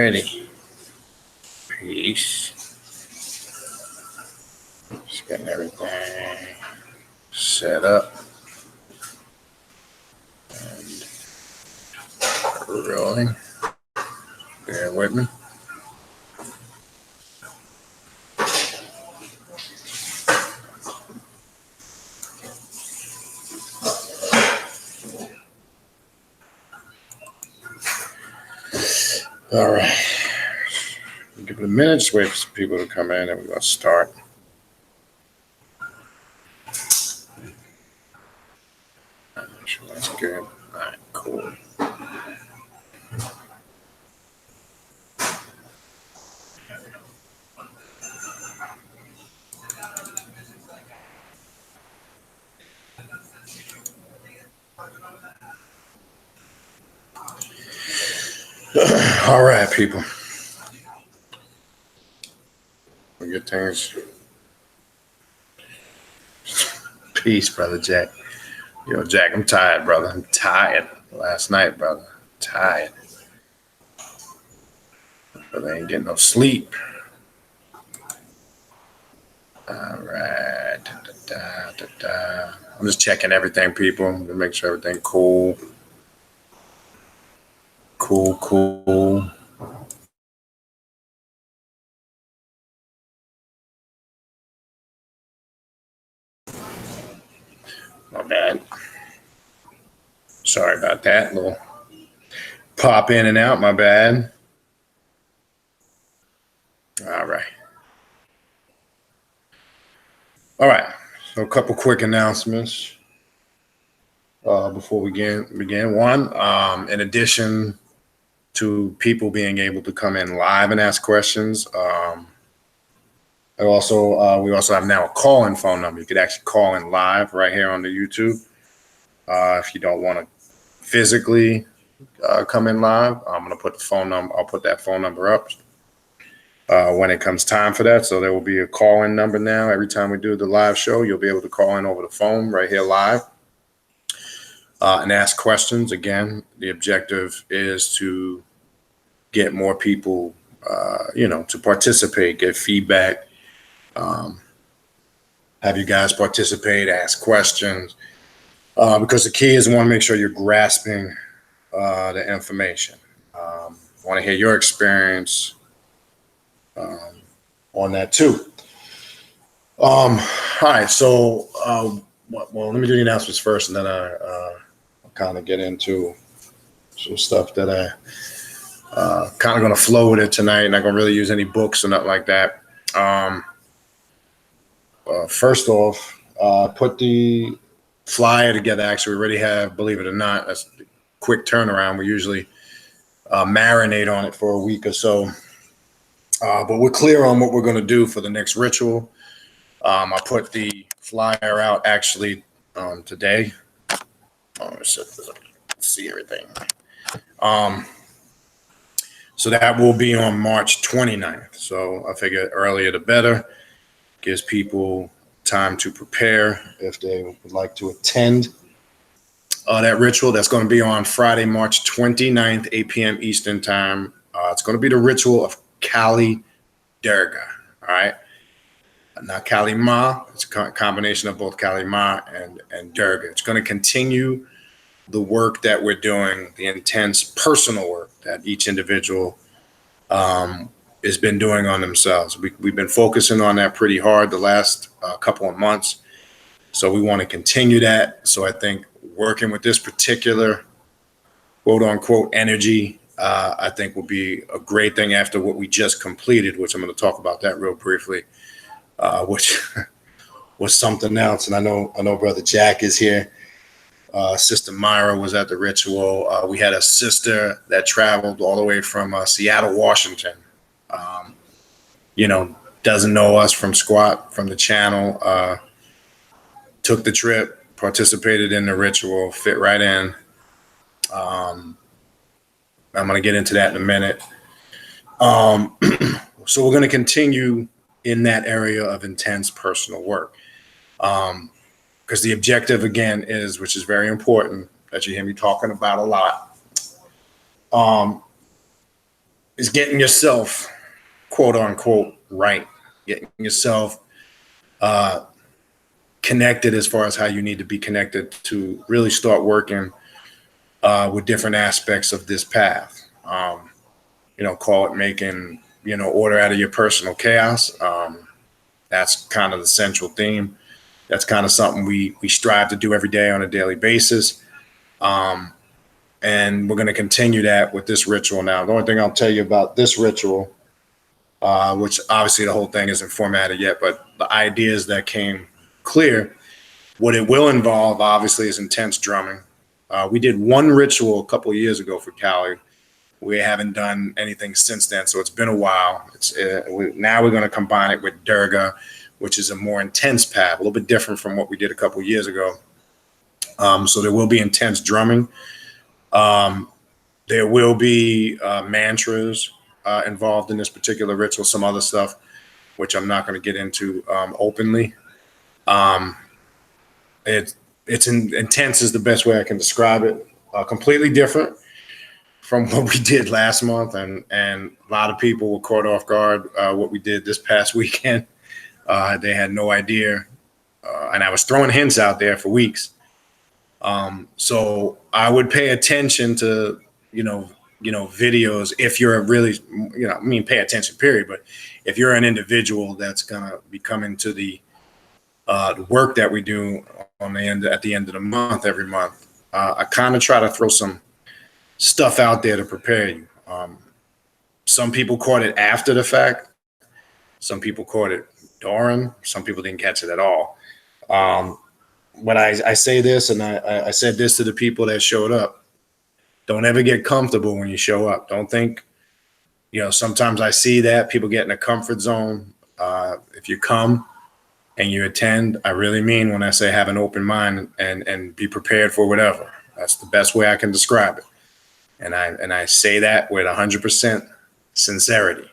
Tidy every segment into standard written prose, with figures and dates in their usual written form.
Alrighty. Peace. Just getting everything set up. And rolling. Bear with me. All right. Give it a minute, just wait for some people to come in and we're going to start. Sure that's good. All right, cool. All right, people. We get things. Peace, brother Jack. Yo, Jack, I'm tired, brother. I'm tired. Last night, brother. Tired. Brother ain't getting no sleep. All right. I'm just checking everything, people, to make sure everything cool. Cool. My bad. Sorry about that. Little pop in and out. My bad. All right. So a couple quick announcements before we begin. One, in addition to people being able to come in live and ask questions, we also have now a call-in phone number. You could actually call in live right here on the YouTube. If you don't want to physically come in live, I'm going to put the phone number. I'll put that phone number up when it comes time for that. So there will be a call-in number now. Every time we do the live show, you'll be able to call in over the phone right here live and ask questions. Again, the objective is to get more people, to participate, get feedback. Have you guys participate, ask questions, because the key is we want to make sure you're grasping the information. I want to hear your experience on that too. All right, so let me do the announcements first, and then I'll kind of get into some stuff that I kind of going to flow with it tonight. Not going to really use any books or nothing like that. First off, put the flyer together. Actually, we already have, believe it or not, that's a quick turnaround. We usually marinate on it for a week or so. But we're clear on what we're going to do for the next ritual. I put the flyer out actually today. Let's see everything. So that will be on March 29th. So I figure earlier the better. Gives people time to prepare if they would like to attend that ritual. That's going to be on Friday, March 29th, 8 p.m. Eastern time. It's going to be the ritual of Kali Durga. All right. Not Kali Ma. It's a combination of both Kali Ma and Durga. It's going to continue the work that we're doing, the intense personal work that each individual has been doing on themselves. We've been focusing on that pretty hard the last couple of months. So we want to continue that. So I think working with this particular quote unquote energy, I think will be a great thing after what we just completed, which I'm going to talk about that real briefly, which was something else. And I know Brother Jack is here. Sister Myra was at the ritual. We had a sister that traveled all the way from Seattle, Washington. Doesn't know us from squat from the channel. Took the trip, participated in the ritual, fit right in. I'm going to get into that in a minute. So we're going to continue in that area of intense personal work. Because the objective, again, is, which is very important, that you hear me talking about a lot, is getting yourself, quote unquote, right, getting yourself connected as far as how you need to be connected to really start working with different aspects of this path. Call it making, order out of your personal chaos. That's kind of the central theme. That's kind of something we strive to do every day on a daily basis. And we're going to continue that with this ritual now. The only thing I'll tell you about this ritual, which obviously the whole thing isn't formatted yet, but the ideas that came clear, what it will involve obviously is intense drumming. We did one ritual a couple of years ago for Cali. We haven't done anything since then, so it's been a while. Now we're going to combine it with Durga, which is a more intense path, a little bit different from what we did a couple of years ago. So there will be intense drumming. There will be mantras involved in this particular ritual, some other stuff, which I'm not going to get into openly. It's intense is the best way I can describe it. Completely different from what we did last month, and a lot of people were caught off guard what we did this past weekend. They had no idea, and I was throwing hints out there for weeks. So I would pay attention to videos if you're really pay attention period. But if you're an individual that's gonna be coming to the work that we do at the end of the month every month, I kind of try to throw some stuff out there to prepare you. Some people caught it after the fact. Some people caught it during. Some people didn't catch it at all. But I say this, and I said this to the people that showed up. Don't ever get comfortable when you show up. Don't think, sometimes I see that people get in a comfort zone. If you come and you attend, I really mean when I say have an open mind and be prepared for whatever. That's the best way I can describe it. And I say that with 100% sincerity.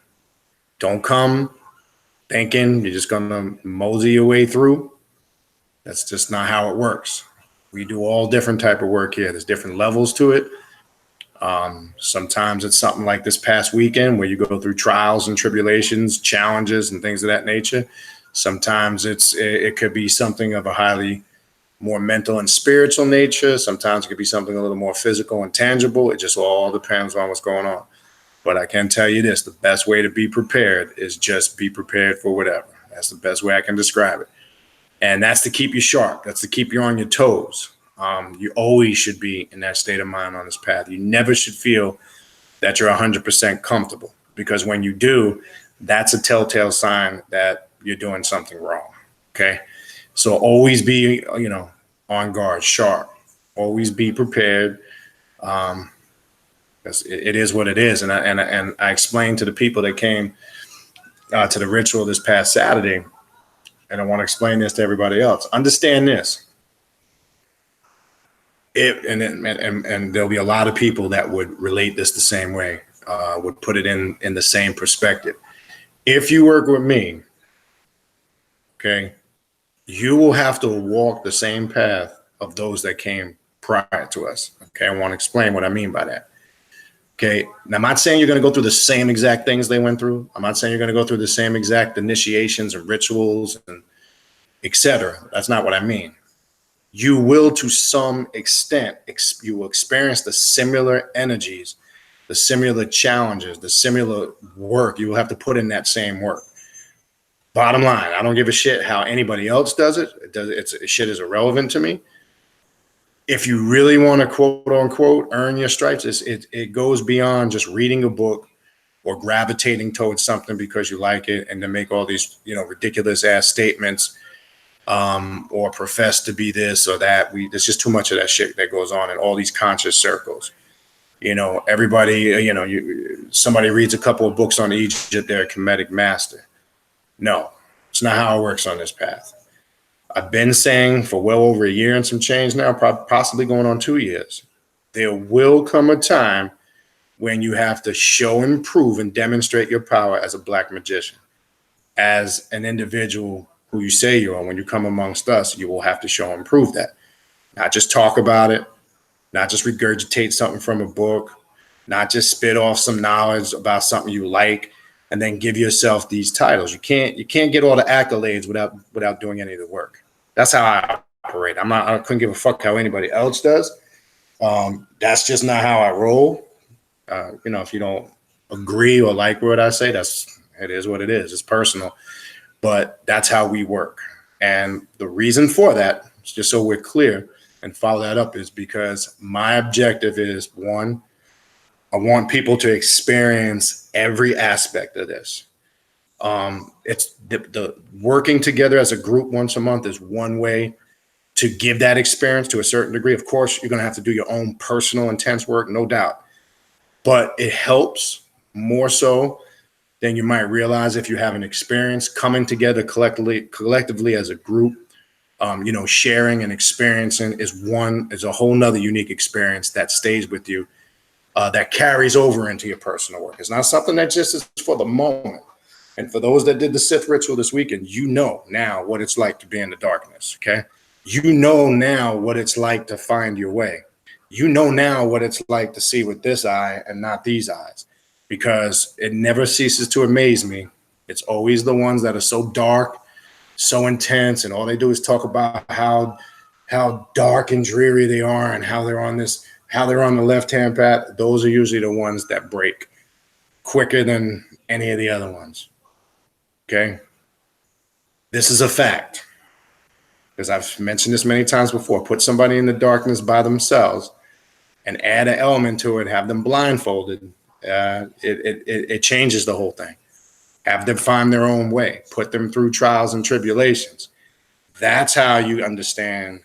Don't come thinking you're just going to mosey your way through. That's just not how it works. We do all different type of work here. There's different levels to it. Sometimes it's something like this past weekend where you go through trials and tribulations, challenges, and things of that nature. Sometimes it could be something of a highly more mental and spiritual nature. Sometimes it could be something a little more physical and tangible. It just all depends on what's going on. But I can tell you this, the best way to be prepared is just be prepared for whatever. That's the best way I can describe it. And that's to keep you sharp. That's to keep you on your toes. You always should be in that state of mind on this path. You never should feel that you're 100% comfortable, because when you do, that's a telltale sign that you're doing something wrong. Okay. So always be, on guard, sharp, always be prepared. It is what it is. And I explained to the people that came to the ritual this past Saturday, and I want to explain this to everybody else. Understand this. And there'll be a lot of people that would relate this the same way, would put it in the same perspective. If you work with me, okay, you will have to walk the same path of those that came prior to us. Okay, I want to explain what I mean by that. Okay, now I'm not saying you're going to go through the same exact things they went through. I'm not saying you're going to go through the same exact initiations and rituals and etc. That's not what I mean. You will, to some extent, you will experience the similar energies, the similar challenges, the similar work. You will have to put in that same work. Bottom line, I don't give a shit how anybody else does it. Shit is irrelevant to me. If you really want to, quote unquote, earn your stripes, it goes beyond just reading a book or gravitating towards something because you like it and then make all these, ridiculous ass statements, or profess to be this or that. There's just too much of that shit that goes on in all these conscious circles. Everybody, somebody reads a couple of books on Egypt, they're a Kemetic master. No, it's not how it works on this path. I've been saying for well over a year and some change now, possibly going on 2 years, there will come a time when you have to show and prove and demonstrate your power as a black magician, as an individual who you say you are. When you come amongst us, you will have to show and prove that. Not just talk about it, not just regurgitate something from a book, not just spit off some knowledge about something you like and then give yourself these titles. You can't get all the accolades without doing any of the work. That's how I operate. I couldn't give a fuck how anybody else does. That's just not how I roll. If you don't agree or like what I say, it is what it is. It's personal, but that's how we work. And the reason for that, just so we're clear and follow that up, is because my objective is, one, I want people to experience every aspect of this. It's the working together as a group once a month is one way to give that experience to a certain degree. Of course, you're going to have to do your own personal intense work, no doubt, but it helps more so than you might realize if you have an experience coming together collectively as a group. Sharing and experiencing is a whole nother unique experience that stays with you, that carries over into your personal work. It's not something that just is for the moment. And for those that did the Sith ritual this weekend, you know now what it's like to be in the darkness, okay? You know now what it's like to find your way. You know now what it's like to see with this eye and not these eyes, because it never ceases to amaze me. It's always the ones that are so dark, so intense, and all they do is talk about how dark and dreary they are and how they're on the left-hand path. Those are usually the ones that break quicker than any of the other ones. Okay? This is a fact, because I've mentioned this many times before. Put somebody in the darkness by themselves and add an element to it, have them blindfolded. It changes the whole thing. Have them find their own way. Put them through trials and tribulations. That's how you understand,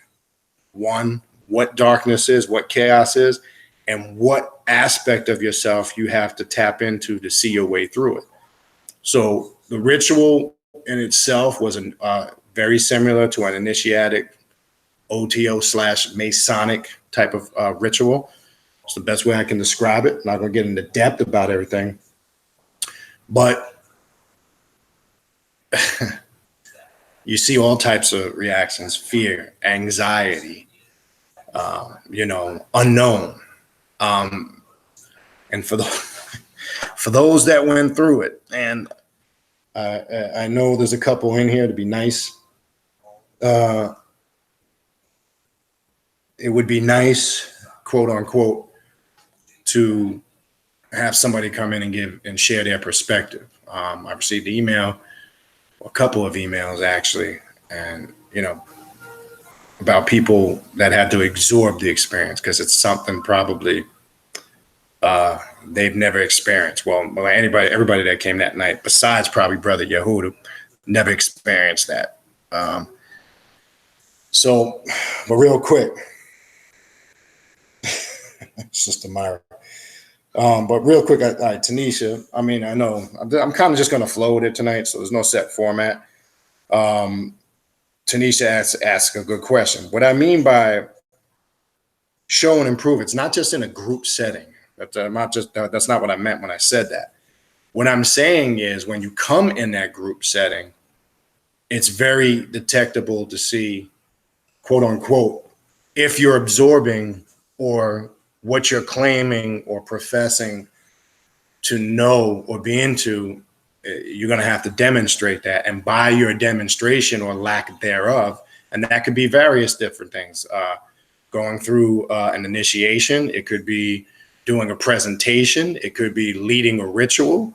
one, what darkness is, what chaos is, and what aspect of yourself you have to tap into to see your way through it. So the ritual in itself was very similar to an initiatic OTO/Masonic type of ritual. It's the best way I can describe it. I'm not going to get into depth about everything, but you see all types of reactions: fear, anxiety, unknown. And for those that went through it, and I know there's a couple in here, to be nice. It would be nice, quote unquote, to have somebody come in and share their perspective. I received an email, a couple of emails actually, and about people that had to absorb the experience because it's something probably they've never experienced. Well, everybody that came that night, besides probably Brother Yehuda, never experienced that. But real quick, Sister Myra. But real quick, Tanisha, I mean, I know I'm kind of just going to flow with it tonight, so there's no set format. Tanisha asks a good question. What I mean by show and improve, it's not just in a group setting. That's not what I meant when I said that. What I'm saying is when you come in that group setting, it's very detectable to see, quote unquote, if you're absorbing or what you're claiming or professing to know or be into. You're going to have to demonstrate that, and by your demonstration or lack thereof, and that could be various different things, going through an initiation. It could be doing a presentation. It could be leading a ritual,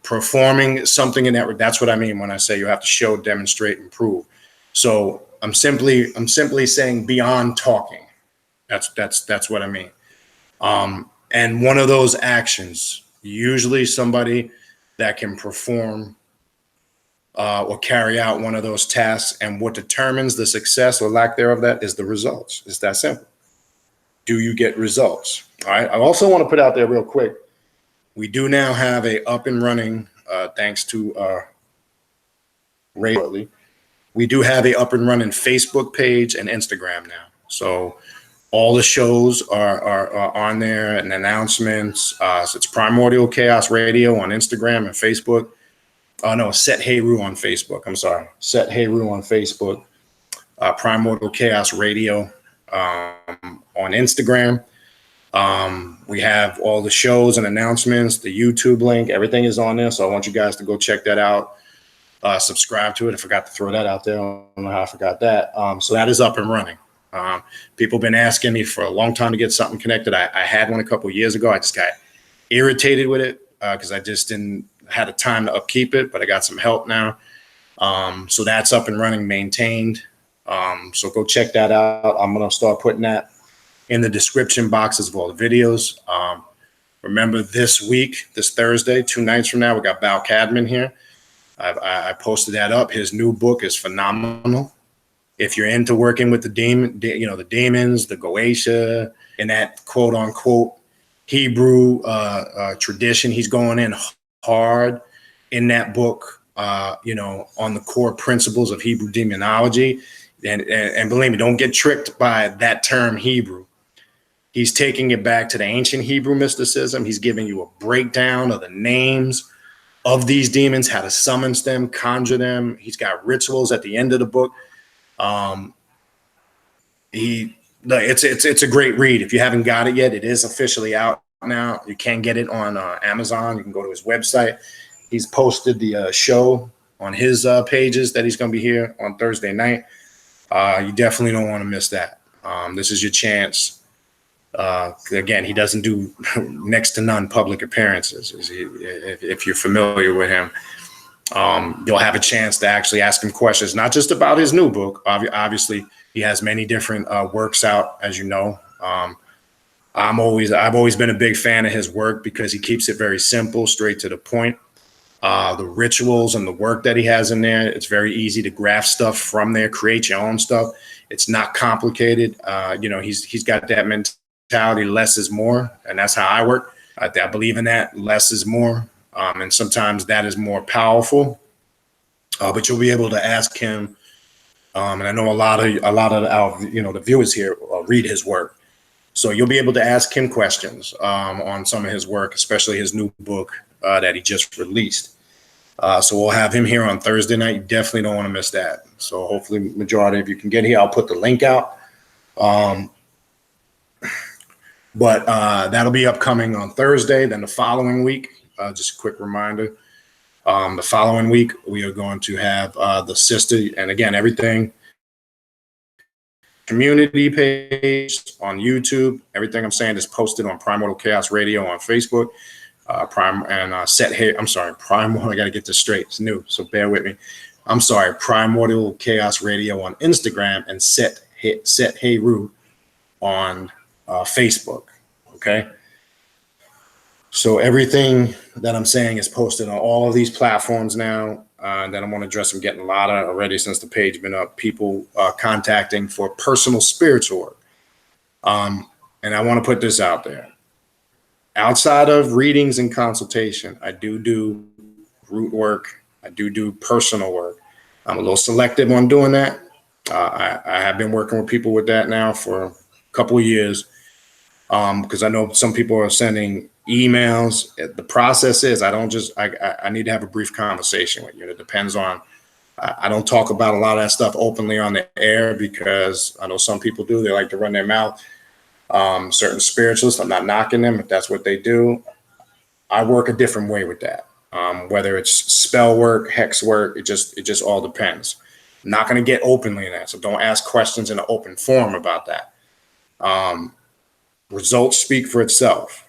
performing something in that. That's what I mean when I say you have to show, demonstrate, and prove. So I'm simply saying beyond talking. That's what I mean. And one of those actions, usually somebody that can perform or carry out one of those tasks, and what determines the success or lack thereof that is the results. It's that simple. Do you get results? All right. I also want to put out there real quick, we do now have a up and running, thanks to Ray Shortly, we do have a up and running Facebook page and Instagram now. So all the shows are on there and announcements. So it's Primordial Chaos Radio on Instagram and Facebook. No, Set Heru on Facebook. I'm sorry. Set Heru on Facebook. Primordial Chaos Radio on Instagram. We have all the shows and announcements, the YouTube link, everything is on there. So I want you guys to go check that out. Subscribe to it. I forgot to throw that out there. I don't know how I forgot that. So that is up and running. People have been asking me for a long time to get something connected. I had one a couple of years ago. I just got irritated with it because I just didn't had the time to upkeep it, but I got some help now. So that's up and running, maintained. So go check that out. I'm going to start putting that in the description boxes of all the videos. Remember this week, this Thursday, 2 nights from now, we got Val Cadman here. I posted that up. His new book is phenomenal. If you're into working with the demon, the demons, the Goetia, and that quote unquote Hebrew tradition, he's going in hard in that book, on the core principles of Hebrew demonology. And believe me, don't get tricked by that term Hebrew. He's taking it back to the ancient Hebrew mysticism. He's giving you a breakdown of the names of these demons, how to summon them, conjure them. He's got rituals at the end of the book. It's a great read. If you haven't got it yet, it is officially out now. You can get it on Amazon. You can go to his website. He's posted the show on his pages that he's going to be here on Thursday night. You definitely don't want to miss that. This is your chance. Again, he doesn't do next to none public appearances. If you're familiar with him, you'll have a chance to actually ask him questions, not just about his new book. Obviously, he has many different works out, as you know. I've always been a big fan of his work because he keeps it very simple, straight to the point. The rituals and the work that he has in there, it's very easy to graph stuff from there, create your own stuff. It's not complicated. He's got that mentality, less is more, and that's how I work. I believe in that, less is more, and sometimes that is more powerful. But you'll be able to ask him, and I know a lot of our the viewers here read his work, so you'll be able to ask him questions on some of his work, especially his new book that he just released. So we'll have him here on Thursday night. You definitely don't want to miss that. So hopefully majority of you can get here. I'll put the link out. But that'll be upcoming on Thursday. Then the following week, just a quick reminder, the following week, we are going to have the sister, and again, everything, community page on YouTube. Everything I'm saying is posted on Primordial Chaos Radio on Facebook. Primordial, I got to get this straight. It's new, so bear with me. I'm sorry, Primordial Chaos Radio on Instagram and Set Heru on Facebook. Okay. So everything that I'm saying is posted on all of these platforms now. And then I want to address, I'm getting a lot of already since the page been up, people contacting for personal spiritual work. And I want to put this out there. Outside of readings and consultation, I do root work. I do personal work. I'm a little selective on doing that. I have been working with people with that now for a couple of years because I know some people are sending emails. The process is I need to have a brief conversation with you. It depends on, I don't talk about a lot of that stuff openly on the air because I know some people do. They like to run their mouth. Certain spiritualists, I'm not knocking them if that's what they do. I work a different way with that. Whether it's spell work, hex work, it just all depends. I'm not going to get openly in that, so don't ask questions in an open forum about that. Results speak for itself.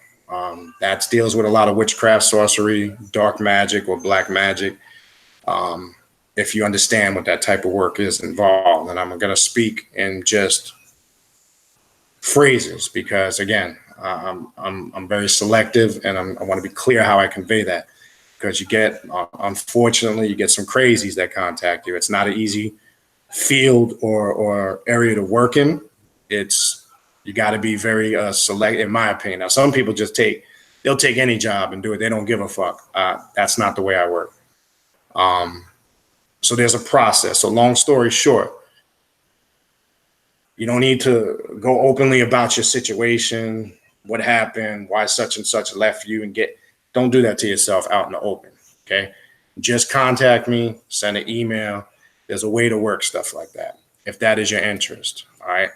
That deals with a lot of witchcraft, sorcery, dark magic, or black magic. If you understand what that type of work is involved, and I'm going to speak in just phrases because again, I'm very selective, and I want to be clear how I convey that, because you get, unfortunately, you get some crazies that contact you. It's not an easy field or area to work in. You got to be very select, in my opinion. Now, some people they'll take any job and do it. They don't give a fuck. That's not the way I work. So there's a process. So long story short, you don't need to go openly about your situation, what happened, why such and such left you, and don't do that to yourself out in the open. Okay. Just contact me, send an email. There's a way to work stuff like that, if that is your interest. All right.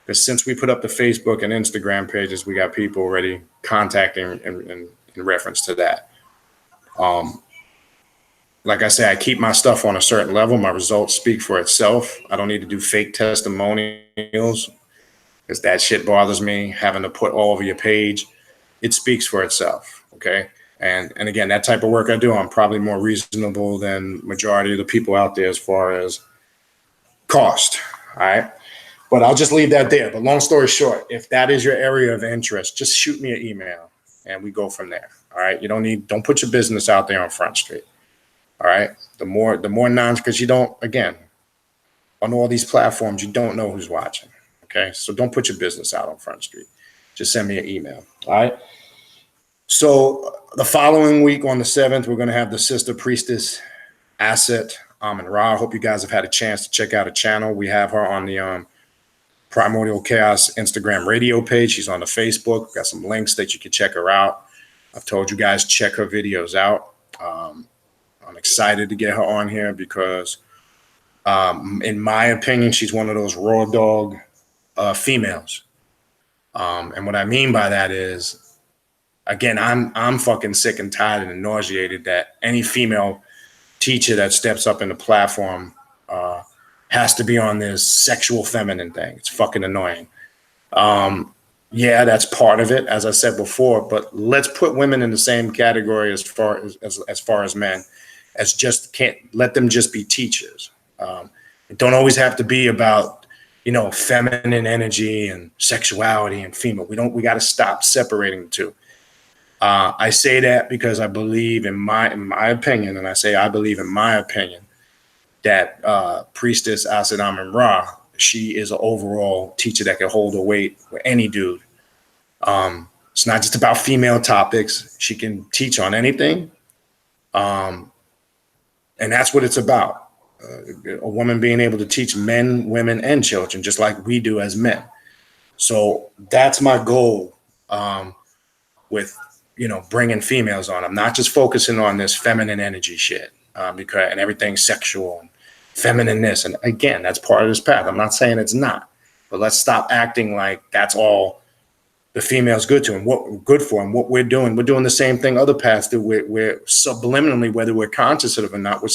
Because since we put up the Facebook and Instagram pages, we got people already contacting in reference to that. Like I say, I keep my stuff on a certain level. My results speak for itself. I don't need to do fake testimonials because that shit bothers me, having to put all over your page. It speaks for itself, okay? And again, that type of work I do, I'm probably more reasonable than majority of the people out there as far as cost, all right? But I'll just leave that there. But long story short, if that is your area of interest, just shoot me an email and we go from there, all right? Don't put your business out there on Front Street. All right. The more because you don't, again, on all these platforms, you don't know who's watching. Okay. So don't put your business out on Front Street. Just send me an email. All right. So the following week on the 7th, we're going to have the Sister Priestess Asset and Ra. I hope you guys have had a chance to check out her channel. We have her on the Primordial Chaos Instagram radio page. She's on the Facebook. Got some links that you can check her out. I've told you guys, check her videos out. I'm excited to get her on here because, in my opinion, she's one of those raw dog females. And what I mean by that is, again, I'm fucking sick and tired and nauseated that any female teacher that steps up in the platform has to be on this sexual feminine thing. It's fucking annoying. Yeah, that's part of it, as I said before. But let's put women in the same category as far as men. Can't let them just be teachers. It don't always have to be about, feminine energy and sexuality and female. We got to stop separating the two. I say that because I believe in my opinion, and I believe in my opinion that Priestess Asid Amun Ra, she is an overall teacher that can hold her weight with any dude. It's not just about female topics. She can teach on anything. And that's what it's about. A woman being able to teach men, women, and children, just like we do as men. So that's my goal with, bringing females on. I'm not just focusing on this feminine energy shit and everything's sexual and feminine this. And again, that's part of this path. I'm not saying it's not, but let's stop acting like that's all the female's good to and what we're good for and what we're doing the same thing other paths do. We're subliminally, whether we're conscious of it or not, we're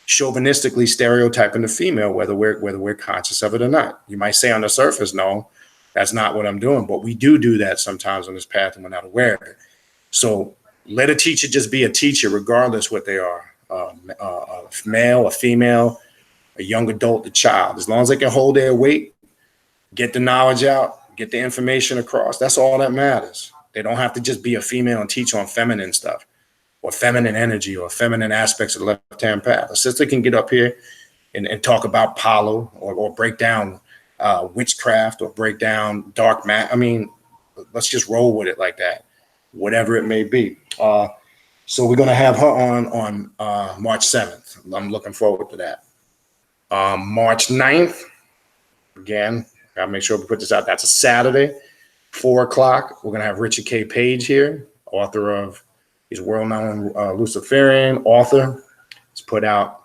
chauvinistically stereotyping the female, whether we're conscious of it or not. You might say on the surface, no, that's not what I'm doing, but we do that sometimes on this path and we're not aware of it. So let a teacher just be a teacher, regardless what they are, a male, a female, a young adult, a child. As long as they can hold their weight, get the knowledge out, get the information across. That's all that matters. They don't have to just be a female and teach on feminine stuff or feminine energy or feminine aspects of the left-hand path. A sister can get up here and talk about Palo or break down witchcraft or break down dark matter. I mean, let's just roll with it like that, whatever it may be. So we're going to have her on March 7th. I'm looking forward to that. March 9th, again, gotta make sure we put this out. That's a Saturday, 4:00. We're gonna have Richard K. Page here, author of, he's a world-known Luciferian author. He's put out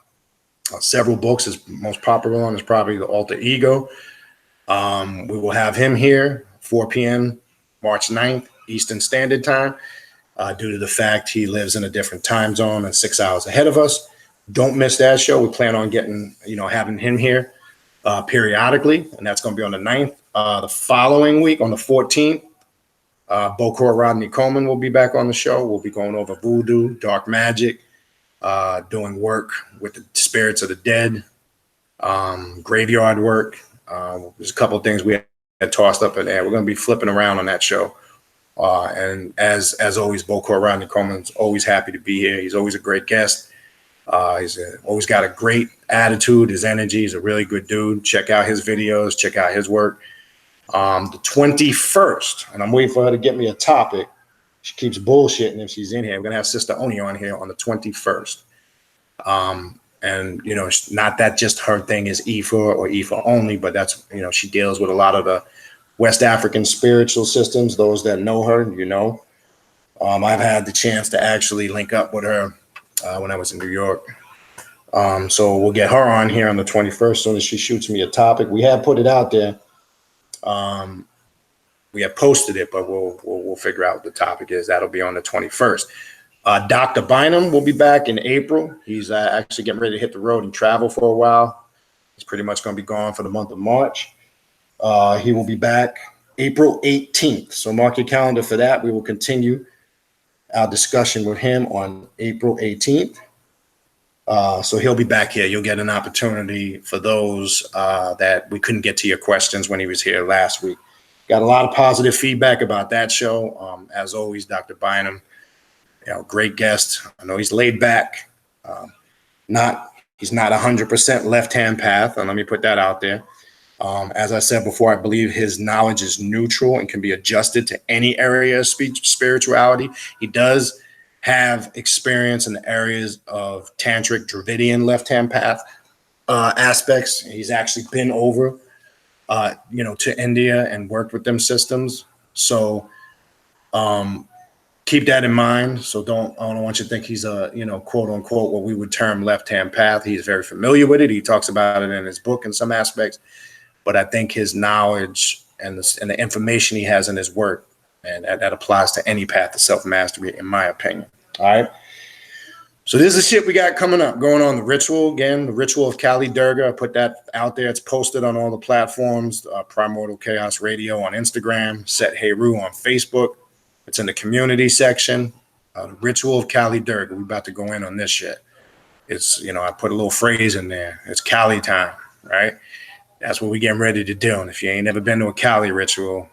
several books. His most popular one is probably The Alter Ego. We will have him here, 4 p.m., March 9th, Eastern Standard Time, due to the fact he lives in a different time zone and 6 hours ahead of us. Don't miss that show. We plan on having him here periodically, and that's going to be on the 9th. The following week, on the 14th, Bokor Rodney Coleman will be back on the show. We'll be going over voodoo, dark magic, doing work with the spirits of the dead, graveyard work. There's a couple of things we had tossed up in there. We're going to be flipping around on that show. And as always, Bokor Rodney Coleman's always happy to be here. He's always a great guest. He's always got a great attitude. His energy. He's a really good dude. Check out his videos. Check out his work. The 21st, and I'm waiting for her to get me a topic. She keeps bullshitting if she's in here. We're going to have Sister Oni on here on the 21st. And, it's not that just her thing is Ifa or Ifa only, but that's, she deals with a lot of the West African spiritual systems. Those that know her, I've had the chance to actually link up with her when I was in New York. So we'll get her on here on the 21st as soon as she shoots me a topic. We have put it out there. We have posted it, but we'll figure out what the topic is. That'll be on the 21st. Dr. Bynum will be back in April. He's actually getting ready to hit the road and travel for a while. He's pretty much going to be gone for the month of March. He will be back April 18th. So mark your calendar for that. We will continue our discussion with him on April 18th. So he'll be back here. You'll get an opportunity for those that we couldn't get to your questions when he was here last week. Got a lot of positive feedback about that show. As always, Dr. Bynum, great guest. I know he's laid back. He's not 100% left-hand path, and let me put that out there. As I said before, I believe his knowledge is neutral and can be adjusted to any area of spirituality. He does have experience in the areas of tantric Dravidian left-hand path aspects. He's actually been over, to India and worked with them systems. So keep that in mind. So I don't want you to think he's a, quote unquote, what we would term left-hand path. He's very familiar with it. He talks about it in his book in some aspects, but I think his knowledge and the information he has in his work, and that applies to any path of self-mastery, in my opinion. All right. So this is the shit we got coming up, going on. The ritual, again, the ritual of Kali Durga. I put that out there. It's posted on all the platforms, Primordial Chaos Radio on Instagram, Set Heru on Facebook. It's in the community section. The ritual of Kali Durga. We're about to go in on this shit. It's, I put a little phrase in there. It's Kali time, right? That's what we're getting ready to do. And if you ain't never been to a Kali ritual,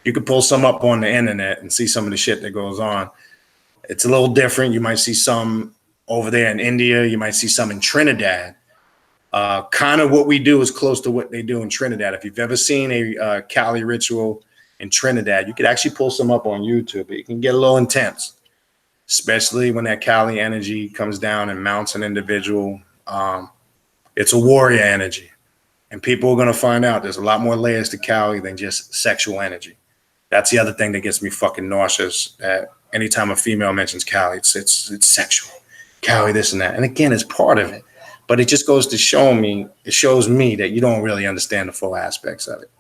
you could pull some up on the internet and see some of the shit that goes on. It's a little different. You might see some over there in India. You might see some in Trinidad. Kind of what we do is close to what they do in Trinidad. If you've ever seen a Kali ritual in Trinidad, you could actually pull some up on YouTube. It can get a little intense, especially when that Kali energy comes down and mounts an individual. It's a warrior energy. And people are going to find out there's a lot more layers to Kali than just sexual energy. That's the other thing that gets me fucking nauseous. Anytime a female mentions Kali, it's sexual. Kali, this and that. And again, it's part of it. But it just goes to shows me that you don't really understand the full aspects of it.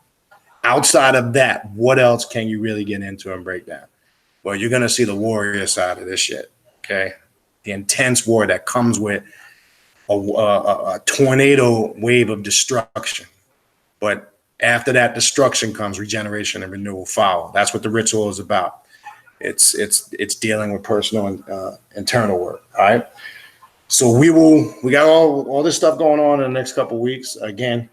Outside of that, what else can you really get into and break down? Well, you're going to see the warrior side of this shit, okay? The intense war that comes with a tornado wave of destruction. But after that destruction comes regeneration and renewal follow. That's what the ritual is about. It's dealing with personal and internal work. All right. So we got all this stuff going on in the next couple of weeks. Again,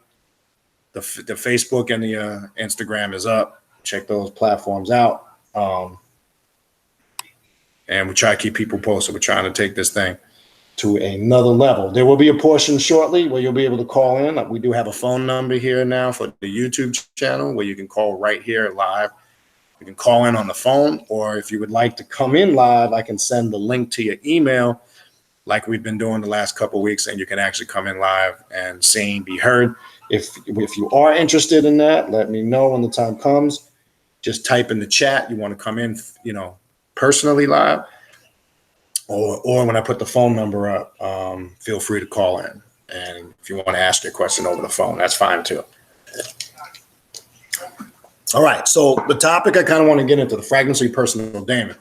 the Facebook and the Instagram is up. Check those platforms out. And we try to keep people posted. We're trying to take this thing to another level. There will be a portion shortly where you'll be able to call in. We do have a phone number here now for the YouTube channel where you can call right here live. You can call in on the phone, or if you would like to come in live, I can send the link to your email like we've been doing the last couple of weeks, and you can actually come in live and be heard. If you are interested in that, let me know when the time comes. Just type in the chat you want to come in, personally live. Or when I put the phone number up, feel free to call in. And if you want to ask your question over the phone, that's fine too. All right, so the topic I kind of want to get into, the fragments of your personal daemon.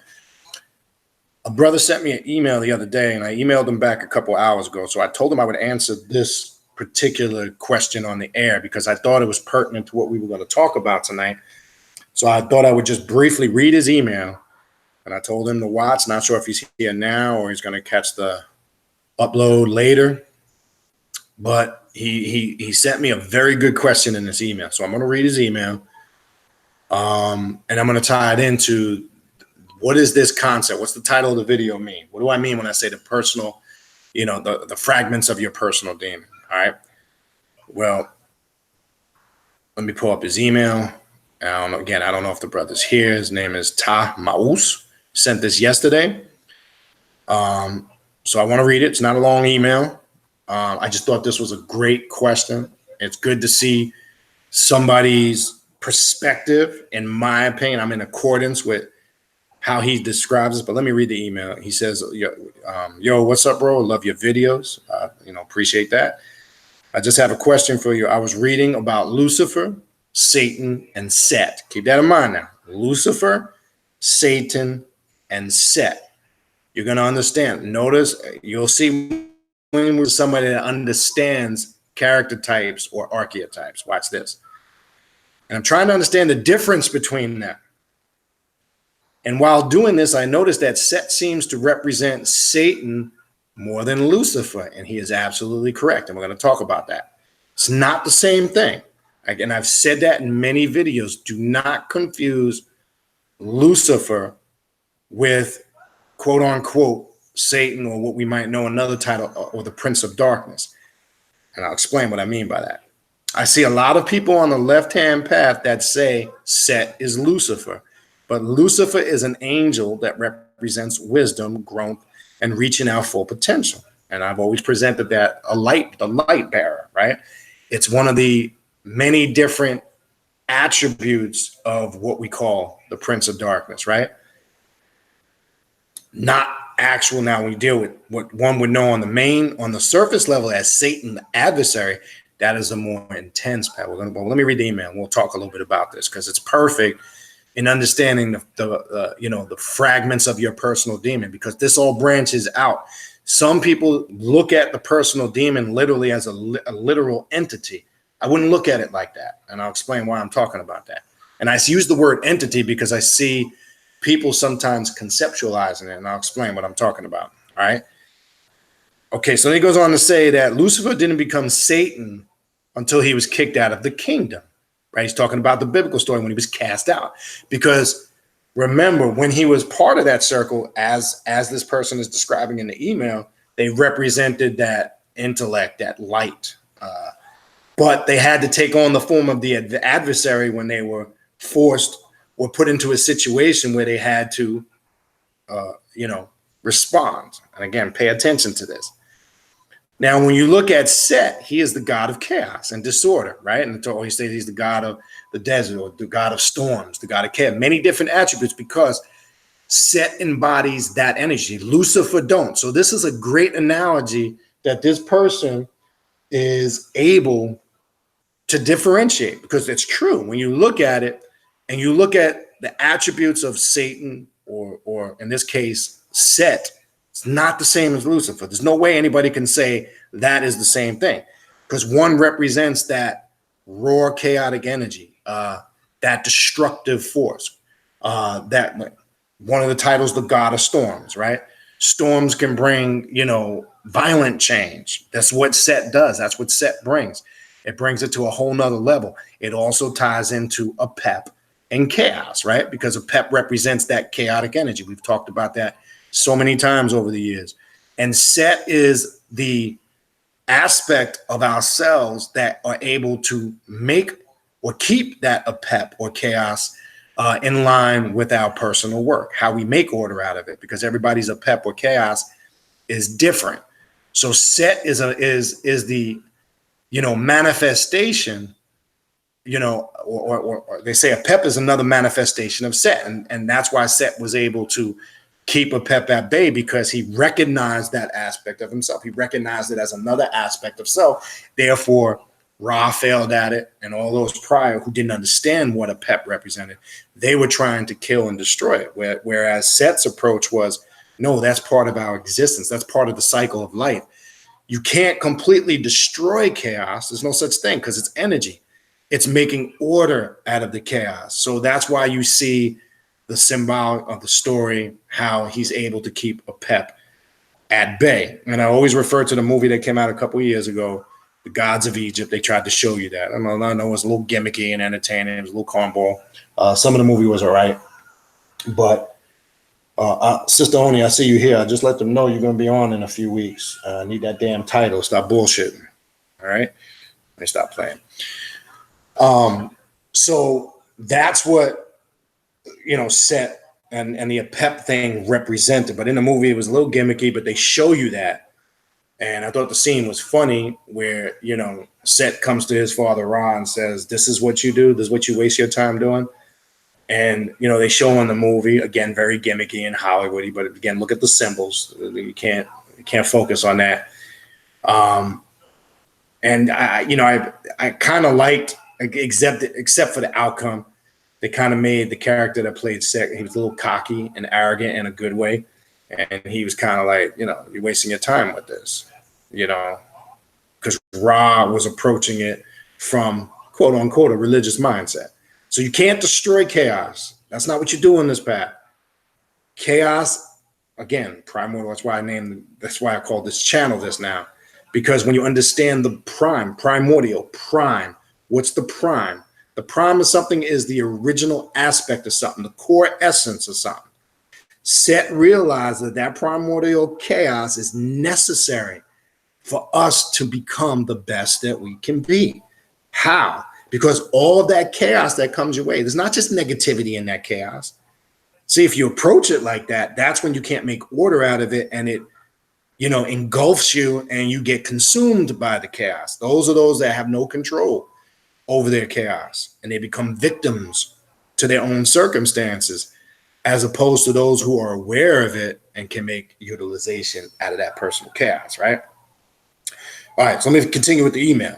A brother sent me an email the other day, and I emailed him back a couple hours ago. So I told him I would answer this particular question on the air because I thought it was pertinent to what we were going to talk about tonight. So I thought I would just briefly read his email. And I told him to watch. Not sure if he's here now or he's going to catch the upload later. But he sent me a very good question in this email. So I'm going to read his email. And I'm going to tie it into what is this concept? What's the title of the video mean? What do I mean when I say the personal, the fragments of your personal daemon? All right. Well, let me pull up his email. I don't know if the brother's here. His name is Ta Maus. Sent this yesterday. So I want to read it. It's not a long email. I just thought this was a great question. It's good to see somebody's perspective. In my opinion, I'm in accordance with how he describes it. But let me read the email. He says, yo, what's up, bro? Love your videos. Appreciate that. I just have a question for you. I was reading about Lucifer, Satan, and Set. Keep that in mind now. Lucifer, Satan, and Set. You're going to understand. Notice, you'll see when we're somebody that understands character types or archetypes. Watch this. And I'm trying to understand the difference between them. And while doing this, I noticed that Set seems to represent Satan more than Lucifer. And he is absolutely correct. And we're going to talk about that. It's not the same thing. Again, I've said that in many videos. Do not confuse Lucifer with quote unquote Satan, or what we might know another title, or the Prince of Darkness. And I'll explain what I mean by that. I see a lot of people on the left-hand path that say Set is Lucifer, but Lucifer is an angel that represents wisdom, growth, and reaching our full potential. And I've always presented that the light bearer, right? It's one of the many different attributes of what we call the Prince of Darkness, right? Not actual. Now we deal with what one would know on the surface level as Satan, the adversary. That is a more intense path. Well, let me read the email and we'll talk a little bit about this, because it's perfect in understanding the fragments of your personal demon, because this all branches out. Some people look at the personal demon literally as a literal entity. I wouldn't look at it like that, and I'll explain why I'm talking about that. And I use the word entity because I see people sometimes conceptualizing it, and I'll explain what I'm talking about. All right. Okay, so he goes on to say that Lucifer didn't become Satan until he was kicked out of the kingdom. Right? He's talking about the biblical story when he was cast out. Because remember, when he was part of that circle, as this person is describing in the email, they represented that intellect, that light. But they had to take on the form of the adversary when they were forced or put into a situation where they had to, respond. And again, pay attention to this. Now, when you look at Set, he is the god of chaos and disorder, right? And he says he's the god of the desert, or the god of storms, the god of chaos, many different attributes, because Set embodies that energy. Lucifer don't. So this is a great analogy that this person is able to differentiate, because it's true. When you look at it and you look at the attributes of Satan, or in this case, Set, it's not the same as Lucifer. There's no way anybody can say that is the same thing, because one represents that raw, chaotic energy, that destructive force. That one of the titles, the God of Storms, right? Storms can bring, violent change. That's what Set does. That's what Set brings. It brings it to a whole nother level. It also ties into Apep and chaos, right? Because Apep represents that chaotic energy. We've talked about that so many times over the years. And Set is the aspect of ourselves that are able to make or keep that Apep or chaos in line with our personal work, how we make order out of it, because everybody's Apep or chaos is different. So Set is the manifestation, or they say Apep is another manifestation of Set. And that's why Set was able to keep Apep at bay, because he recognized that aspect of himself. He recognized it as another aspect of self. Therefore, Ra failed at it, and all those prior who didn't understand what Apep represented, they were trying to kill and destroy it. Whereas Set's approach was, no, that's part of our existence. That's part of the cycle of life. You can't completely destroy chaos. There's no such thing, because it's energy. It's making order out of the chaos. So that's why you see the symbol of the story, how he's able to keep Apep at bay. And I always refer to the movie that came out a couple of years ago, The Gods of Egypt. They tried to show you that. I know it was a little gimmicky and entertaining. It was a little cornball. Some of the movie was all right. But Sister Oni, I see you here. I just let them know you're going to be on in a few weeks. I need that damn title. Stop bullshitting. All right? Let me stop playing. So that's what, Set and the Apep thing represented. But in the movie, it was a little gimmicky, but they show you that. And I thought the scene was funny where, Set comes to his father, Ra, and says, this is what you do. This is what you waste your time doing. And, they show in the movie, again, very gimmicky and Hollywoody, but again, look at the symbols. You can't focus on that. And I kind of liked, except for the outcome, they kind of made the character that played Set, he was a little cocky and arrogant in a good way. And he was kind of like, you're wasting your time with this, because Ra was approaching it from quote unquote a religious mindset. So you can't destroy chaos. That's not what you do in this path. Chaos, again, primordial. That's why I call this channel this now. Because when you understand the primordial, what's the prime? The prime of something is the original aspect of something, the core essence of something. Set realized that primordial chaos is necessary for us to become the best that we can be. How? Because all of that chaos that comes your way, there's not just negativity in that chaos. See, if you approach it like that, that's when you can't make order out of it, and it engulfs you and you get consumed by the chaos. Those are those that have no control over their chaos, and they become victims to their own circumstances, as opposed to those who are aware of it and can make utilization out of that personal chaos, right? All right, so let me continue with the email.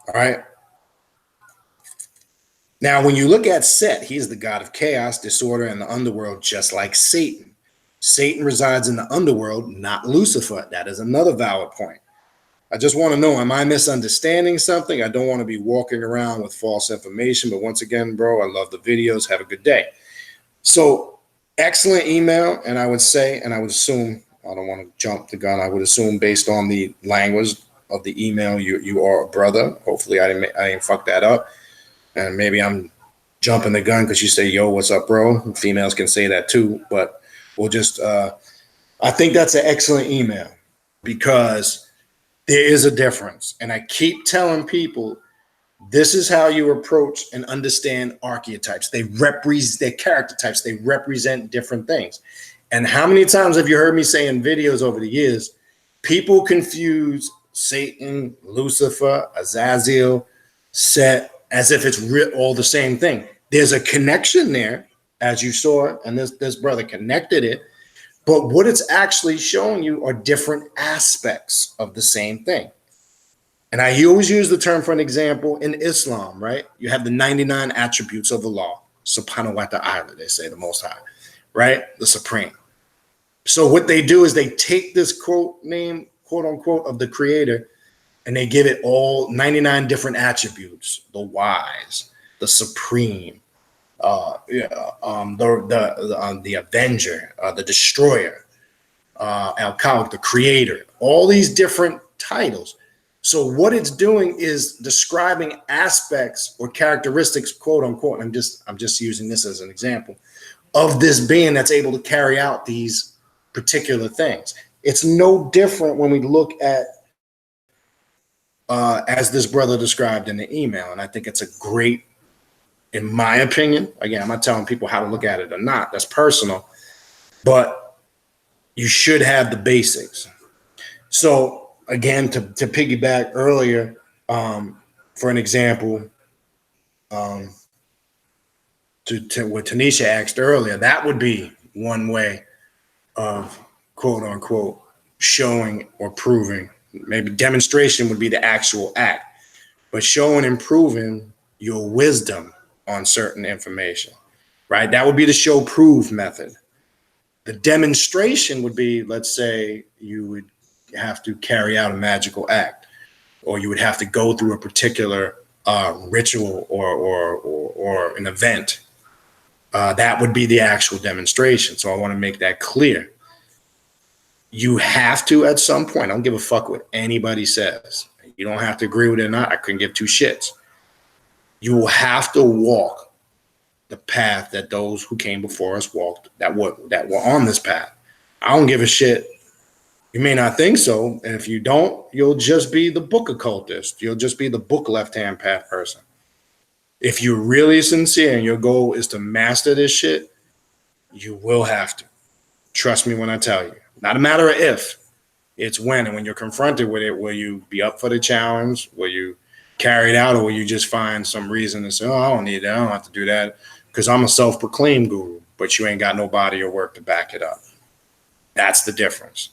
All right. Now, when you look at Set, he's the god of chaos, disorder, and the underworld, just like Satan. Satan resides in the underworld, not Lucifer. That is another valid point. I just want to know, am I misunderstanding something? I don't want to be walking around with false information. But once again, bro, I love the videos. Have a good day. So excellent email. And I would say, and I would assume, I don't want to jump the gun. I would assume based on the language of the email, you are a brother. Hopefully I didn't fuck that up. And maybe I'm jumping the gun because you say, yo, what's up, bro? Females can say that too. But we'll just, I think that's an excellent email, because there is a difference. And I keep telling people, this is how you approach and understand archetypes. They represent their character types. They represent different things. And how many times have you heard me say in videos over the years, people confuse Satan, Lucifer, Azazel, Set, as if it's all the same thing. There's a connection there, as you saw, and this brother connected it. But what it's actually showing you are different aspects of the same thing. And I always use the term for an example in Islam, right? You have the 99 attributes of Allah, subhanahu wa ta'ala, they say, the Most High, right? The Supreme. So what they do is they take this quote name, quote unquote, of the Creator, and they give it all 99 different attributes: the wise, the supreme, the avenger, the destroyer, Al-Khaliq, the creator, all these different titles. So what it's doing is describing aspects or characteristics, quote unquote, I'm just using this as an example, of this being that's able to carry out these particular things. It's no different when we look at as this brother described in the email. And I think it's a great, in my opinion, again, I'm not telling people how to look at it or not, that's personal, but you should have the basics. So again, to piggyback earlier, for an example, to what Tanisha asked earlier, that would be one way of quote unquote showing or proving. Maybe demonstration would be the actual act, but showing and proving your wisdom on certain information, right? That would be the show prove method. The demonstration would be, let's say you would have to carry out a magical act, or you would have to go through a particular ritual or an event. That would be the actual demonstration. So I want to make that clear. You have to, at some point, I don't give a fuck what anybody says. You don't have to agree with it or not. I couldn't give two shits. You will have to walk the path that those who came before us walked, that were on this path. I don't give a shit. You may not think so. And if you don't, you'll just be the book occultist. You'll just be the book left-hand path person. If you're really sincere and your goal is to master this shit, you will have to. Trust me when I tell you. Not a matter of if, it's when. And when you're confronted with it, will you be up for the challenge? Will you carry it out, or will you just find some reason to say, oh, I don't need that. I don't have to do that because I'm a self-proclaimed guru, but you ain't got no body or work to back it up. That's the difference.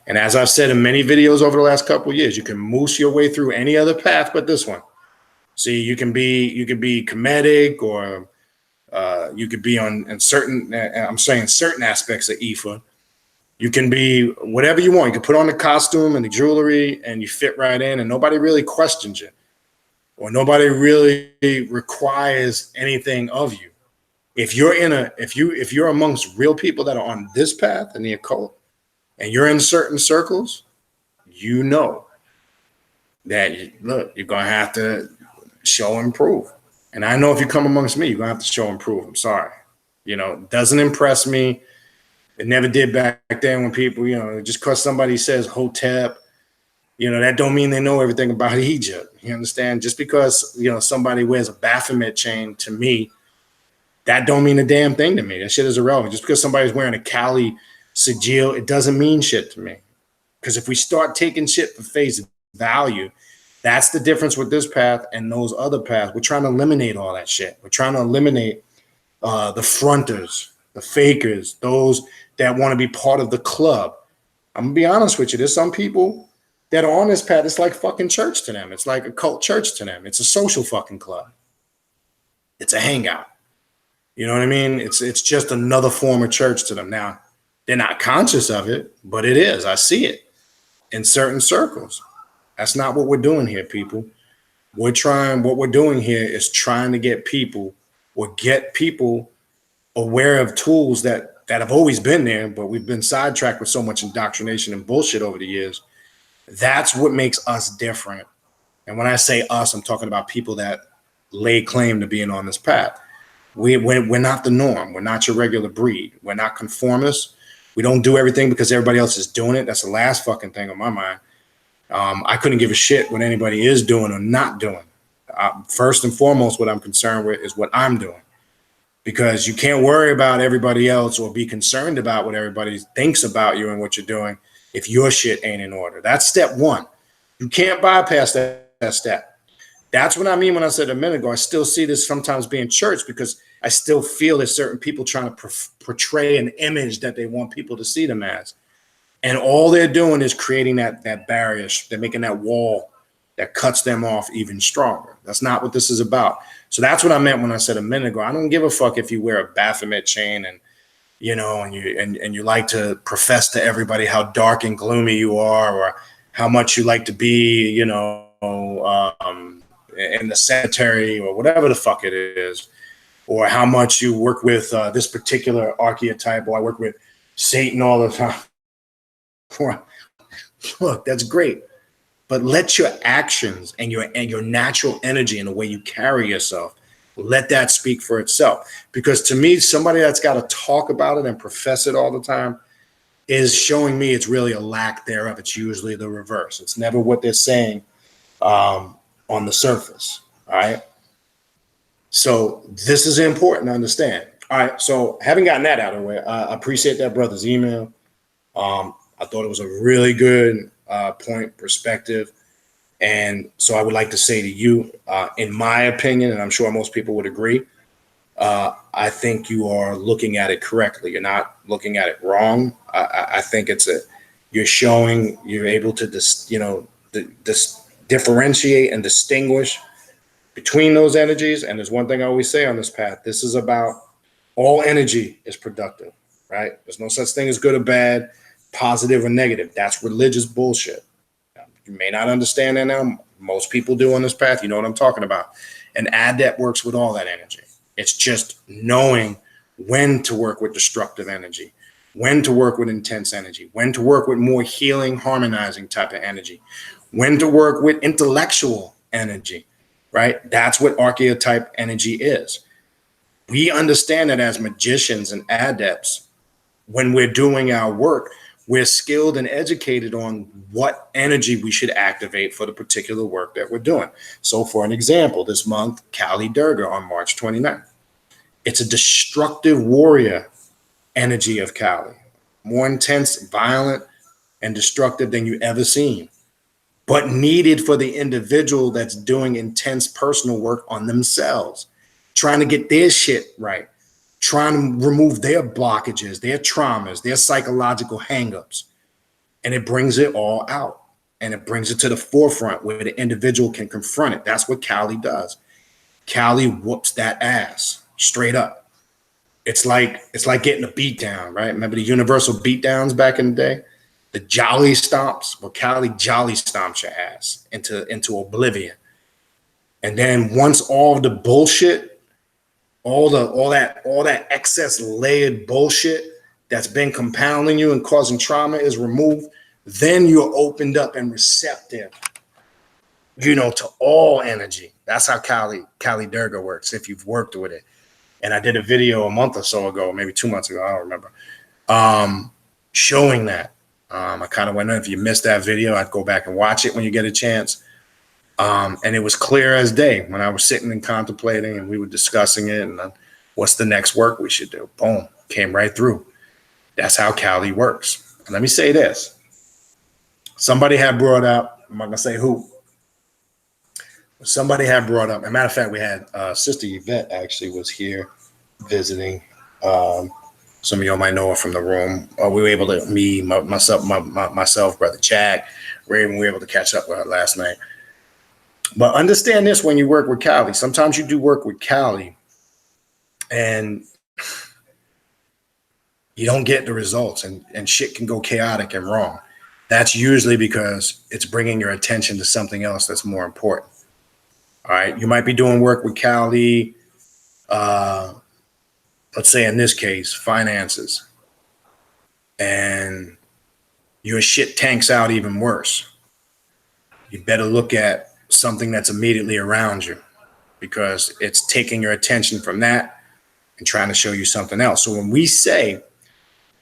And as I've said in many videos over the last couple of years, you can moose your way through any other path but this one. See, you can be comedic, or you could be on in certain. I'm saying certain aspects of IFA. You can be whatever you want. You can put on the costume and the jewelry, and you fit right in, and nobody really questions you, or nobody really requires anything of you. If you're amongst real people that are on this path in the occult, and you're in certain circles, you know that you're gonna have to show and prove. And I know if you come amongst me, you're gonna have to show and prove. I'm sorry. It doesn't impress me. It never did back then when people, just because somebody says Hotep, that don't mean they know everything about Egypt. You understand? Just because, somebody wears a Baphomet chain, to me, that don't mean a damn thing to me. That shit is irrelevant. Just because somebody's wearing a Kali sigil, it doesn't mean shit to me. Because if we start taking shit for face value, that's the difference with this path and those other paths. We're trying to eliminate all that shit. We're trying to eliminate the fronters, the fakers, those that want to be part of the club. I'm going to be honest with you. There's some people that are on this path. It's like fucking church to them. It's like a cult church to them. It's a social fucking club. It's a hangout. You know what I mean? It's just another form of church to them. Now, they're not conscious of it, but it is. I see it in certain circles. That's not what we're doing here, people. What we're doing here is trying to get people aware of tools that have always been there, but we've been sidetracked with so much indoctrination and bullshit over the years. That's what makes us different. And when I say us, I'm talking about people that lay claim to being on this path. We're not the norm. We're not your regular breed. We're not conformists. We don't do everything because everybody else is doing it. That's the last fucking thing on my mind. I couldn't give a shit what anybody is doing or not doing. First and foremost, what I'm concerned with is what I'm doing, because you can't worry about everybody else or be concerned about what everybody thinks about you and what you're doing if your shit ain't in order. That's step one. You can't bypass that step. That's what I mean when I said a minute ago, I still see this sometimes being church, because I still feel there's certain people trying to portray an image that they want people to see them as. And all they're doing is creating that barrier. They're making that wall that cuts them off even stronger. That's not what this is about. So that's what I meant when I said a minute ago. I don't give a fuck if you wear a Baphomet chain and you like to profess to everybody how dark and gloomy you are, or how much you like to be, in the cemetery, or whatever the fuck it is, or how much you work with this particular archetype, or I work with Satan all the time. Look, that's great, but let your actions and your natural energy and the way you carry yourself, let that speak for itself. Because to me, somebody that's got to talk about it and profess it all the time is showing me it's really a lack thereof. It's usually the reverse. It's never what they're saying on the surface. All right. So this is important to understand. All right. So having gotten that out of the way, I appreciate that brother's email. I thought it was a really good perspective. And so I would like to say to you, in my opinion, and I'm sure most people would agree, I think you are looking at it correctly. You're not looking at it wrong. I think you're able to differentiate and distinguish between those energies. And there's one thing I always say on this path: this is about all energy is productive, right? There's no such thing as good or bad, positive or negative. That's religious bullshit. You may not understand that now. Most people do on this path. You know what I'm talking about. An adept works with all that energy. It's just knowing when to work with destructive energy, when to work with intense energy, when to work with more healing, harmonizing type of energy, when to work with intellectual energy, right? That's what archetype energy is. We understand that as magicians and adepts, when we're doing our work, we're skilled and educated on what energy we should activate for the particular work that we're doing. So for an example, this month, Kali Durga on March 29th. It's a destructive warrior energy of Kali, more intense, violent, and destructive than you ever seen, but needed for the individual that's doing intense personal work on themselves, trying to get their shit right, trying to remove their blockages, their traumas, their psychological hangups. and it brings it all out, and it brings it to the forefront where the individual can confront it. That's what Kali does. Kali whoops that ass straight up. It's like getting a beat down, right? Remember the universal beat downs back in the day? The jolly stomps. Well, Kali jolly stomps your ass into oblivion. And then once all the bullshit, all that excess layered bullshit that's been compounding you and causing trauma is removed, then you're opened up and receptive, to all energy. That's how Kali Durga works, if you've worked with it. And I did a video a month or so ago, maybe 2 months ago, I don't remember, showing that. I kind of went in. If you missed that video, I'd go back and watch it when you get a chance. And it was clear as day when I was sitting and contemplating, and we were discussing it, and what's the next work we should do. Boom, came right through. That's how Kali works. And let me say this. Somebody had brought up, I'm not going to say who. Somebody had brought up, as a matter of fact, we had Sister Yvette actually was here visiting. Some of y'all might know her from the room. We were able to, myself, Brother Jack, we were able to catch up with her last night. But understand this when you work with Kali. Sometimes you do work with Kali and you don't get the results, and shit can go chaotic and wrong. That's usually because it's bringing your attention to something else that's more important. All right. You might be doing work with Kali, let's say in this case, finances, and your shit tanks out even worse. You better look at something that's immediately around you, because it's taking your attention from that and trying to show you something else. So when we say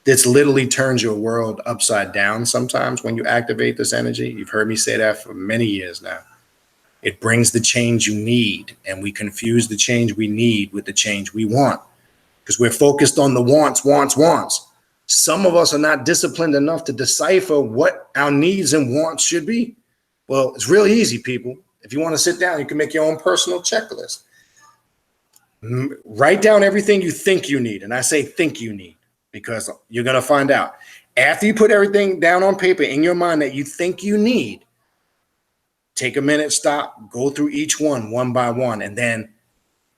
this literally turns your world upside down sometimes when you activate this energy, you've heard me say that for many years now. It brings the change you need, and we confuse the change we need with the change we want, because we're focused on the wants. Some of us are not disciplined enough to decipher what our needs and wants should be. Well, it's really easy, people. If you want to sit down, you can make your own personal checklist. Write down everything you think you need. And I say think you need, because you're going to find out. After you put everything down on paper in your mind that you think you need, take a minute, stop, go through each one by one, and then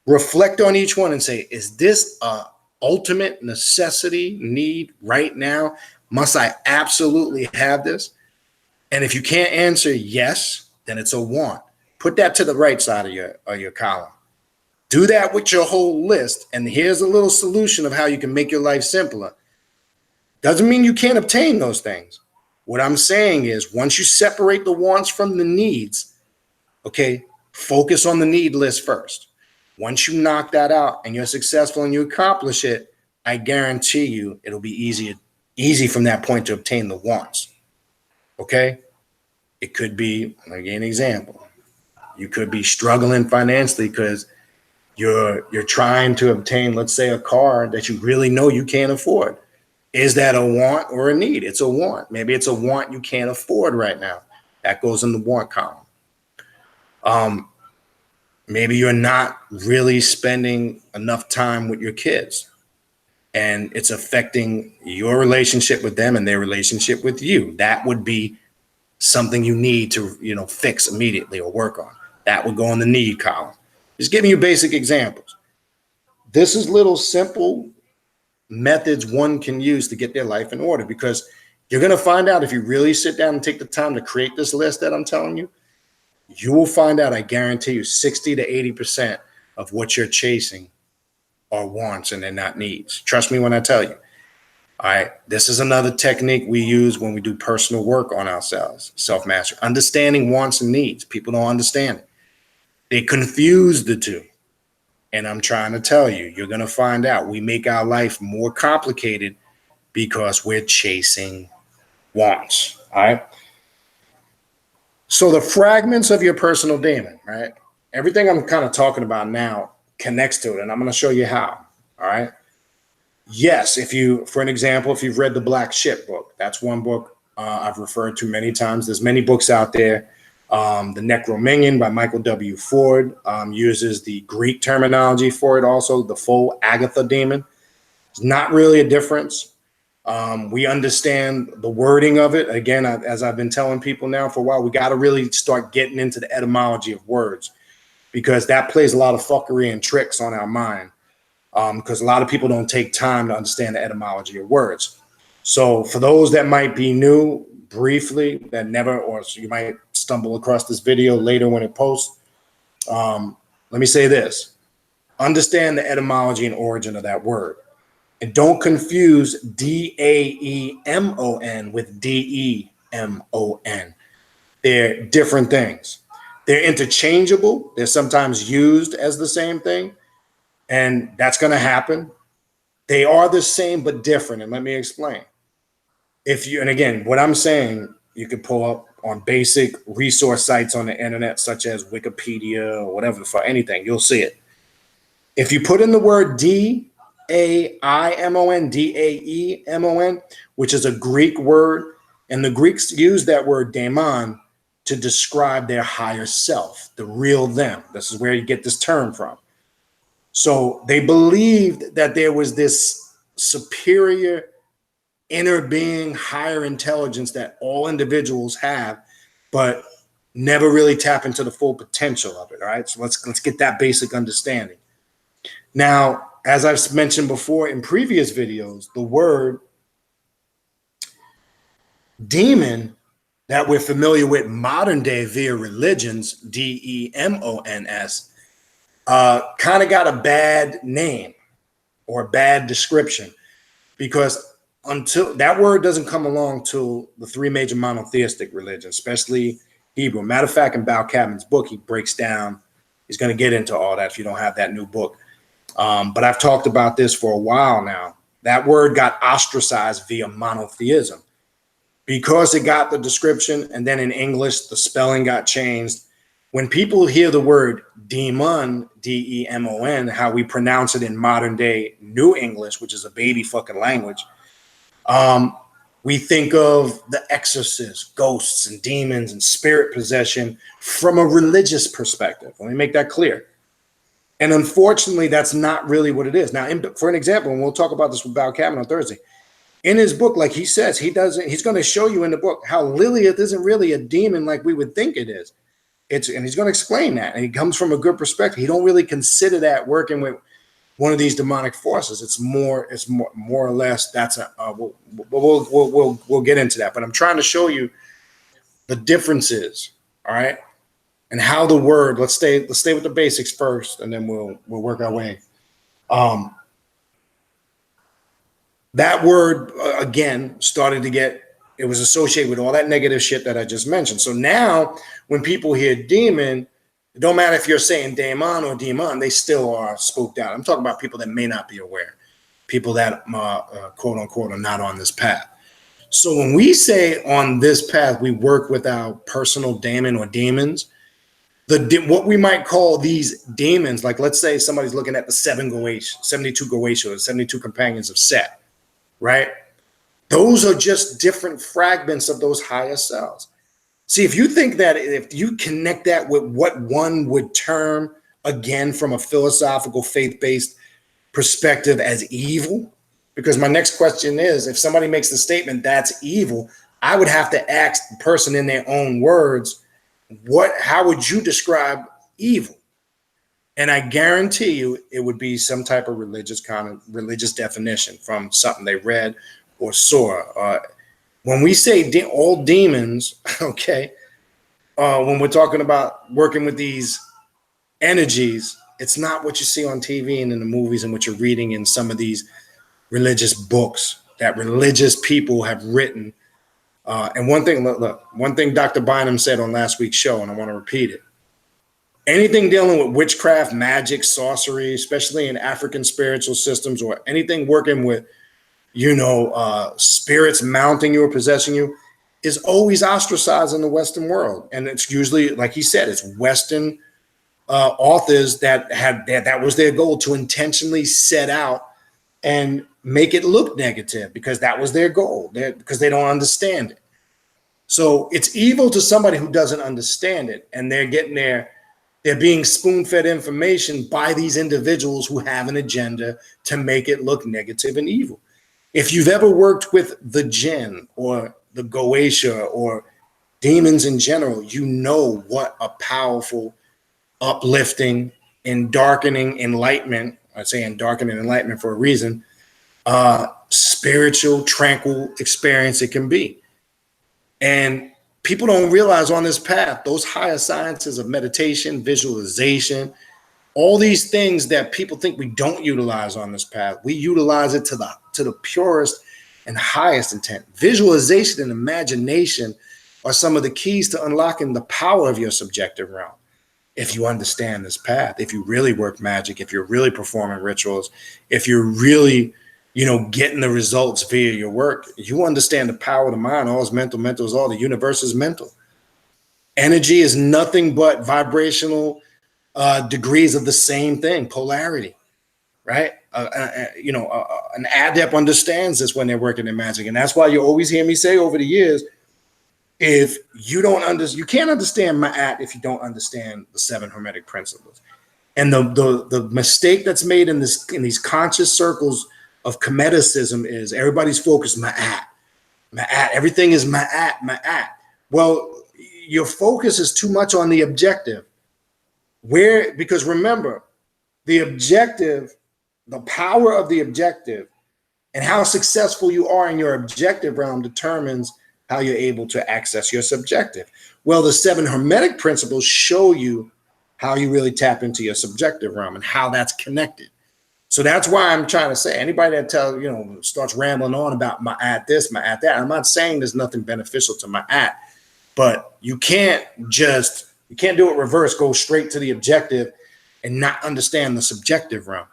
reflect on each one and say, is this a ultimate necessity, need right now? Must I absolutely have this? And if you can't answer yes, then it's a want. Put that to the right side of your column. Do that with your whole list. And here's a little solution of how you can make your life simpler. Doesn't mean you can't obtain those things. What I'm saying is, once you separate the wants from the needs, okay, focus on the need list first. Once you knock that out and you're successful and you accomplish it, I guarantee you it'll be easy from that point to obtain the wants. Okay? It could be, I'll give you an example. You could be struggling financially because you're trying to obtain, let's say, a car that you really know you can't afford. Is that a want or a need? It's a want. Maybe it's a want you can't afford right now. That goes in the want column. Maybe you're not really spending enough time with your kids, and it's affecting your relationship with them and their relationship with you. That would be something you need to, fix immediately or work on. That would go in the need column. Just giving you basic examples. This is little simple methods one can use to get their life in order, because you're going to find out, if you really sit down and take the time to create this list that I'm telling you, you will find out, I guarantee you, 60 to 80% of what you're chasing are wants and they're not needs. Trust me when I tell you. All right. This is another technique we use when we do personal work on ourselves, self-mastery, understanding wants and needs. People don't understand it. They confuse the two. And I'm trying to tell you, you're going to find out we make our life more complicated because we're chasing wants. All right. So the fragments of your personal daemon, right? Everything I'm kind of talking about now connects to it. And I'm going to show you how. All right. Yes. For an example, if you've read the Black Ship book, that's one book I've referred to many times. There's many books out there. The Necrominion by Michael W. Ford uses the Greek terminology for it also, the full Agatha demon. It's not really a difference. We understand the wording of it. Again, as I've been telling people now for a while, we got to really start getting into the etymology of words, because that plays a lot of fuckery and tricks on our mind. Because a lot of people don't take time to understand the etymology of words. So for those that might be new, briefly, that never, or so you might stumble across this video later when it posts, let me say this. Understand the etymology and origin of that word. And don't confuse Daemon with Demon. They're different things. They're interchangeable. They're sometimes used as the same thing. And that's going to happen. They are the same but different. And let me explain. And again, what I'm saying, you can pull up on basic resource sites on the internet, such as Wikipedia or whatever, for anything, you'll see it. If you put in the word Daimon, Daemon, which is a Greek word, and the Greeks use that word daemon to describe their higher self, the real them. This is where you get this term from. So they believed that there was this superior inner being, higher intelligence that all individuals have, but never really tap into the full potential of it. All right. So let's get that basic understanding. Now, as I've mentioned before in previous videos, the word demon that we're familiar with modern day via religions, Demons, kind of got a bad name or a bad description, because until that word doesn't come along till the three major monotheistic religions, especially Hebrew. Matter of fact, in Bal Cabin's book, he breaks down, he's going to get into all that if you don't have that new book. But I've talked about this for a while now. That word got ostracized via monotheism because it got the description, and then in English, the spelling got changed. When people hear the word demon, Demon, how we pronounce it in modern day New English, which is a baby fucking language, we think of the exorcist, ghosts and demons and spirit possession from a religious perspective. Let me make that clear. And unfortunately, that's not really what it is. Now, for an example, and we'll talk about this with Bal Cabin on Thursday, in his book, like he says, he's going to show you in the book how Lilith isn't really a demon like we would think it is. And he's going to explain that. And he comes from a good perspective. He don't really consider that working with one of these demonic forces. It's more or less, that's we'll get into that. But I'm trying to show you the differences, all right? And how the word, let's stay with the basics first, and then we'll work our way. That word, again, started to it was associated with all that negative shit that I just mentioned. So now when people hear demon, it don't matter if you're saying daemon or demon, they still are spooked out. I'm talking about people that may not be aware, people that, quote unquote, are not on this path. So when we say on this path, we work with our personal daemon or demons, what we might call these demons, like let's say somebody's looking at the 72 Goetia, 72 companions of Set, right? Those are just different fragments of those higher selves. See, if you think that, if you connect that with what one would term, again, from a philosophical, faith-based perspective as evil, because my next question is, if somebody makes the statement that's evil, I would have to ask the person in their own words, how would you describe evil? And I guarantee you it would be some type of religious definition from something they read or saw. When we say all demons, okay, when we're talking about working with these energies, it's not what you see on TV and in the movies and what you're reading in some of these religious books that religious people have written. And one thing Dr. Bynum said on last week's show, and I want to repeat it. Anything dealing with witchcraft, magic, sorcery, especially in African spiritual systems, or anything working with, spirits mounting you or possessing you, is always ostracized in the Western world. And it's usually, like he said, it's Western authors that was their goal, to intentionally set out and make it look negative, because that was their goal, because they don't understand it. So it's evil to somebody who doesn't understand it, and they're being spoon-fed information by these individuals who have an agenda to make it look negative and evil. If you've ever worked with the jinn or the Goetia or demons in general, you know what a powerful, uplifting, and darkening enlightenment, I say in darkening enlightenment for a reason, spiritual, tranquil experience it can be. And people don't realize on this path, those higher sciences of meditation, visualization, all these things that people think we don't utilize on this path, we utilize it to the purest and highest intent. Visualization and imagination are some of the keys to unlocking the power of your subjective realm. If you understand this path, if you really work magic, if you're really performing rituals, if you're really, getting the results via your work, you understand the power of the mind. All is mental, mental is all. The universe is mental. Energy is nothing but vibrational degrees of the same thing, polarity, right? An adept understands this when they're working in magic. And that's why you always hear me say over the years, if you you can't understand Ma'at if you don't understand the 7 Hermetic principles. And the mistake that's made in these conscious circles of Cometicism is everybody's focused Ma'at. Everything is Ma'at. Well, your focus is too much on the objective. Because remember, the objective, the power of the objective, and how successful you are in your objective realm determines how you're able to access your subjective. Well, the 7 Hermetic principles show you how you really tap into your subjective realm and how that's connected. So that's why I'm trying to say, anybody that starts rambling on about Ma'at this, Ma'at that, I'm not saying there's nothing beneficial to Ma'at, but you can't do it reverse, go straight to the objective and not understand the subjective realm.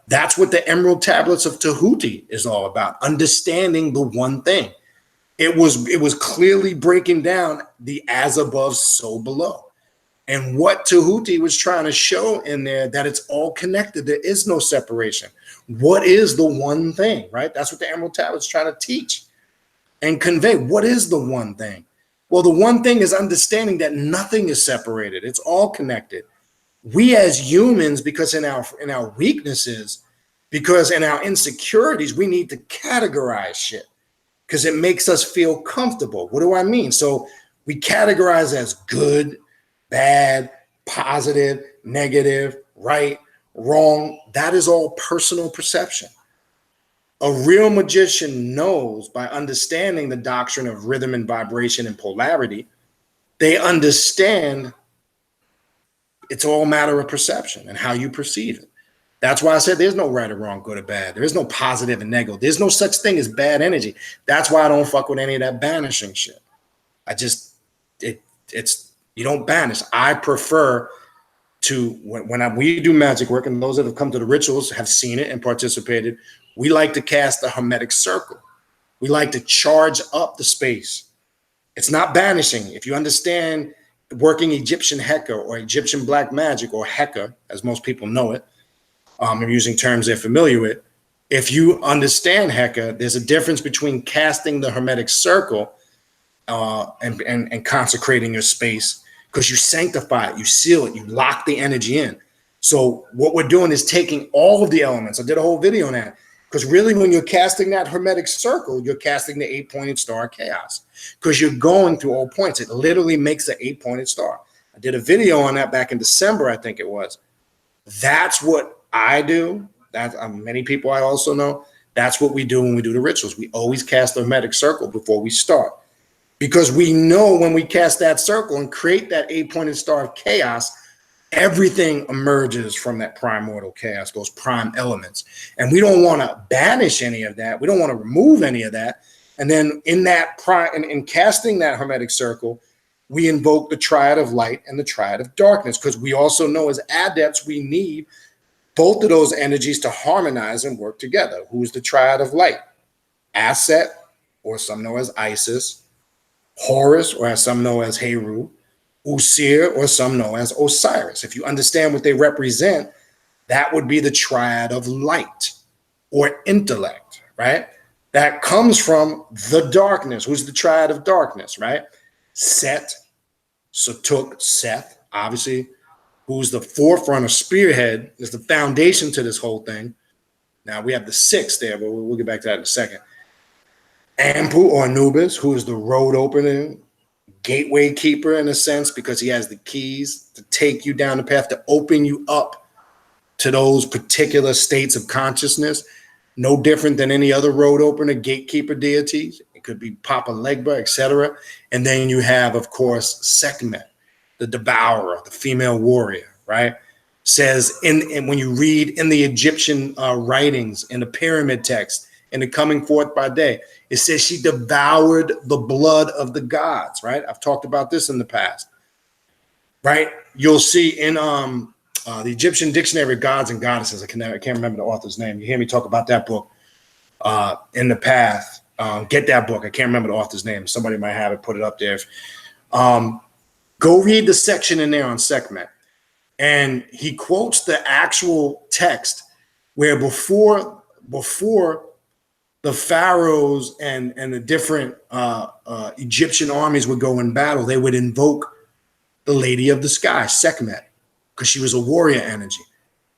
That's what the Emerald Tablets of Tahuti is all about, understanding the one thing. It was clearly breaking down the as above, so below. And what Tahuti was trying to show in there, that it's all connected. There is no separation. What is the one thing, right? That's what the Emerald Tablets is trying to teach and convey. What is the one thing? Well, the one thing is understanding that nothing is separated. It's all connected. We as humans, because in our weaknesses, because in our insecurities, we need to categorize shit because it makes us feel comfortable. What do I mean? So we categorize as good, bad, positive, negative, right, wrong. That is all personal perception. A real magician knows, by understanding the doctrine of rhythm and vibration and polarity, they understand it's all a matter of perception and how you perceive it. That's why I said there's no right or wrong, good or bad. There is no positive and negative. There's no such thing as bad energy. That's why I don't fuck with any of that banishing shit. You don't banish. I prefer to, when we do magic work, and those that have come to the rituals have seen it and participated, we like to cast the Hermetic circle. We like to charge up the space. It's not banishing. If you understand working Egyptian Heka or Egyptian black magic, or Heka, as most people know it, I'm using terms they're familiar with. If you understand Heka, there's a difference between casting the Hermetic circle and consecrating your space, because you sanctify it, you seal it, you lock the energy in. So what we're doing is taking all of the elements. I did a whole video on that, because really when you're casting that Hermetic circle, you're casting the 8-pointed star of chaos, because you're going through all points. It literally makes an 8-pointed star. I did a video on that back in December, I think it was. That's what I do. That many people I also know, that's what we do when we do the rituals. We always cast the Hermetic circle before we start, because we know when we cast that circle and create that 8-pointed star of chaos, everything emerges from that primordial chaos, those prime elements. And we don't want to banish any of that. We don't want to remove any of that. And then in casting that Hermetic circle, we invoke the triad of light and the triad of darkness, because we also know as adepts, we need both of those energies to harmonize and work together. Who is the triad of light? Aset, or some know as Isis, Horus, or as some know as Heru, Usir, or some know as Osiris. If you understand what they represent, that would be the triad of light or intellect, right? That comes from the darkness. Who's the triad of darkness, right? Set, Satuk, Seth, obviously, who's the forefront or spearhead, is the foundation to this whole thing. Now we have the 6 there, but we'll get back to that in a second. Anpu or Anubis, who is the road opening gateway keeper in a sense, because he has the keys to take you down the path, to open you up to those particular states of consciousness. No different than any other road opener, gatekeeper deities. It could be Papa Legba, etc. And then you have, of course, Sekhmet, the devourer, the female warrior, right? Says in when you read in the Egyptian writings, in the pyramid text, in the coming forth by day, it says she devoured the blood of the gods, right? I've talked about this in the past, right? You'll see in the Egyptian Dictionary of Gods and Goddesses, I can't remember the author's name. You hear me talk about that book in the past. Get that book. I can't remember the author's name. Somebody might have it, put it up there. Go read the section in there on Sekhmet. And he quotes the actual text where before the pharaohs and the different Egyptian armies would go in battle, they would invoke the Lady of the Sky, Sekhmet, because she was a warrior energy.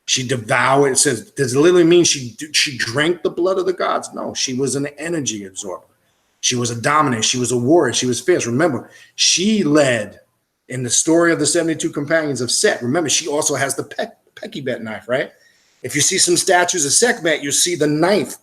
She devoured. It says, does it literally mean she drank the blood of the gods? No, she was an energy absorber. She was a dominant. She was a warrior. She was fierce. Remember, she led in the story of the 72 companions of Set. Remember, she also has the Pekibet knife, right? If you see some statues of Sekhmet, you see the knife.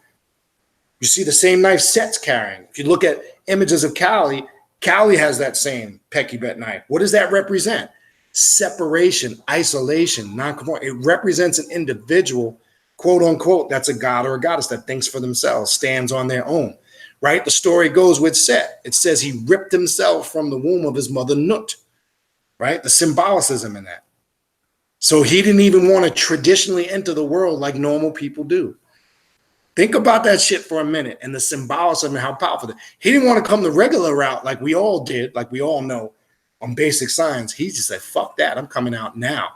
You see the same knife Set's carrying. If you look at images of Kali, Kali has that same Pekibet knife. What does that represent? Separation, isolation, non-conformity. It represents an individual, quote unquote, that's a god or a goddess that thinks for themselves, stands on their own, right? The story goes with Set. It says he ripped himself from the womb of his mother Nut, right? The symbolicism in that. So he didn't even want to traditionally enter the world like normal people do. Think about that shit for a minute and the symbolism and how powerful it is. He didn't want to come the regular route like we all did, like we all know on basic science. He just said, fuck that, I'm coming out now.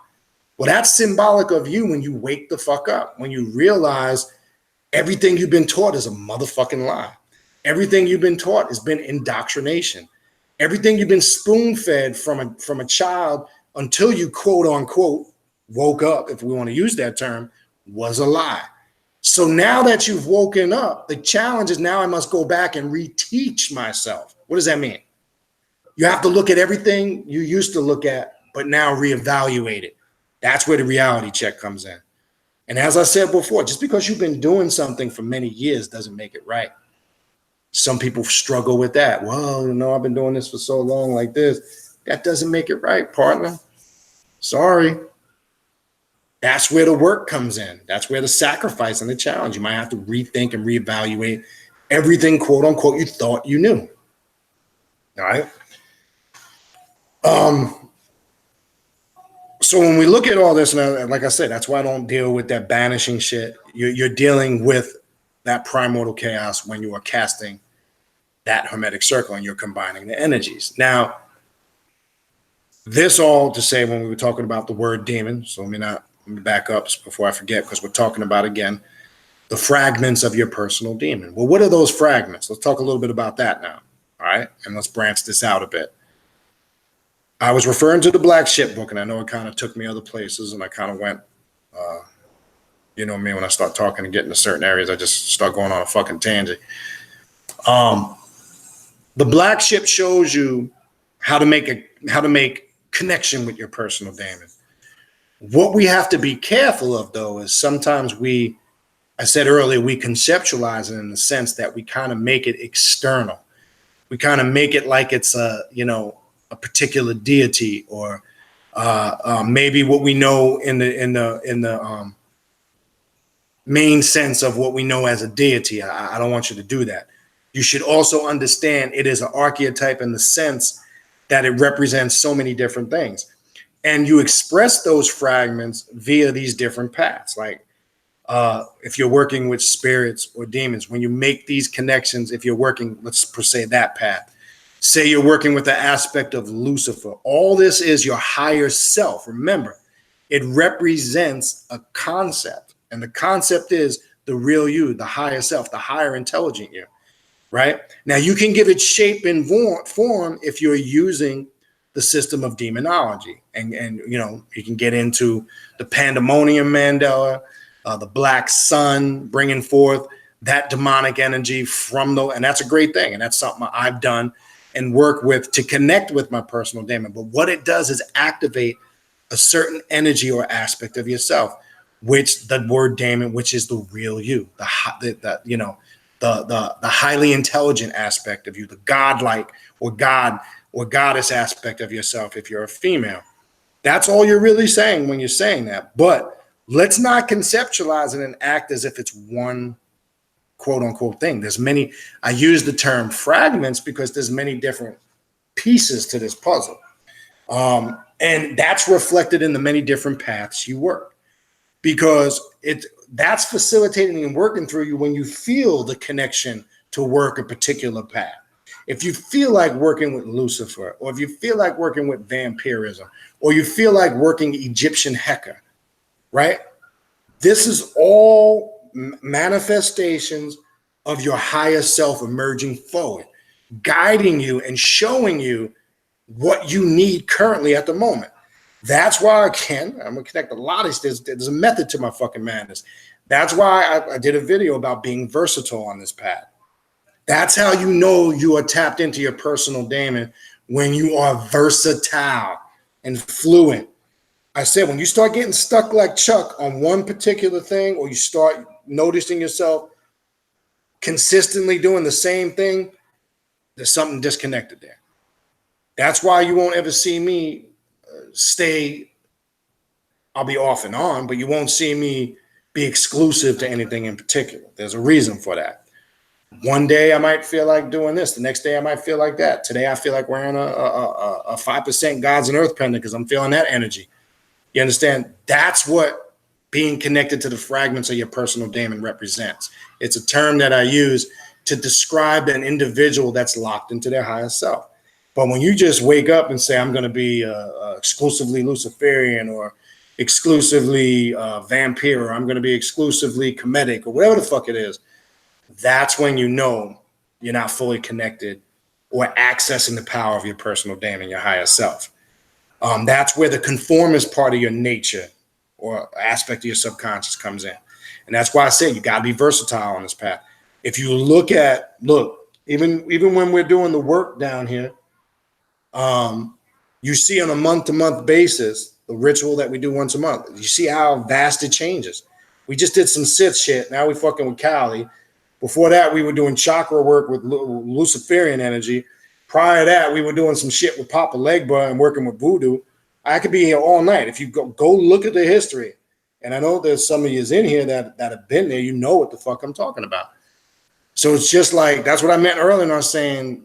Well, that's symbolic of you when you wake the fuck up, when you realize everything you've been taught is a motherfucking lie. Everything you've been taught has been indoctrination. Everything you've been spoon-fed from a child until you, quote unquote, woke up, if we want to use that term, was a lie. So now that you've woken up, the challenge is now I must go back and reteach myself. What does that mean? You have to look at everything you used to look at, but now reevaluate it. That's where the reality check comes in. And as I said before, just because you've been doing something for many years doesn't make it right. Some people struggle with that. Well, you know, I've been doing this for so long like this. That doesn't make it right, partner. Sorry. That's where the work comes in. That's where the sacrifice and the challenge. You might have to rethink and reevaluate everything, quote unquote, you thought you knew. All right. So when we look at all this, and like I said, that's why I don't deal with that banishing shit. You're dealing with that primordial chaos when you are casting that hermetic circle and you're combining the energies. Now, this all to say when we were talking about the word demon, so let me back up before I forget, because we're talking about, again, the fragments of your personal demon. Well, what are those fragments? Let's talk a little bit about that now, all right? And let's branch this out a bit. I was referring to the Black Ship book, and I know it kind of took me other places, and I kind of went, you know me, when I start talking and getting to certain areas, I just start going on a fucking tangent. The Black Ship shows you how to make connection with your personal demon. What we have to be careful of, though, is sometimes I said earlier, we conceptualize it in the sense that we kind of make it external. We kind of make it like it's a particular deity, or maybe what we know in the main sense of what we know as a deity. I don't want you to do that. You should also understand it is an archetype in the sense that it represents so many different things. And you express those fragments via these different paths. Like if you're working with spirits or demons, when you make these connections, if you're working, let's per se that path, say you're working with the aspect of Lucifer, all this is your higher self. Remember, it represents a concept. And the concept is the real you, the higher self, the higher intelligent you, right? Now, you can give it shape and form if you're using the system of demonology. And you know, you can get into the Pandemonium Mandala, the black sun, bringing forth that demonic energy from the, and that's a great thing. And that's something I've done and work with to connect with my personal daemon. But what it does is activate a certain energy or aspect of yourself, which the word daemon, which is the real you, the highly intelligent aspect of you, the godlike or god or goddess aspect of yourself if you're a female. That's all you're really saying when you're saying that. But let's not conceptualize it and act as if it's one quote unquote thing. There's many, I use the term fragments because there's many different pieces to this puzzle. And that's reflected in the many different paths you work, because that's facilitating and working through you when you feel the connection to work a particular path. If you feel like working with Lucifer, or if you feel like working with vampirism, or you feel like working Egyptian Heka, right? This is all manifestations of your higher self emerging forward, guiding you and showing you what you need currently at the moment. That's why, again, I'm gonna connect a lot of this. There's a method to my fucking madness. That's why I did a video about being versatile on this path. That's how you know you are tapped into your personal daemon, when you are versatile and fluent. I said, when you start getting stuck like Chuck on one particular thing, or you start noticing yourself consistently doing the same thing, there's something disconnected there. That's why you won't ever see me stay, I'll be off and on, but you won't see me be exclusive to anything in particular. There's a reason for that. One day I might feel like doing this. The next day I might feel like that. Today I feel like wearing a 5% Gods and Earth pendant because I'm feeling that energy. You understand? That's what being connected to the fragments of your personal daemon represents. It's a term that I use to describe an individual that's locked into their higher self. But when you just wake up and say, I'm going to be exclusively Luciferian, or exclusively vampire, or I'm going to be exclusively comedic, or whatever the fuck it is, that's when you know you're not fully connected or accessing the power of your personal daemon, your higher self. That's where the conformist part of your nature or aspect of your subconscious comes in. And that's why I say you got to be versatile on this path. If you look, even when we're doing the work down here, you see on a month-to-month basis, the ritual that we do once a month, you see how vast it changes. We just did some Sith shit. Now we fucking with Kali. Before that, we were doing chakra work with Luciferian energy. Prior to that, we were doing some shit with Papa Legba and working with voodoo. I could be here all night. If you go look at the history, and I know there's some of you in here that have been there, you know what the fuck I'm talking about. So it's just like, that's what I meant earlier when I was saying,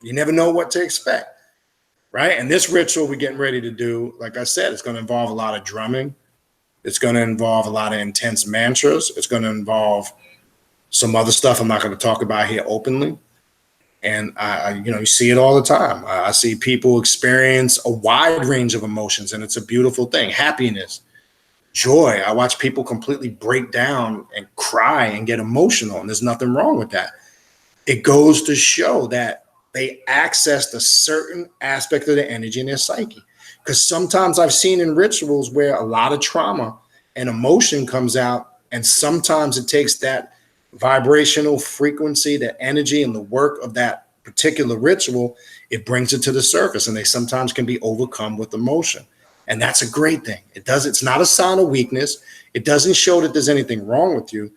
you never know what to expect, right? And this ritual we're getting ready to do, like I said, it's going to involve a lot of drumming. It's going to involve a lot of intense mantras. It's going to involve some other stuff I'm not going to talk about here openly. And you see it all the time. I see people experience a wide range of emotions, and it's a beautiful thing. Happiness, joy. I watch people completely break down and cry and get emotional, and there's nothing wrong with that. It goes to show that they accessed a certain aspect of the energy in their psyche. Because sometimes I've seen in rituals where a lot of trauma and emotion comes out, and sometimes it takes that vibrational frequency, that energy, and the work of that particular ritual, it brings it to the surface, and they sometimes can be overcome with emotion. And that's a great thing. It's not a sign of weakness. It doesn't show that there's anything wrong with you.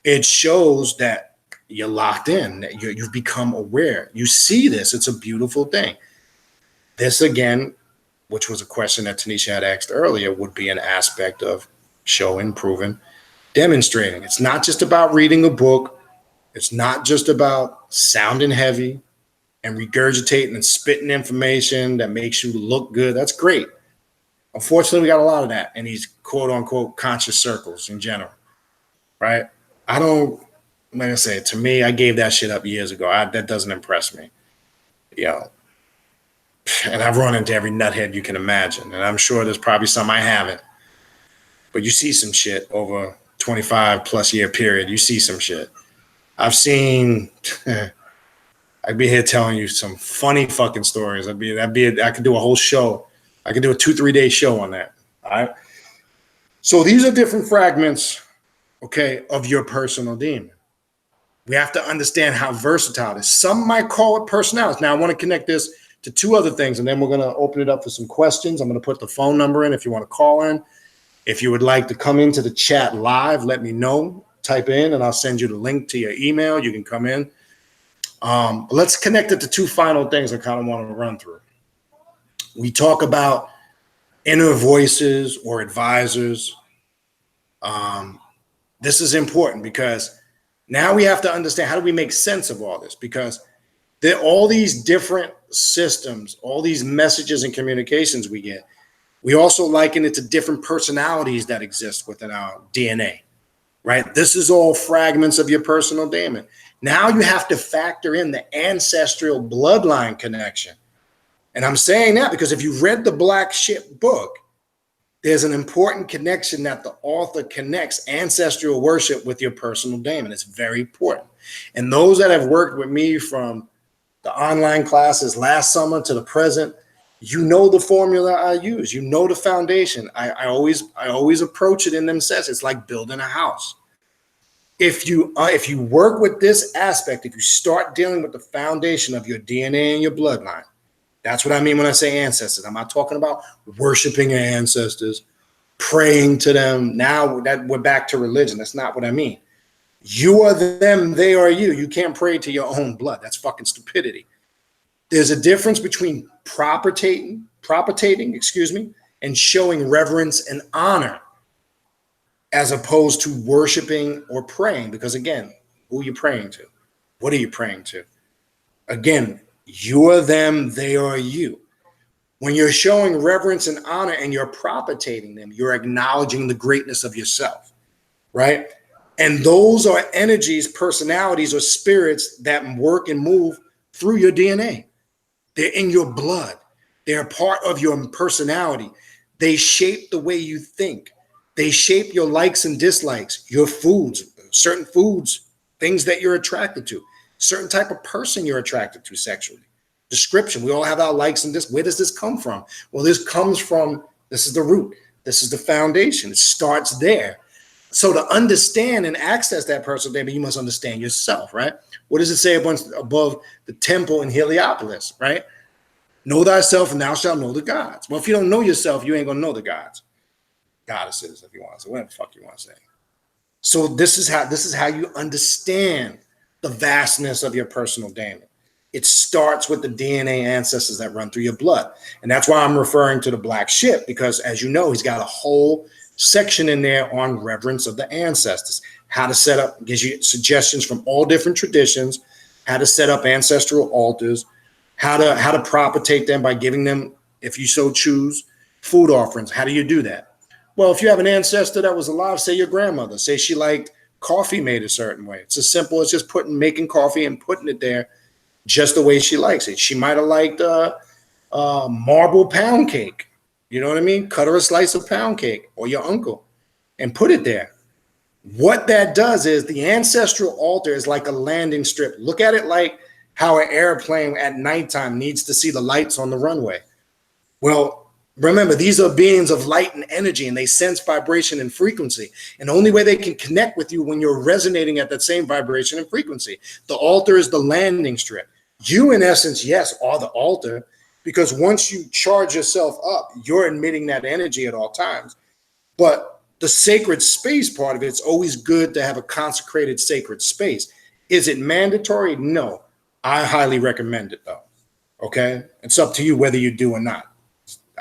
It shows that you're locked in, that you've become aware. You see this. It's a beautiful thing. This, again, which was a question that Tanisha had asked earlier, would be an aspect of showing, proving, demonstrating. It's not just about reading a book. It's not just about sounding heavy and regurgitating and spitting information that makes you look good. That's great. Unfortunately, we got a lot of that in these quote unquote conscious circles in general, right? Like I said, to me, I gave that shit up years ago. That doesn't impress me. And I've run into every nuthead you can imagine. And I'm sure there's probably some I haven't. But you see some shit over 25 plus year period. You see some shit. I've seen, I'd be here telling you some funny fucking stories. I could do a whole show. I could do a 2-3 day show on that. All right. So these are different fragments, okay, of your personal demon. We have to understand how versatile it is. Some might call it personalities. Now, I want to connect this to two other things, and then we're going to open it up for some questions. I'm going to put the phone number in if you want to call in. If you would like to come into the chat live, let me know. Type in, and I'll send you the link to your email. You can come in. Let's connect it to two final things I kind of want to run through. We talk about inner voices or advisors. This is important because now we have to understand, how do we make sense of all this? Because there are all these different systems, all these messages and communications we get. We also liken it to different personalities that exist within our DNA, right? This is all fragments of your personal daemon. Now you have to factor in the ancestral bloodline connection. And I'm saying that because if you've read the Black Ship book, there's an important connection that the author connects ancestral worship with your personal daemon. It's very important. And those that have worked with me from the online classes last summer to the present, you know the formula I use. You know the foundation. I always approach it in them sets. It's like building a house. If you work with this aspect, if you start dealing with the foundation of your DNA and your bloodline, that's what I mean when I say ancestors. I'm not talking about worshiping your ancestors, praying to them. Now that we're back to religion, that's not what I mean. You are them, they are you. You can't pray to your own blood. That's fucking stupidity. There's a difference between propitating, and showing reverence and honor as opposed to worshiping or praying. Because again, who are you praying to? What are you praying to? Again, you are them, they are you. When you're showing reverence and honor and you're propitating them, you're acknowledging the greatness of yourself, right? And those are energies, personalities, or spirits that work and move through your DNA. They're in your blood. They're part of your personality. They shape the way you think. They shape your likes and dislikes, your foods, certain foods, things that you're attracted to, certain type of person you're attracted to sexually. Description, we all have our likes and this. Where does this come from? Well, this comes from, this is the root. This is the foundation. It starts there. So to understand and access that personal daemon, you must understand yourself, right? What does it say above the temple in Heliopolis, right? Know thyself and thou shalt know the gods. Well, if you don't know yourself, you ain't going to know the gods. Goddesses, if you want to say, whatever the fuck you want to say. So this is how you understand the vastness of your personal daemon. It starts with the DNA ancestors that run through your blood. And that's why I'm referring to the Black Ship, because as you know, he's got a whole section in there on reverence of the ancestors, how to set up, gives you suggestions from all different traditions, how to set up ancestral altars, how to propitiate them by giving them, if you so choose, food offerings. How do you do that? Well, if you have an ancestor that was alive, say your grandmother, say she liked coffee made a certain way. It's as simple as just making coffee and putting it there just the way she likes it. She might have liked marble pound cake. You know what I mean? Cut her a slice of pound cake, or your uncle, and put it there. What that does is the ancestral altar is like a landing strip. Look at it like how an airplane at nighttime needs to see the lights on the runway. Well, remember, these are beings of light and energy, and they sense vibration and frequency. And the only way they can connect with you when you're resonating at that same vibration and frequency. The altar is the landing strip. You, in essence, yes, are the altar, because once you charge yourself up, you're emitting that energy at all times. But the sacred space part of it, it's always good to have a consecrated sacred space. Is it mandatory? No. I highly recommend it, though. Okay? It's up to you whether you do or not.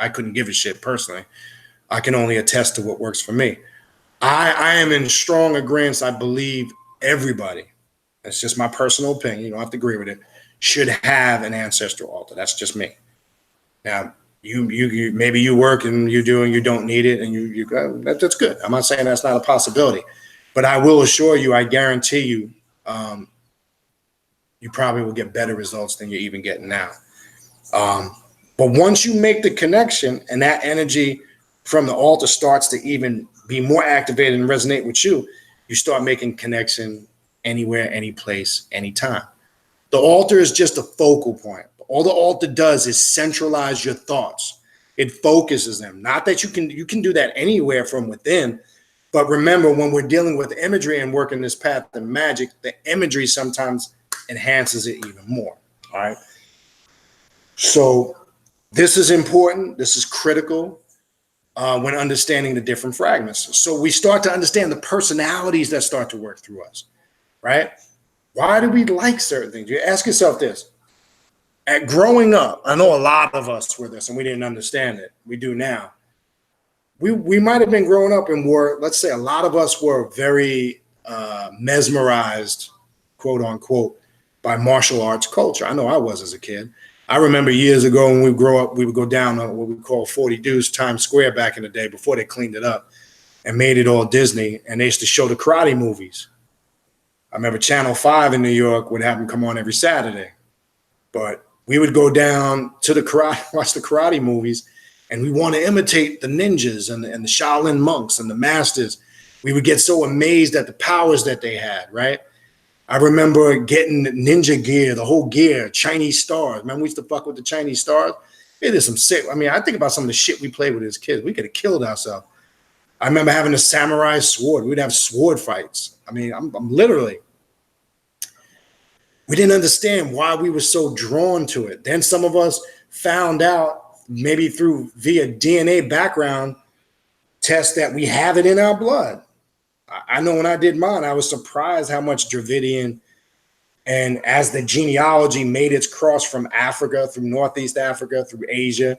I couldn't give a shit personally. I can only attest to what works for me. I am in strong agreement. I believe everybody, that's just my personal opinion, you don't have to agree with it, should have an ancestral altar. That's just me. Now, you maybe you work and you do and you don't need it, and that's good. I'm not saying that's not a possibility, but I will assure you, I guarantee you, you probably will get better results than you're even getting now. But once you make the connection and that energy from the altar starts to even be more activated and resonate with you, you start making connection anywhere, any place, anytime. The altar is just a focal point. All the altar does is centralize your thoughts. It focuses them. Not that you can do that anywhere from within, but remember, when we're dealing with imagery and working this path of magic, the imagery sometimes enhances it even more. All right. So this is important. This is critical when understanding the different fragments. So we start to understand the personalities that start to work through us, right? Why do we like certain things? You ask yourself this. At growing up, I know a lot of us were this and we didn't understand it. We do now. We might have been growing up and were, let's say a lot of us were very mesmerized, quote unquote, by martial arts culture. I know I was as a kid. I remember years ago when we grow up, we would go down on what we call 40 Deuce Times Square back in the day before they cleaned it up and made it all Disney. And they used to show the karate movies. I remember Channel 5 in New York would have them come on every Saturday. But we would go down to the karate, watch the karate movies, and we want to imitate the ninjas and the Shaolin monks and the masters. We would get so amazed at the powers that they had, right? I remember getting ninja gear, the whole gear, Chinese stars. Man, we used to fuck with the Chinese stars. It is some sick. I mean, I think about some of the shit we played with as kids. We could have killed ourselves. I remember having a samurai sword. We'd have sword fights. I mean, I'm literally. We didn't understand why we were so drawn to it. Then some of us found out, maybe via DNA background tests, that we have it in our blood. I know when I did mine, I was surprised how much Dravidian, and as the genealogy made its cross from Africa, through Northeast Africa, through Asia,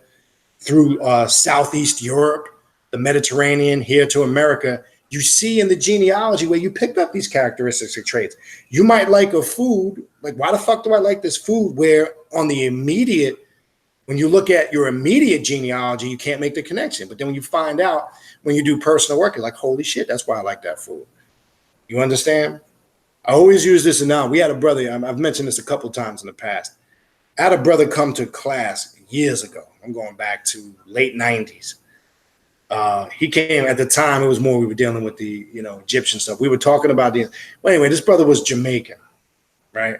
through Southeast Europe, the Mediterranean, here to America, you see in the genealogy where you picked up these characteristics or traits. You might like a food, like, why the fuck do I like this food? Where on the immediate, when you look at your immediate genealogy, you can't make the connection. But then when you find out, when you do personal work, you're like, holy shit, that's why I like that food. You understand? I always use this analogy. We had a brother, I've mentioned this a couple times in the past. I had a brother come to class years ago. I'm going back to late 90s. He came at the time, it was more we were dealing with the, Egyptian stuff. We were talking about well, anyway, this brother was Jamaican, right?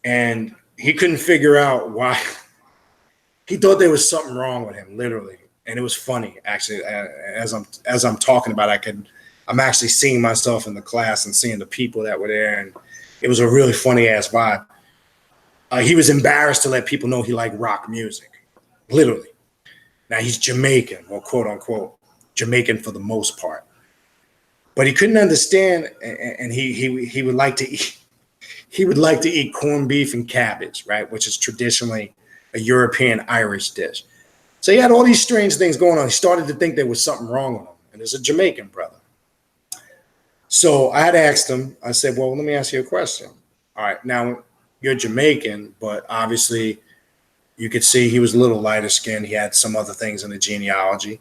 And he couldn't figure out why. He thought there was something wrong with him, literally. And it was funny, actually. As I'm talking about it, I'm actually seeing myself in the class and seeing the people that were there, and it was a really funny ass vibe. He was embarrassed to let people know he liked rock music, literally. Now he's Jamaican, or quote unquote Jamaican for the most part, but he couldn't understand, and he would like to eat. He would like to eat corned beef and cabbage, right, which is traditionally a European Irish dish. So he had all these strange things going on. He started to think there was something wrong with him. And there's a Jamaican brother. So I had asked him, I said, well, let me ask you a question. All right, now you're Jamaican, but obviously you could see he was a little lighter skinned. He had some other things in the genealogy.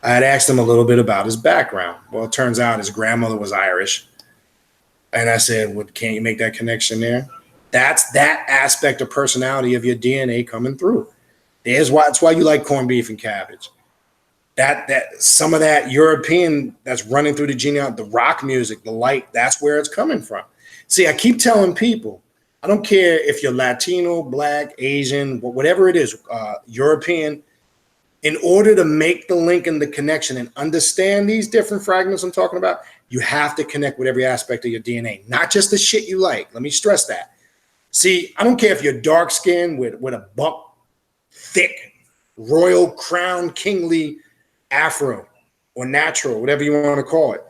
I had asked him a little bit about his background. Well, it turns out his grandmother was Irish. And I said, well, can't you make that connection there? That's that aspect of personality of your DNA coming through. That's why you like corned beef and cabbage. That some of that European that's running through the genealogy, the rock music, the light, that's where it's coming from. See, I keep telling people, I don't care if you're Latino, Black, Asian, whatever it is, European, in order to make the link and the connection and understand these different fragments I'm talking about, you have to connect with every aspect of your DNA, not just the shit you like. Let me stress that. See, I don't care if you're dark skinned with a buck, thick, royal crown, kingly afro or natural, whatever you want to call it.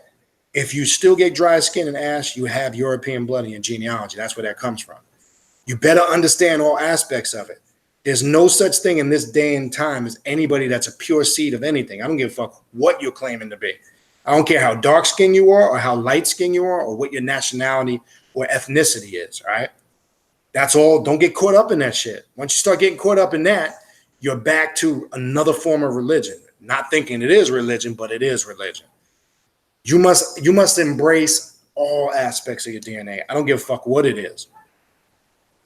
If you still get dry skin and ash, you have European blood in your genealogy. That's where that comes from. You better understand all aspects of it. There's no such thing in this day and time as anybody that's a pure seed of anything. I don't give a fuck what you're claiming to be. I don't care how dark skinned you are or how light skinned you are or what your nationality or ethnicity is, all right? That's all. Don't get caught up in that shit. Once you start getting caught up in that, you're back to another form of religion. Not thinking it is religion, but it is religion. You must embrace all aspects of your DNA. I don't give a fuck what it is.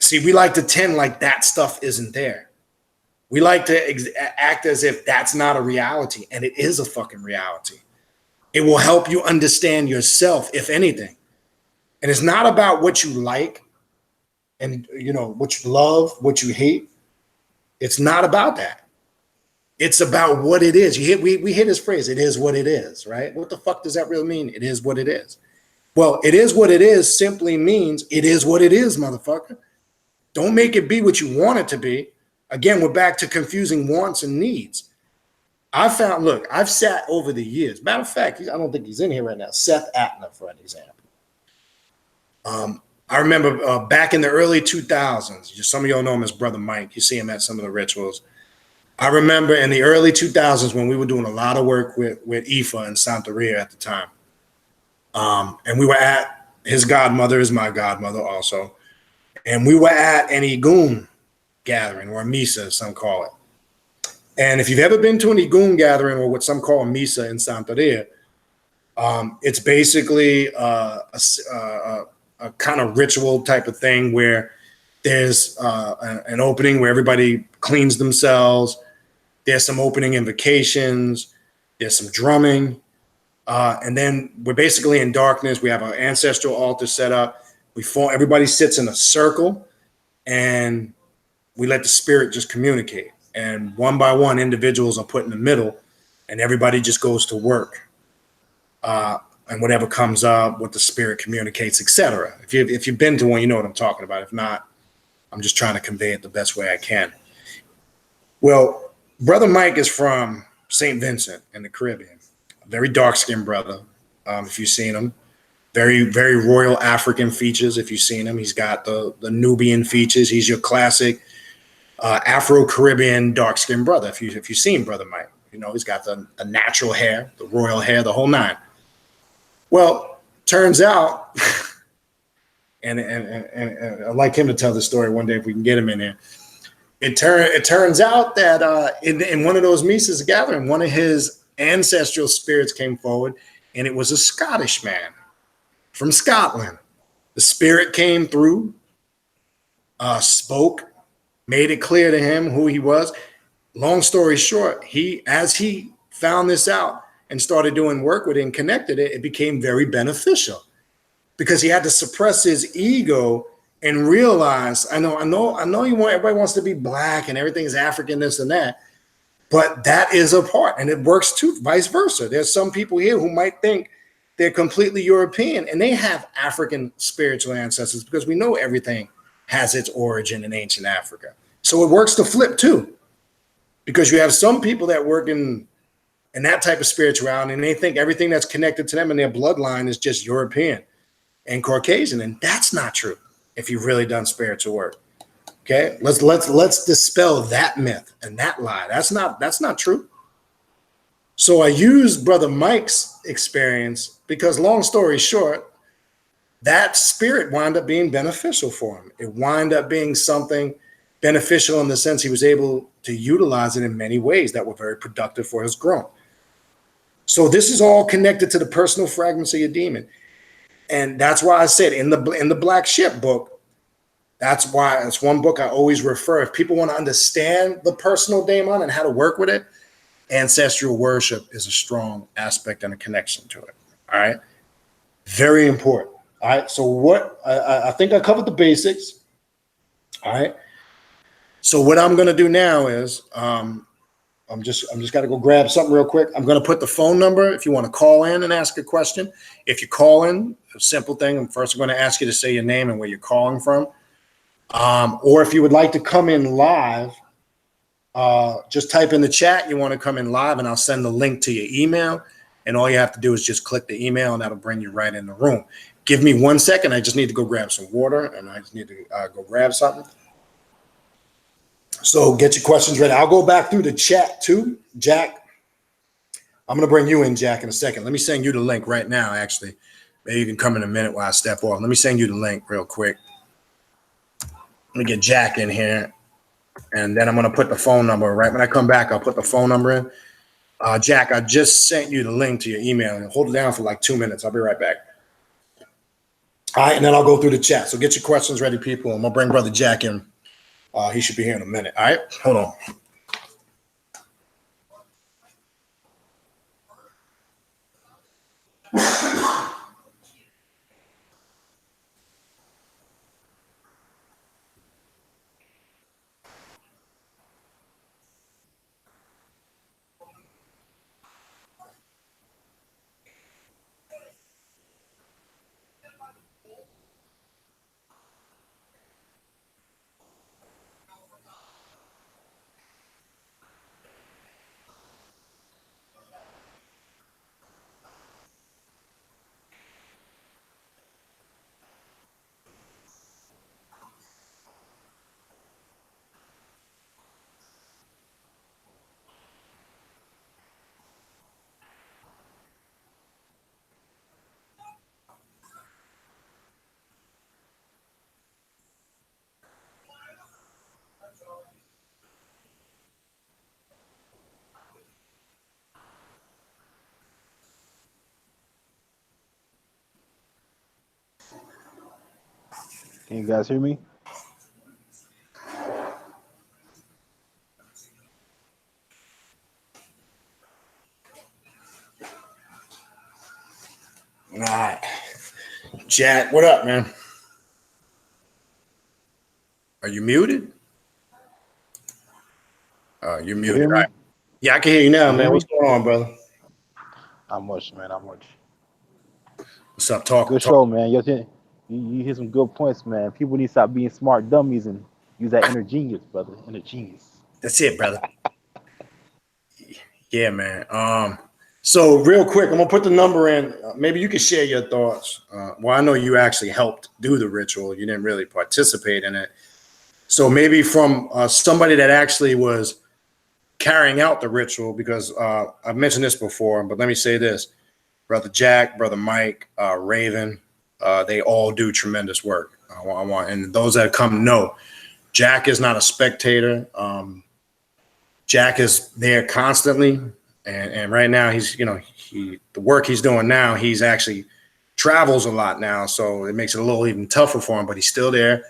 See, we like to tend like that stuff isn't there. We like to act as if that's not a reality, and it is a fucking reality. It will help you understand yourself, if anything. And it's not about what you like and, what you love, what you hate. It's not about that. It's about what it is. We hit this phrase, it is what it is, right? What the fuck does that really mean? It is what it is. Well, it is what it is simply means it is what it is, motherfucker. Don't make it be what you want it to be. Again, we're back to confusing wants and needs. I found, look, I've sat over the years. Matter of fact, I don't think he's in here right now. Seth Atner, for an example. I remember back in the early 2000s, some of y'all know him as Brother Mike. You see him at some of the rituals. I remember in the early 2000s when we were doing a lot of work with Ifa and Santeria at the time. And we were at, his godmother is my godmother also. And we were at an Igun gathering, or a Misa, as some call it. And if you've ever been to an Igun gathering, or what some call a Misa in Santeria, it's basically a kind of ritual type of thing where there's an opening where everybody cleans themselves. There's some opening invocations. There's some drumming. And then we're basically in darkness. We have an ancestral altar set up. Everybody sits in a circle, and we let the spirit just communicate. And one by one, individuals are put in the middle, and everybody just goes to work. And whatever comes up, what the spirit communicates, etc. If you've been to one, you know what I'm talking about. If not, I'm just trying to convey it the best way I can. Well, Brother Mike is from St. Vincent in the Caribbean. A very dark-skinned brother, if you've seen him. Very, very royal African features, if you've seen him. He's got the Nubian features. He's your classic Afro-Caribbean dark-skinned brother, if you've seen Brother Mike. You know, he's got the natural hair, the royal hair, the whole nine. Well, turns out, and I'd like him to tell the story one day if we can get him in here. It turns out that in one of those Mises gathering, one of his ancestral spirits came forward, and it was a Scottish man from Scotland. The spirit came through, spoke, made it clear to him who he was. Long story short, as he found this out and started doing work with it and connected it, it became very beneficial because he had to suppress his ego and realize, I know everybody wants to be black and everything is African, this and that, but that is a part, and it works too, vice versa. There's some people here who might think they're completely European and they have African spiritual ancestors, because we know everything has its origin in ancient Africa. So it works to flip too, because you have some people that work in that type of spirituality, and they think everything that's connected to them in their bloodline is just European and Caucasian, and that's not true if you've really done spiritual work. Okay, let's dispel that myth and that lie. That's not true. So I used Brother Mike's experience because, long story short, that spirit wound up being beneficial for him. It wound up being something beneficial in the sense he was able to utilize it in many ways that were very productive for his growth. So this is all connected to the personal fragments of your demon. And that's why I said in the Black Ship book, that's why it's one book I always refer. If people want to understand the personal daemon and how to work with it, ancestral worship is a strong aspect and a connection to it. All right. Very important. All right. So what I think I covered the basics. All right. So what I'm going to do now is I'm just got to go grab something real quick. I'm going to put the phone number if you want to call in and ask a question. If you call in, a simple thing. First, I'm going to ask you to say your name and where you're calling from. Or if you would like to come in live, just type in the chat you want to come in live, and I'll send the link to your email. And all you have to do is just click the email, and that'll bring you right in the room. Give me 1 second. I just need to go grab some water, and I just need to go grab something. So get your questions ready. I'll go back through the chat too. Jack, I'm going to bring you in, Jack, in a second. Let me send you the link right now, actually. Maybe you can come in a minute while I step off. Let me send you the link real quick. Let me get Jack in here, and then I'm going to put the phone number. Right when I come back, I'll put the phone number in. Jack, I just sent you the link to your email. Hold it down for like 2 minutes. I'll be right back. All right, and then I'll go through the chat. So get your questions ready, people. I'm going to bring Brother Jack in. He should be here in a minute. All right, hold on. Can you guys hear me? All right. Jack, what up, man? Are you muted? You're You can muted. hear All right. me? Yeah, I can hear you now, Can you hear man. What's me? going on, brother? Not much, man. Not much. What's up? Talk, Good talk. show, man. You hit some good points, man. People need to stop being smart dummies and use that inner genius, brother. Inner genius. That's it, brother. Yeah, man. So real quick, I'm gonna put the number in. Maybe you can share your thoughts. Well, I know you actually helped do the ritual. You didn't really participate in it. So maybe from somebody that actually was carrying out the ritual, because I've mentioned this before, but let me say this: Brother Jack, Brother Mike, Raven, they all do tremendous work. And those that come know, Jack is not a spectator. Jack is there constantly, and right now he's, the work he's doing now, he's actually travels a lot now, so it makes it a little even tougher for him, but he's still there.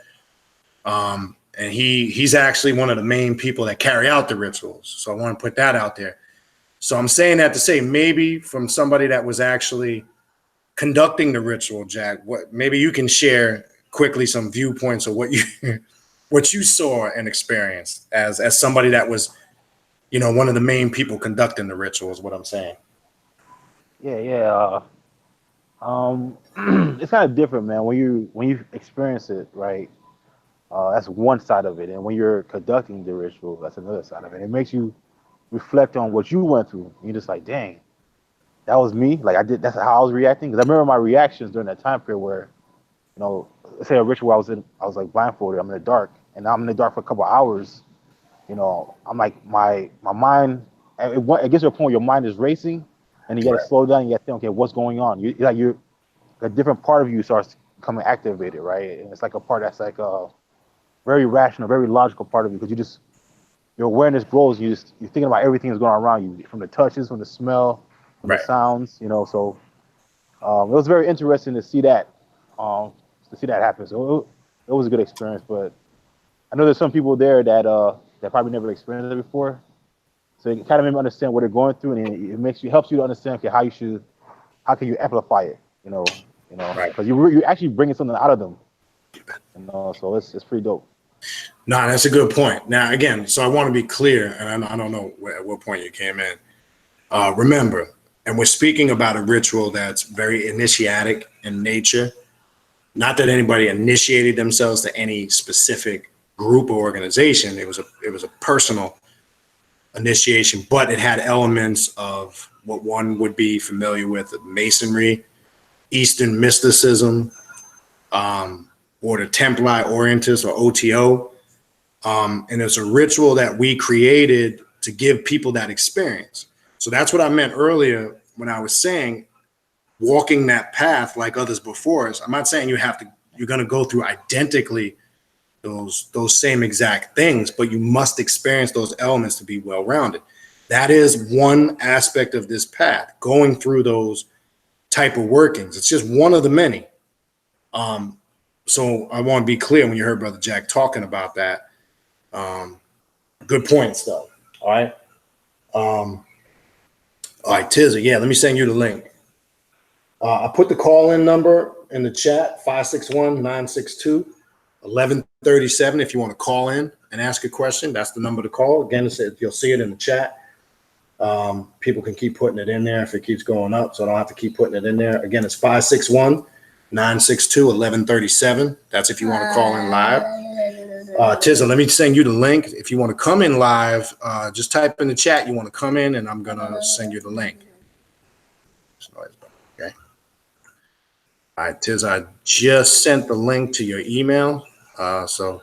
And he's actually one of the main people that carry out the rituals. So I want to put that out there. So I'm saying that to say maybe from somebody that was actually conducting the ritual, Jack, what maybe you can share quickly some viewpoints of what you what you saw and experienced as somebody that was, one of the main people conducting the ritual is what I'm saying. Yeah, yeah. It's kind of different, man. When you experience it, right? That's one side of it, and when you're conducting the ritual, that's another side of it. It makes you reflect on what you went through. You're just like, dang, that was me. Like I did. That's how I was reacting. Because I remember my reactions during that time period where, let's say a ritual I was like blindfolded. I'm in the dark, and now I'm in the dark for a couple of hours. I'm like my mind. It gets to a point where your mind is racing, and you got to Right. slow down. You got to think, okay, what's going on? You're a different part of you starts becoming activated, right? And it's like a part that's like a very rational, very logical part of you because your awareness grows. You're thinking about everything that's going on around you, from the touches, from the smell, from the Right. sounds. So it was very interesting um, to see that happen. So it was a good experience. But I know there's some people there that probably never experienced it before. So it kind of made me understand what they're going through, and helps you to understand, okay, how can you amplify it, Right. because you're actually bringing something out of them, so it's pretty dope. No, that's a good point. Now, again, so I want to be clear, and I don't know at what point you came in. Remember, and we're speaking about a ritual that's very initiatic in nature. Not that anybody initiated themselves to any specific group or organization. It was a personal initiation, but it had elements of what one would be familiar with: masonry, Eastern mysticism, or the Templi Orientis or OTO. And it's a ritual that we created to give people that experience. So that's what I meant earlier when I was saying walking that path like others before us. I'm not saying you're going to go through identically those same exact things, but you must experience those elements to be well-rounded. That is one aspect of this path, going through those type of workings. It's just one of the many. So I want to be clear when you heard Brother Jack talking about that. Good points, though. All right. All right, Tizza. Yeah, let me send you the link. I put the call-in number in the chat, 561-962-1137. If you want to call in and ask a question, that's the number to call. Again, you'll see it in the chat. People can keep putting it in there if it keeps going up, so I don't have to keep putting it in there. Again, it's 561-962-1137. That's if you want to call in live. Tizza, let me send you the link. If you want to come in live, just type in the chat you want to come in, and I'm going to send you the link. Okay. All right, Tiz, I just sent the link to your email. So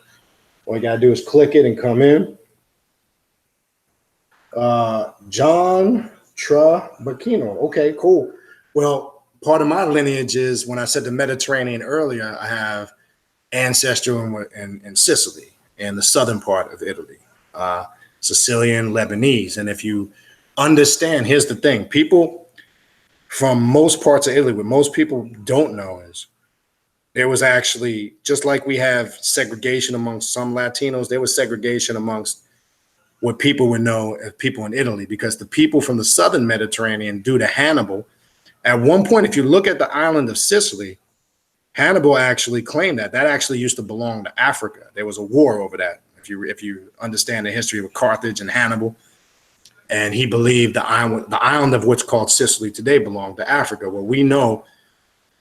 all you got to do is click it and come in. John Trabacchino. Okay, cool. Well, part of my lineage is when I said the Mediterranean earlier, I have ancestry in Sicily, in the southern part of Italy, Sicilian, Lebanese. And if you understand, here's the thing, people from most parts of Italy, what most people don't know is There was actually, just like we have segregation amongst some Latinos, there was segregation amongst what people would know as people in Italy, because the people from the southern Mediterranean, due to Hannibal, at one point, if you look at the island of Sicily, Hannibal actually claimed that actually used to belong to Africa. There was a war over that. If you understand the history of Carthage and Hannibal, and he believed the island of what's called Sicily today belonged to Africa. Well, we know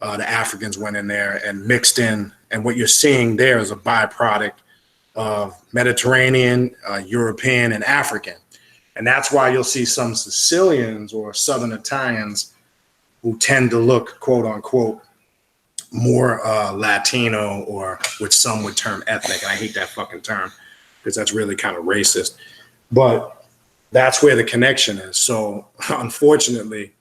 the Africans went in there and mixed in, and what you're seeing there is a byproduct of Mediterranean, European, and African. And that's why you'll see some Sicilians or Southern Italians who tend to look, quote unquote, more Latino, or what some would term ethnic. And I hate that fucking term because that's really kind of racist. But that's where the connection is. So unfortunately,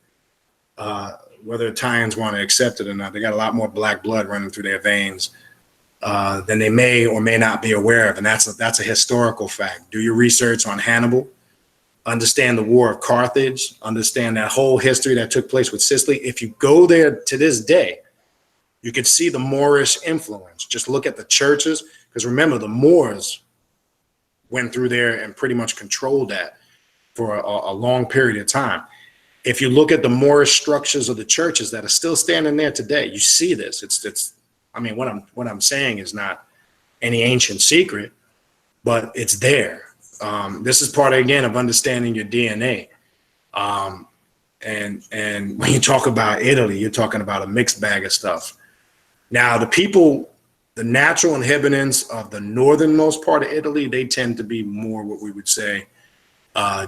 whether Italians want to accept it or not, they got a lot more black blood running through their veins than they may or may not be aware of. And that's a historical fact. Do your research on Hannibal. Understand the War of Carthage. Understand that whole history that took place with Sicily. If you go there to this day, you could see the Moorish influence. Just look at the churches, because remember, the Moors went through there and pretty much controlled that for a long period of time. If you look at the Moorish structures of the churches that are still standing there today, you see this. It's. I mean, what I'm saying is not any ancient secret, but it's there. This is part, again, of understanding your DNA. And when you talk about Italy, you're talking about a mixed bag of stuff. Now, the natural inhabitants of the northernmost part of Italy, they tend to be more what we would say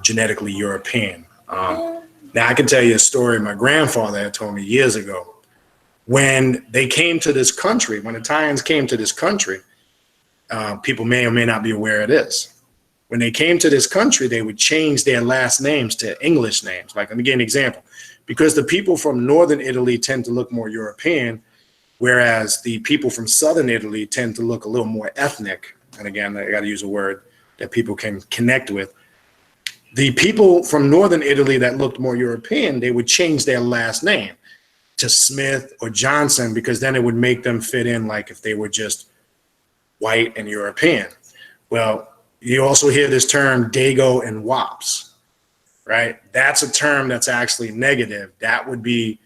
genetically European. Now, I can tell you a story my grandfather had told me years ago. When they came to this country, when Italians came to this country, people may or may not be aware of this. When they came to this country, they would change their last names to English names. Like, let me give an example. Because the people from northern Italy tend to look more European, whereas the people from southern Italy tend to look a little more ethnic. And again, I got to use a word that people can connect with. The people from northern Italy that looked more European, they would change their last name to Smith or Johnson, because then it would make them fit in like if they were just white and European. Well, you also hear this term Dago and Wops, right? That's a term that's actually negative. That would be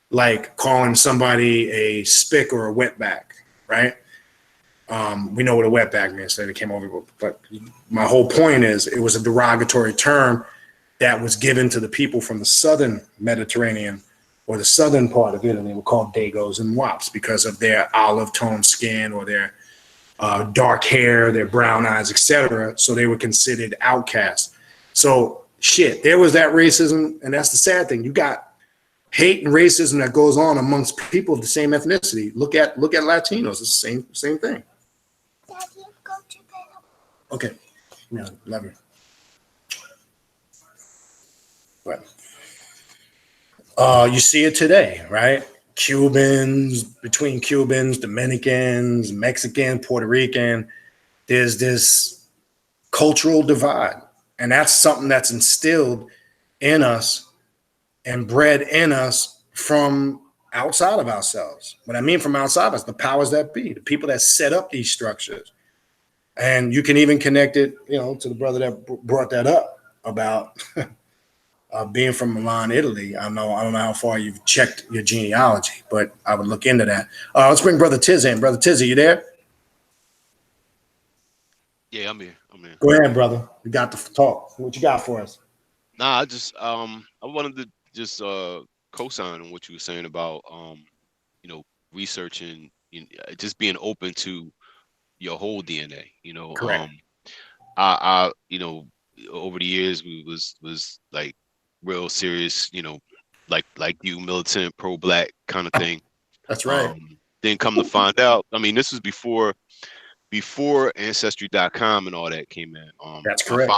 like calling somebody a spick or a wetback, right? We know what a wetback means, so they came over. But my whole point is, it was a derogatory term that was given to the people from the southern Mediterranean, or the southern part of Italy. They were called Dagos and Wops because of their olive tone skin, or their dark hair, their brown eyes, etc. So they were considered outcasts. So shit, there was that racism, and that's the sad thing. You got hate and racism that goes on amongst people of the same ethnicity. Look at Latinos. It's the same thing. Daddy, go to bed. Okay. Yeah, love you. But you see it today, right? Between Cubans, Dominicans, Mexican, Puerto Rican, there's this cultural divide. And that's something that's instilled in us and bred in us from outside of ourselves. What I mean from outside of us, the powers that be, the people that set up these structures. And you can even connect it, to the brother that brought that up about being from Milan, Italy. I don't know how far you've checked your genealogy, but I would look into that. Let's bring Brother Tiz in. Brother Tiz, are you there? Yeah, I'm here. I'm here. Go ahead, brother. We got to talk. What you got for us? Nah, I wanted to just co-sign on what you were saying about researching, just being open to your whole DNA. Correct. Over the years we was like real serious, like you, militant, pro-black kind of thing. That's right. Then come to find out, I mean, this was before ancestry.com and all that came in. That's my correct.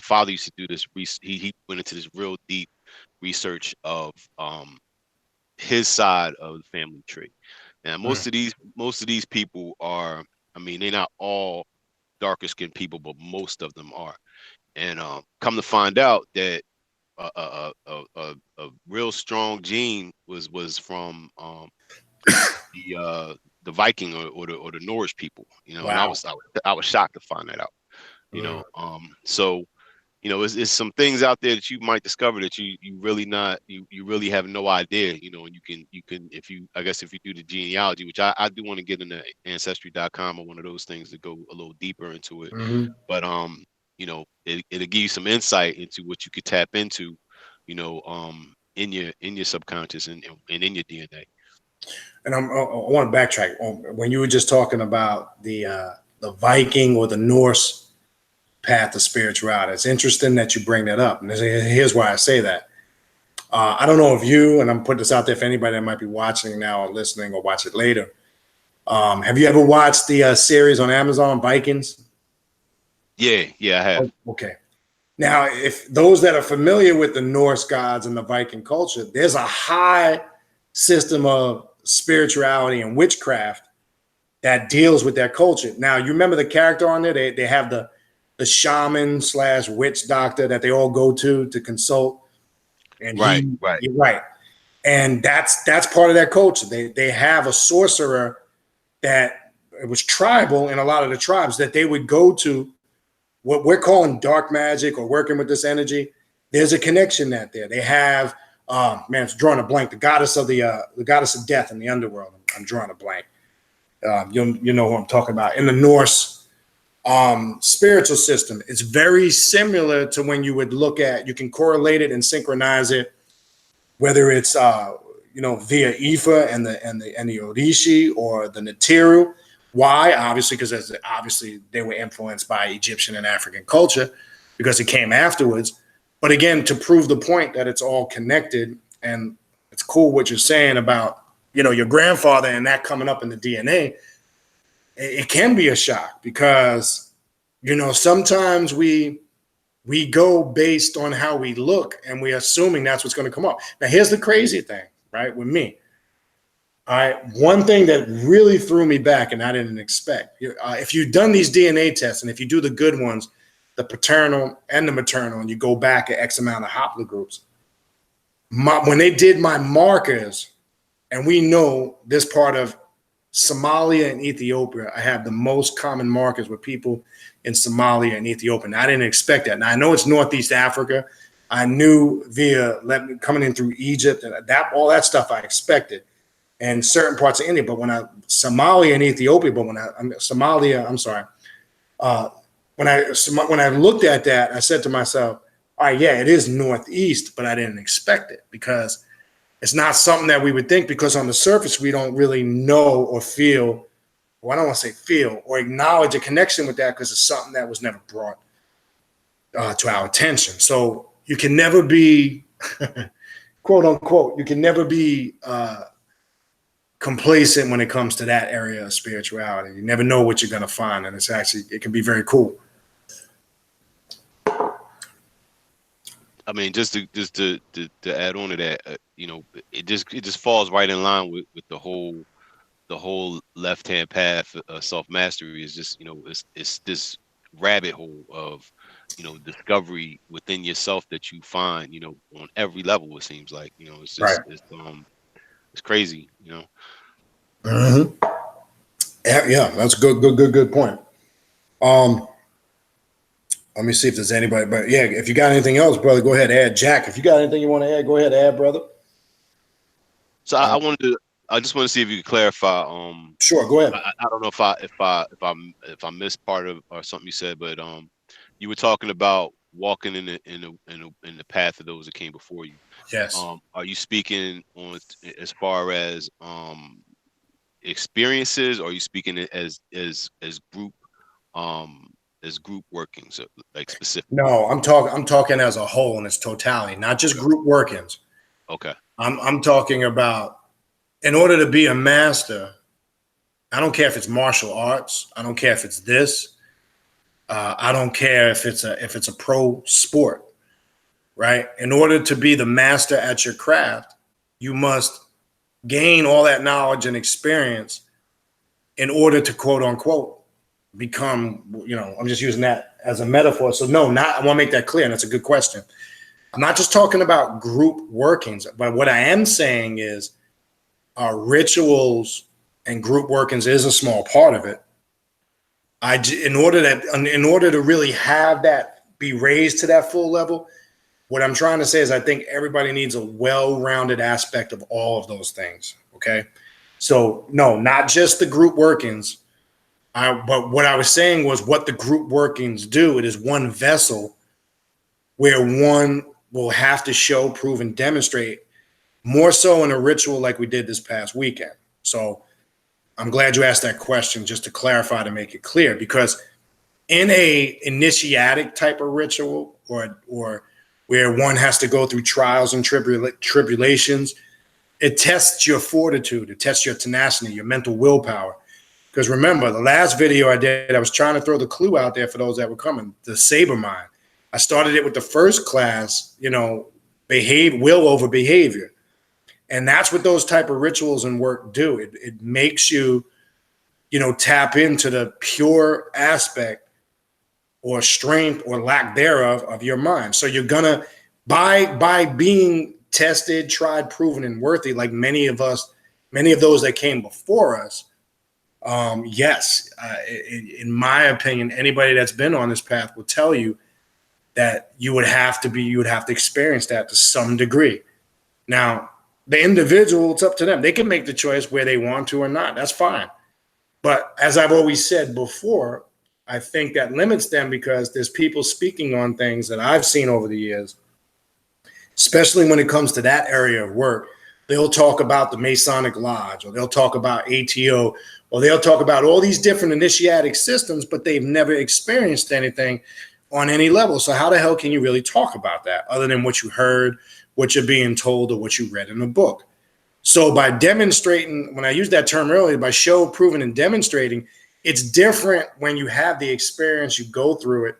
father used to do this. He went into this real deep research of his side of the family tree. And most of these people are, I mean, they're not all darker skinned people, but most of them are. And come to find out that a real strong gene was from the the Viking or the Norse people, you know, and Wow. I was shocked to find that out, you know. So you know, it's some things out there that you might discover that you really not you really have no idea, you know, and you can if you I guess if you do the genealogy, which I do want to get into ancestry.com or one of those things to go a little deeper into it. But you know, it'll give you some insight into what you could tap into, you know, in your subconscious and in your DNA. And I want to backtrack when you were just talking about the Viking or the Norse path of spirituality. It's interesting that you bring that up, and here's why I say that. I don't know if you, and I'm putting this out there for anybody that might be watching now or listening or watch it later. Have you ever watched the series on Amazon, Vikings? Yeah, I have. Okay. Now, if those that are familiar with the Norse gods and the Viking culture, there's a high system of spirituality and witchcraft that deals with that culture. Now, you remember the character on there? They have the shaman / witch doctor that they all go to consult. And Right. You're right. And that's part of that culture. They have a sorcerer that it was tribal in a lot of the tribes that they would go to. What we're calling dark magic or working with this energy, there's a connection there. They have, man, it's drawing a blank. The goddess of death in the underworld. I'm drawing a blank. You know who I'm talking about. In the Norse spiritual system, it's very similar to when you would look at. You can correlate it and synchronize it, whether it's you know, via Ifa and the Orishi or the Natiru. Why? Obviously, because obviously they were influenced by Egyptian and African culture because it came afterwards. But again, to prove the point that it's all connected, and it's cool what you're saying about, you know, your grandfather and that coming up in the DNA. It can be a shock because, you know, sometimes we go based on how we look and we're assuming that's what's going to come up. Now, here's the crazy thing, right, with me. All right, one thing that really threw me back and I didn't expect, if you've done these DNA tests and if you do the good ones, the paternal and the maternal, and you go back at X amount of haplogroups, when they did my markers, and we know this part of Somalia and Ethiopia, I have the most common markers with people in Somalia and Ethiopia. And I didn't expect that. Now, I know it's Northeast Africa. I knew via coming in through Egypt and all that stuff I expected. And certain parts of India, but when I looked at that, I said to myself, all right, yeah, it is Northeast, but I didn't expect it because it's not something that we would think, because on the surface, we don't really know or feel, well, I don't want to say feel or acknowledge a connection with that because it's something that was never brought to our attention. So you can never be, quote unquote, you can never be complacent when it comes to that area of spirituality. You never know what you're going to find. And it can be very cool. I mean, just to add on to that, you know, it just falls right in line with the whole left-hand path of self-mastery. Is just, you know, it's this rabbit hole of, you know, discovery within yourself that you find, you know, on every level. It seems like, you know, it's just it's crazy, you know. Mm-hmm. Yeah, that's a good point. Let me see if there's anybody, but yeah, if you got anything else, brother, go ahead, add. Jack, if you got anything you want to add, go ahead, add, brother. So I just want to see if you could clarify. Sure, go ahead. I don't know if I missed part of or something you said, but you were talking about walking in the path of those that came before you. Yes. Are you speaking on as far as experiences, or are you speaking as group workings, like specific? No, I'm talking as a whole in its totality, not just group workings. Okay. I'm talking about, in order to be a master, I don't care if it's martial arts, I don't care if it's this, I don't care if it's a pro sport, right? In order to be the master at your craft, you must gain all that knowledge and experience in order to, quote unquote, become, you know, I'm just using that as a metaphor. So no, I want to make that clear. And that's a good question. I'm not just talking about group workings, but what I am saying is rituals and group workings is a small part of it. In order to really have that be raised to that full level, what I'm trying to say is I think everybody needs a well-rounded aspect of all of those things. Okay. So no, not just the group workings. But what I was saying was what the group workings do. It is one vessel where one will have to show, prove, and demonstrate more so in a ritual like we did this past weekend. So I'm glad you asked that question just to clarify, to make it clear, because in a initiatic type of ritual or where one has to go through trials and tribulations, it tests your fortitude, it tests your tenacity, your mental willpower. Because remember, the last video I did, I was trying to throw the clue out there for those that were coming, the saber mind. I started it with the first class, will over behavior. And that's what those type of rituals and work do. It makes you, tap into the pure aspect or strength or lack thereof of your mind. So you're gonna, by being tested, tried, proven, and worthy, like many of those that came before us. Yes, in my opinion, anybody that's been on this path will tell you that you would have to experience that to some degree. Now, the individual, it's up to them. They can make the choice where they want to or not. That's fine. But as I've always said before, I think that limits them because there's people speaking on things that I've seen over the years, especially when it comes to that area of work. They'll talk about the Masonic Lodge, or they'll talk about ATO, or they'll talk about all these different initiatic systems, but they've never experienced anything on any level. So how the hell can you really talk about that other than what you heard, what you're being told, or what you read in a book? So by demonstrating, when I used that term earlier, by show, proving, and demonstrating, it's different when you have the experience, you go through it.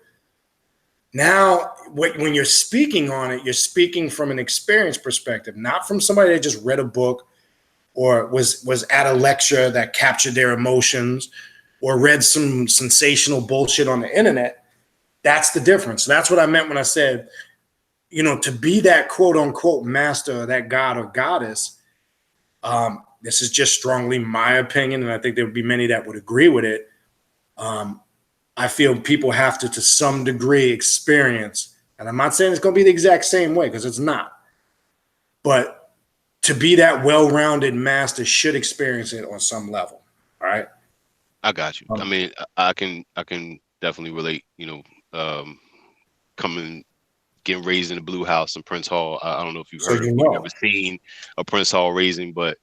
Now, when you're speaking on it, you're speaking from an experience perspective, not from somebody that just read a book or was at a lecture that captured their emotions or read some sensational bullshit on the internet. That's the difference. That's what I meant when I said, to be that quote unquote master, that god or goddess. This is just strongly my opinion, and I think there would be many that would agree with it. I feel people have to some degree experience, and I'm not saying it's going to be the exact same way because it's not, but to be that well-rounded master should experience it on some level. All right. I got you. I mean, I can definitely relate, getting raised in the Blue House in Prince Hall. I don't know if you've heard of ever seen a Prince Hall raising, but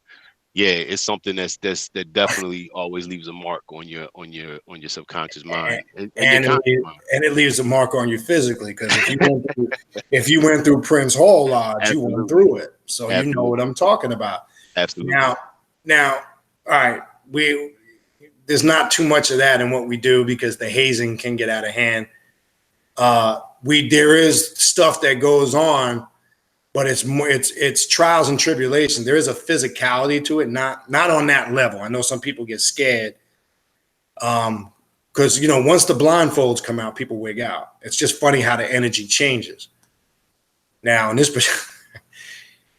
yeah, it's something that definitely always leaves a mark on your subconscious mind and it leaves a mark on you physically, because if you went through Prince Hall Lodge, Absolutely. you went through it, so Absolutely. You know what I'm talking about. Absolutely. Now, all right, there's not too much of that in what we do because the hazing can get out of hand. There is stuff that goes on, but it's trials and tribulations. There is a physicality to it, not on that level. I know some people get scared because once the blindfolds come out, people wig out. It's just funny how the energy changes. Now,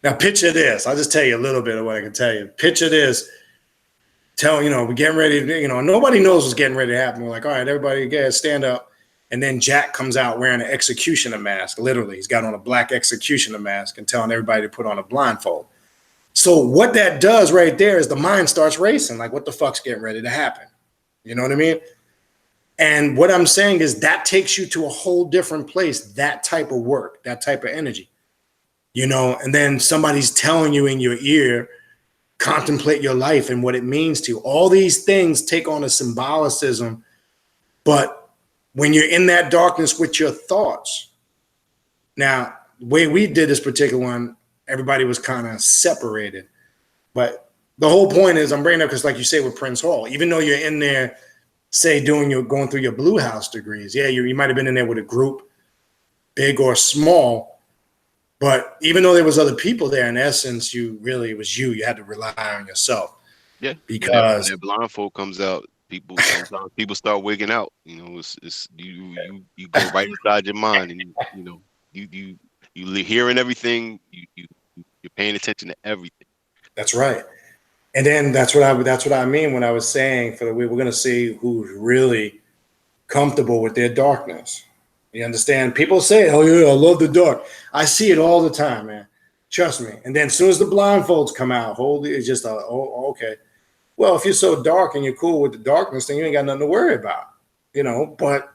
now picture this. I'll just tell you a little bit of what I can tell you. Picture this. We're getting ready to, nobody knows what's getting ready to happen. We're like, all right, everybody, stand up. And then Jack comes out wearing an executioner mask. Literally, he's got on a black executioner mask and telling everybody to put on a blindfold. So what that does right there is the mind starts racing. Like, what the fuck's getting ready to happen? You know what I mean? And what I'm saying is that takes you to a whole different place, that type of work, that type of energy. And then somebody's telling you in your ear, contemplate your life and what it means to you. All these things take on a symbolicism, but when you're in that darkness with your thoughts. Now, the way we did this particular one, everybody was kind of separated. But the whole point is, I'm bringing up because, like you say, with Prince Hall, even though you're in there, say, going through your Blue House degrees, yeah, you might have been in there with a group, big or small. But even though there was other people there, in essence, it was you. You had to rely on yourself. Yeah, because when that blindfold comes out, people start wigging out. It's you go right inside your mind, and you hearing everything. You're paying attention to everything. That's right. And then that's what I mean when I was saying we're going to see who's really comfortable with their darkness. You understand? People say, "Oh yeah, I love the dark." I see it all the time, man. Trust me. And then as soon as the blindfolds come out, holy, it's just okay. Well, if you're so dark and you're cool with the darkness, then you ain't got nothing to worry about, But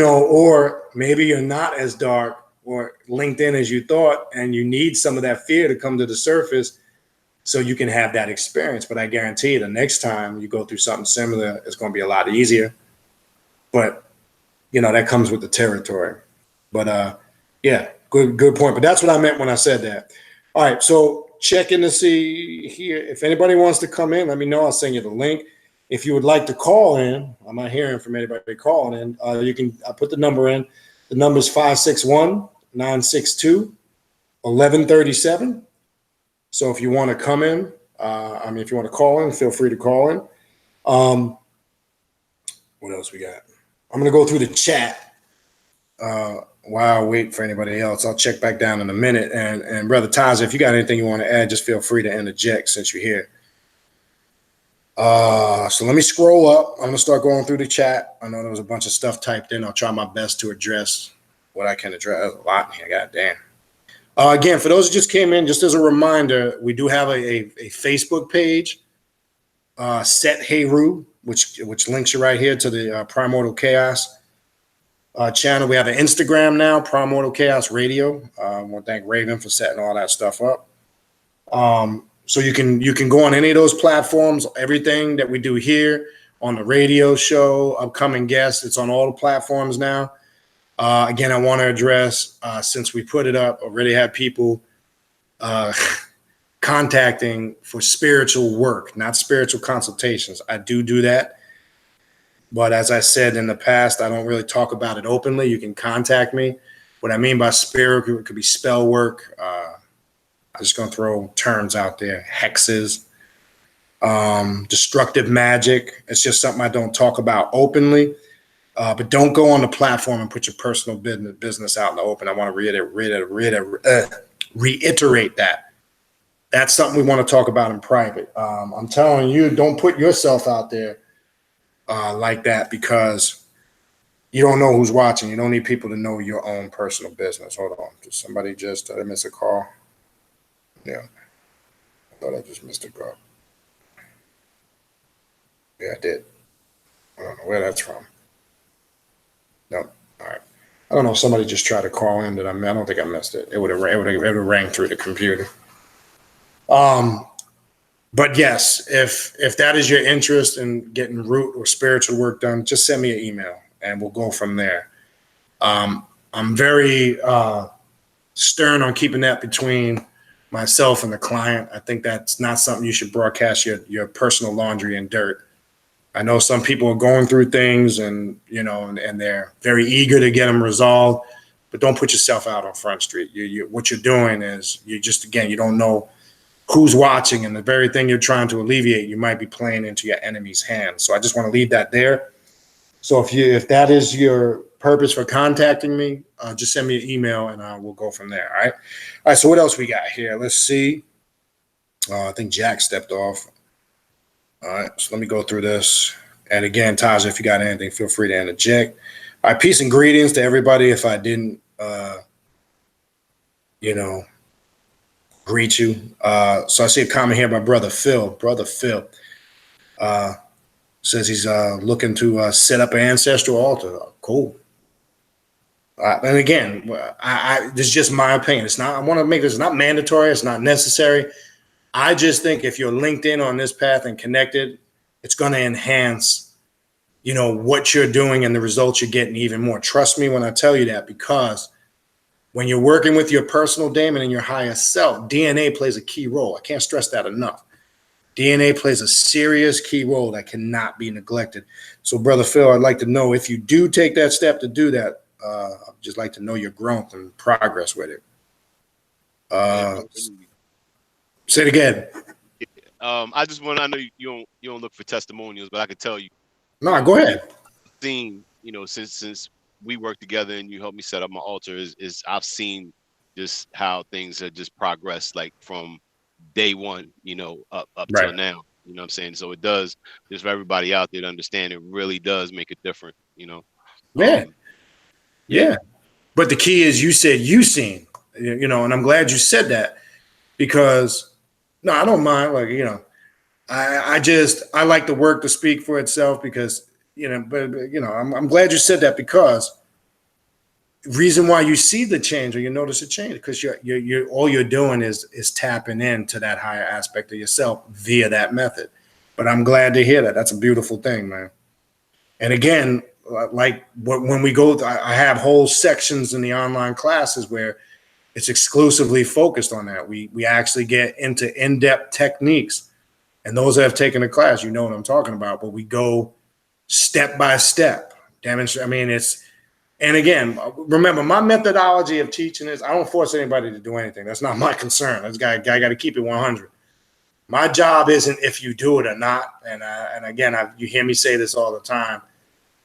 or maybe you're not as dark or linked in as you thought, and you need some of that fear to come to the surface so you can have that experience. But I guarantee you, the next time you go through something similar, it's going to be a lot easier. But that comes with the territory. But yeah, good point. But that's what I meant when I said that. All right, so checking to see here if anybody wants to come in. Let me know. I'll send you the link. If you would like to call in, I'm not hearing from anybody calling in. You can. I put the number in. The number is 561-962-1137. So if you want to come in, if you want to call in, feel free to call in. What else we got? I'm gonna go through the chat while I wait for anybody else. I'll check back down in a minute. And Brother Taza, if you got anything you want to add, just feel free to interject since you're here. So let me scroll up. I'm gonna start going through the chat. I know there was a bunch of stuff typed in. I'll try my best to address what I can address. There's a lot here. God damn. Again, for those who just came in, just as a reminder, we do have a Facebook page, Set Heru, which links you right here to the Primordial Chaos channel. We have an Instagram now, Primordial Chaos Radio. I want to thank Raven for setting all that stuff up. So you can go on any of those platforms. Everything that we do here on the radio show, upcoming guests, it's on all the platforms now. Again, I want to address, since we put it up, already had people contacting for spiritual work, not spiritual consultations. I do that. But as I said in the past, I don't really talk about it openly. You can contact me. What I mean by spirit could be spell work. I'm just going to throw terms out there. Hexes, destructive magic. It's just something I don't talk about openly. But don't go on the platform and put your personal business out in the open. I want to reiterate that. That's something we want to talk about in private. I'm telling you, don't put yourself out there like that, because you don't know who's watching. You don't need people to know your own personal business. Hold on. Did somebody just miss a call? Yeah. I thought I just missed a call. Yeah, I did. I don't know where that's from. No. All right. I don't know if somebody just tried to call in. I don't think I missed it. It would have rang through the computer. But yes, if that is your interest in getting root or spiritual work done, just send me an email and we'll go from there. I'm very stern on keeping that between myself and the client. I think that's not something you should broadcast your personal laundry and dirt. I know some people are going through things and they're very eager to get them resolved, but don't put yourself out on Front Street. What you're doing is you don't know who's watching, and the very thing you're trying to alleviate, you might be playing into your enemy's hands. So I just want to leave that there. So if that is your purpose for contacting me, just send me an email and we'll go from there. All right. So what else we got here? Let's see. I think Jack stepped off. All right. So let me go through this. And again, Taja, if you got anything, feel free to interject. All right. Peace and greetings to everybody. If I didn't, greet you. So I see a comment here by Brother Phil. Brother Phil says he's looking to set up an ancestral altar. Cool. And again, this is just my opinion. It's not. I want to make this not mandatory. It's not necessary. I just think if you're linked in on this path and connected, it's going to enhance, what you're doing and the results you're getting even more. Trust me when I tell you that, because when you're working with your personal daemon and your higher self, DNA plays a key role. I can't stress that enough. DNA plays a serious key role that cannot be neglected. So, Brother Phil, I'd like to know if you do take that step to do that. I'd just like to know your growth and progress with it. Say it again. I just want. I know you don't look for testimonials, but I can tell you. No, go ahead. Seen, since we worked together and you helped me set up my altar, is I've seen just how things have just progressed, like from day one, up till Right. now. You know what I'm saying? So it does, just for everybody out there to understand, it really does make a difference, Yeah. Yeah. Yeah. But the key is you said you seen, and I'm glad you said that because no, I don't mind. Like, I like the work to speak for itself because, but I'm glad you said that because reason why you see the change or you notice a change because you're all you're doing is tapping into that higher aspect of yourself via that method. But I'm glad to hear that. That's a beautiful thing, man. And again, like when we go, I have whole sections in the online classes where it's exclusively focused on that. We actually get into in-depth techniques, and those that have taken the class, you know what I'm talking about. But we go step by step. Demonstrate. I mean, and again, remember my methodology of teaching is I don't force anybody to do anything. That's not my concern. This guy got to keep it 100. My job isn't if you do it or not. And again, you hear me say this all the time.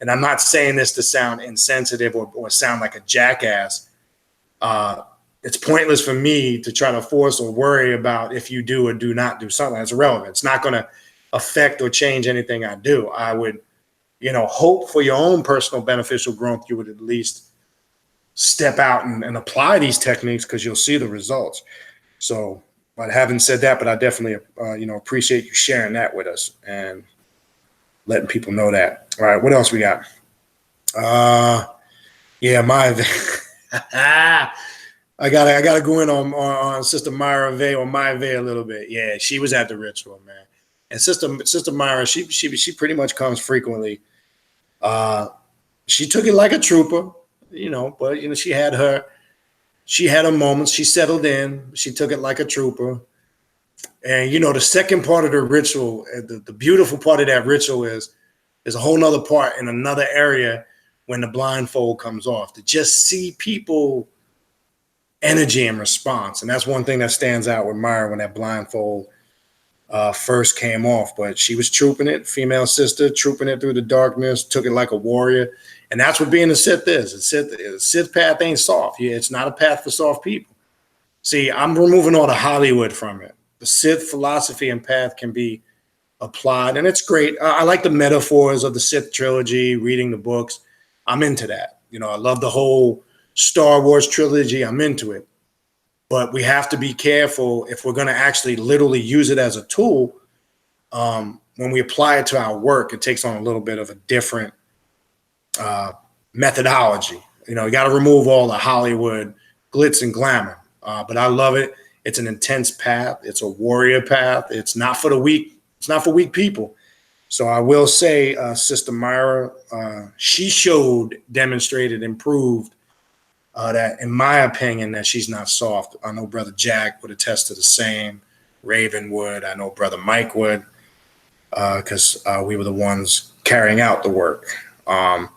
And I'm not saying this to sound insensitive or sound like a jackass. It's pointless for me to try to force or worry about if you do or do not do something. That's irrelevant. It's not going to affect or change anything I do. I would, hope for your own personal beneficial growth, you would at least step out and apply these techniques because you'll see the results. So, but having said that, but I definitely, appreciate you sharing that with us and letting people know that. All right, what else we got? Yeah, my I gotta go in on Sister Myra Vey or My Vey a little bit. Yeah, she was at the ritual, man. And Sister Myra, she pretty much comes frequently. Uh, she took it like a trooper, but she had her moments. She settled in. She took it like a trooper. And the second part of the ritual, the beautiful part of that ritual is there's a whole nother part in another area when the blindfold comes off to just see people energy and response. And that's one thing that stands out with Myra when that blindfold first came off. But she was trooping it, female sister, trooping it through the darkness, took it like a warrior. And that's what being a Sith is. The Sith path ain't soft. Yeah, it's not a path for soft people. See, I'm removing all the Hollywood from it. The Sith philosophy and path can be applied, and it's great. I like the metaphors of the Sith trilogy, reading the books. I'm into that. I love the whole Star Wars trilogy. I'm into it. But we have to be careful if we're going to actually literally use it as a tool. When we apply it to our work, it takes on a little bit of a different methodology. You got to remove all the Hollywood glitz and glamour. But I love it. It's an intense path. It's a warrior path. It's not for the weak. It's not for weak people. So I will say, Sister Myra, she demonstrated, improved that, in my opinion, that she's not soft. I know Brother Jack would attest to the same. Raven would. I know Brother Mike would, because we were the ones carrying out the work. But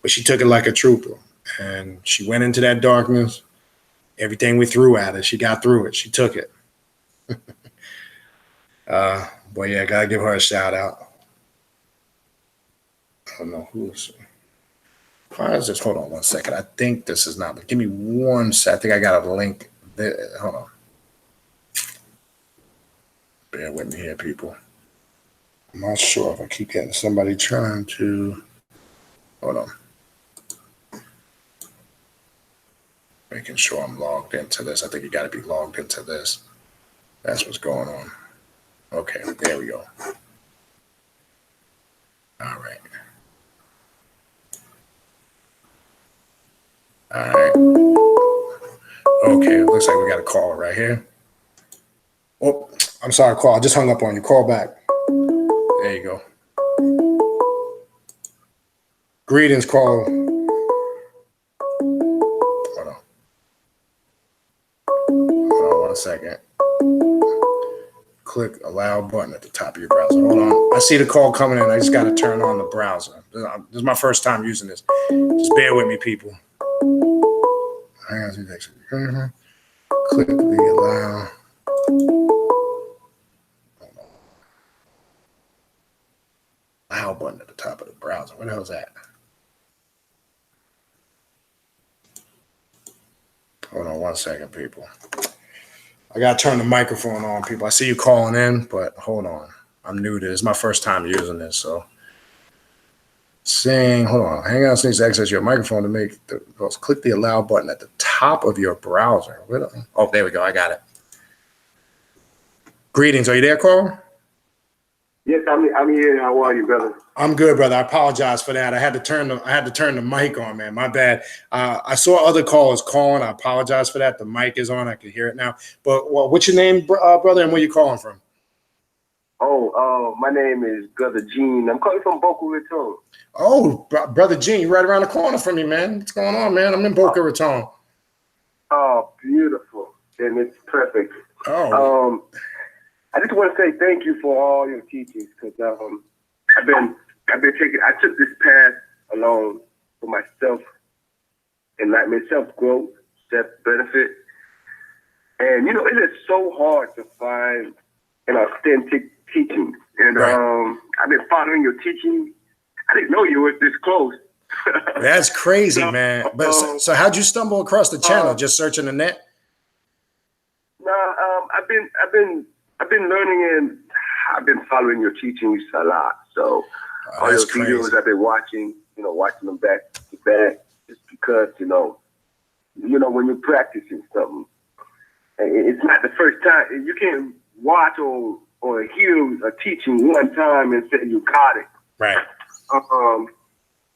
she took it like a trooper, and she went into that darkness. Everything we threw at her, she got through it. She took it. Boy, yeah, gotta give her a shout out. I don't know who's. Why is this? Hold on one second. I think this is not. Give me one sec. I think I got a link. There. Hold on. Bear with me here, people. I'm not sure if I keep getting somebody trying to. Hold on. Making sure I'm logged into this. I think you got to be logged into this. That's what's going on. Okay, there we go. All right. All right. Okay, looks like we got a caller right here. Oh, I'm sorry, call. I just hung up on you. Call back. There you go. Greetings, call. Hold on. Hold on 1 second. Click allow button at the top of your browser. Hold on. I see the call coming in. I just got to turn on the browser. This is my first time using this. Just bear with me, people. Hang on. Click the allow. Allow button at the top of the browser. What the hell is that? Hold on 1 second, people. I got to turn the microphone on, people. I see you calling in, but hold on. I'm new to this. It's my first time using this, so. Hold on. Hangouts needs to access your microphone to make the click the allow button at the top of your browser. Oh, there we go. I got it. Greetings. Are you there, Carl? Yes, I'm here. How are you, brother? I'm good, brother. I apologize for that. I had to turn the mic on, man. My bad. I saw other callers calling. I apologize for that. The mic is on. I can hear it now. But what's your name, brother, and where you calling from? My name is Brother Gene. I'm calling from Boca Raton. Oh, brother Gene, you're right around the corner from me, man. What's going on, man? I'm in Boca Raton. Oh, beautiful. And it's perfect. Oh. I just want to say thank you for all your teachings, because I took this path alone for myself, enlightenment, self-growth, self-benefit. And, it is so hard to find an authentic teaching. And right. I've been following your teaching. I didn't know you were this close. That's crazy, man. But so how'd you stumble across the channel? Just searching the net? No, I've been learning, and I've been following your teachings a lot. So all your videos I've been watching, watching them back to back, just because, when you're practicing something, it's not the first time. You can't watch or hear a teaching one time and say you got it. Right.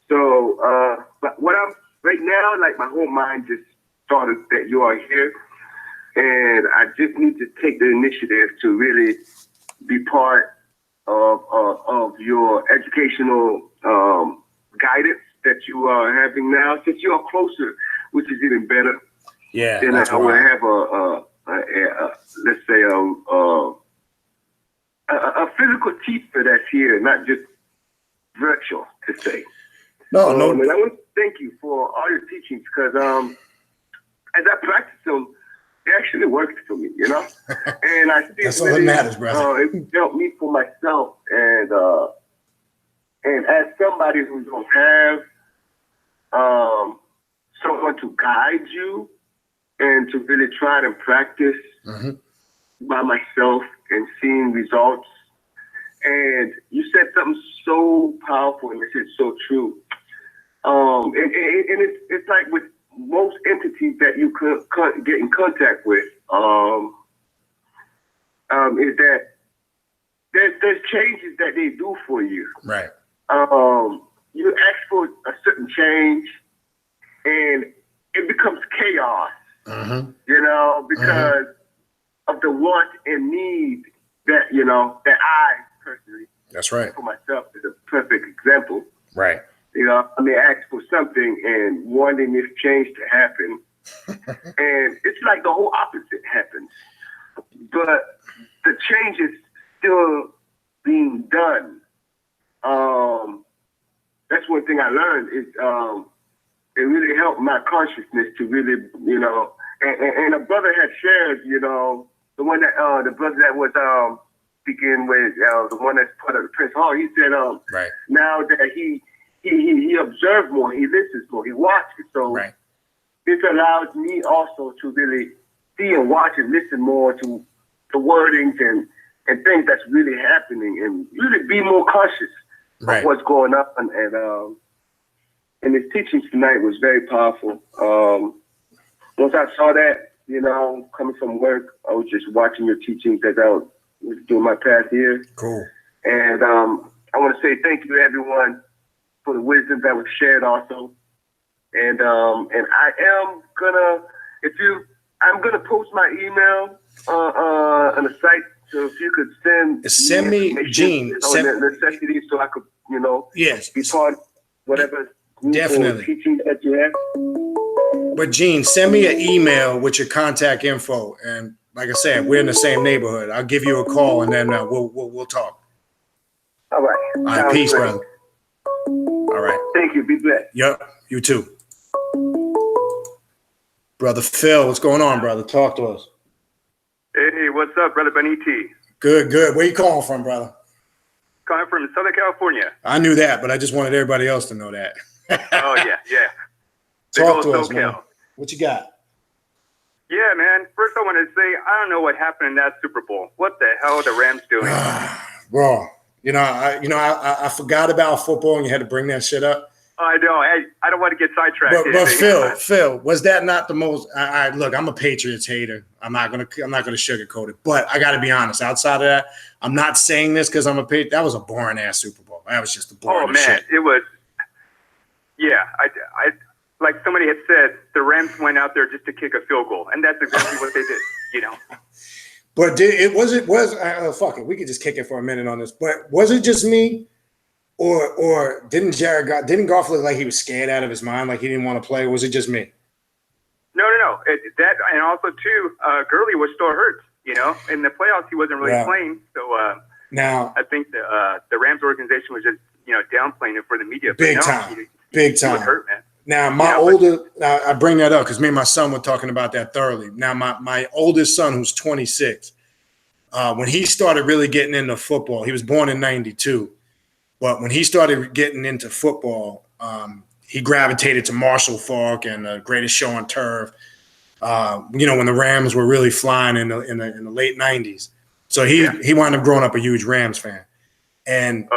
But what I'm right now, like my whole mind just started that you are here, and I just need to take the initiative to really be part of your educational guidance that you are having now, since you are closer, which is even better. Yeah. Then I will have let's say a physical teacher that's here, not just virtual, to say. No. And I want to thank you for all your teachings, because as I practice them, it actually works for me, And I see that's all that matters, brother. It helped me for myself, and as somebody who don't have someone to guide you and to really try to practice by myself and seeing results. And you said something so powerful, and it's so true. And it's like with most entities that you could get in contact with, is that there's changes that they do for you. Right. You ask for a certain change, and it becomes chaos. Because of the want and need that that I personally. That's right. For myself is a perfect example. Right. I may ask for something and wanting this change to happen, and it's like the whole opposite happens. But the change is still being done. That's one thing I learned is it really helped my consciousness to really, and a brother had shared, the one that the brother that was speaking with the one that's part of the Prince Hall. He said, right. Now that he observed more, he listens more, he watches. So this allows me also to really see and watch and listen more to the wordings and things that's really happening, and really be more conscious of what's going on. And his teachings tonight was very powerful. Once I saw that, coming from work, I was just watching your teachings as I was doing my path here. Cool. And I want to say thank you to everyone for the wisdom that was shared also. And I am gonna post my email on the site. So if you could send me, Gene, necessities, so I could, be part of whatever group or teaching that you have. But Gene, send me an email with your contact info, and like I said, we're in the same neighborhood. I'll give you a call, and then we'll talk. All right. All right. Peace, brother. All right. Thank you. Be blessed. Yep. You too. Brother Phil, what's going on, brother? Talk to us. Hey, what's up, Brother Beniti? Good. Where you calling from, brother? Calling from Southern California. I knew that, but I just wanted everybody else to know that. Oh, yeah. Talk to us, man. What you got? Yeah, man. First, I want to say I don't know what happened in that Super Bowl. What the hell are the Rams doing? Bro, I forgot about football, and you had to bring that shit up. I know. I don't want to get sidetracked. But Phil, was that not the most? Look, I'm a Patriots hater. I'm not gonna sugarcoat it. But I got to be honest. Outside of that, I'm not saying this because I'm a Patriot. That was a boring ass Super Bowl. That was just a boring. Oh man, shit. it was. Yeah, I like somebody had said, the Rams went out there just to kick a field goal, and that's exactly what they did. You know. But fuck it. We could just kick it for a minute on this. But was it just me? Or didn't Goff look like he was scared out of his mind, like he didn't want to play? Or was it just me? No. That and also too, Gurley was still hurt. You know, in the playoffs he wasn't really playing. So now I think the Rams organization was just downplaying it for the media. Big time. He was hurt, man. Now I bring that up because me and my son were talking about that thoroughly. Now my oldest son, who's 26, when he started really getting into football, he was born in '92. But when he started getting into football, he gravitated to Marshall Faulk and The Greatest Show on Turf. When the Rams were really flying in the late '90s. So he wound up growing up a huge Rams fan. And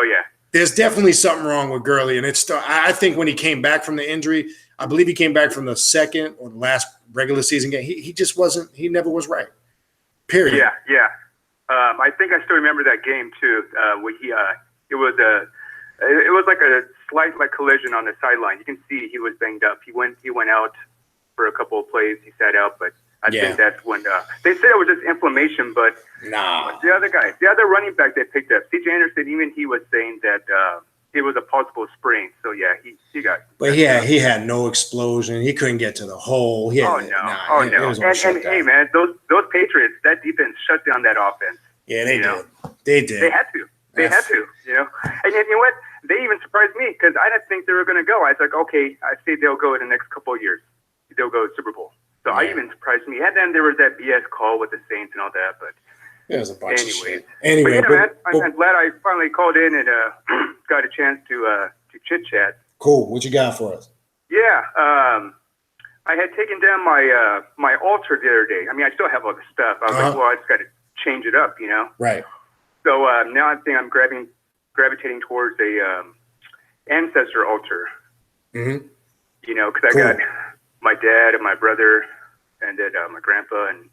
there's definitely something wrong with Gurley. And I think when he came back from the injury, I believe he came back from the second or the last regular season game. He just wasn't. He never was right. Period. Yeah. I think I still remember that game too. Where it was like a slight collision on the sideline. You can see he was banged up. He went out for a couple of plays. He sat out, but I think that's when they said it was just inflammation. But the other running back they picked up, C.J. Anderson, even he was saying that it was a possible sprain. So yeah, he got. But he had no explosion. He couldn't get to the hole. It was and hey man, those Patriots, that defense shut down that offense. Yeah, they did. They did. They had to. They had to, And you know what? They even surprised me because I didn't think they were going to go. I was like, okay, I say they'll go in the next couple of years. They'll go to Super Bowl. So I even surprised me. And then there was that BS call with the Saints and all that. But there's a bunch of shit. Anyway, man, I'm glad I finally called in and got a chance to chit chat. Cool. What you got for us? Yeah, I had taken down my altar the other day. I mean, I still have all the stuff. I was like, well, I just got to change it up, Right. So now I think I'm gravitating towards a ancestor altar. Mm-hmm. Because I got my dad and my brother, and then my grandpa, and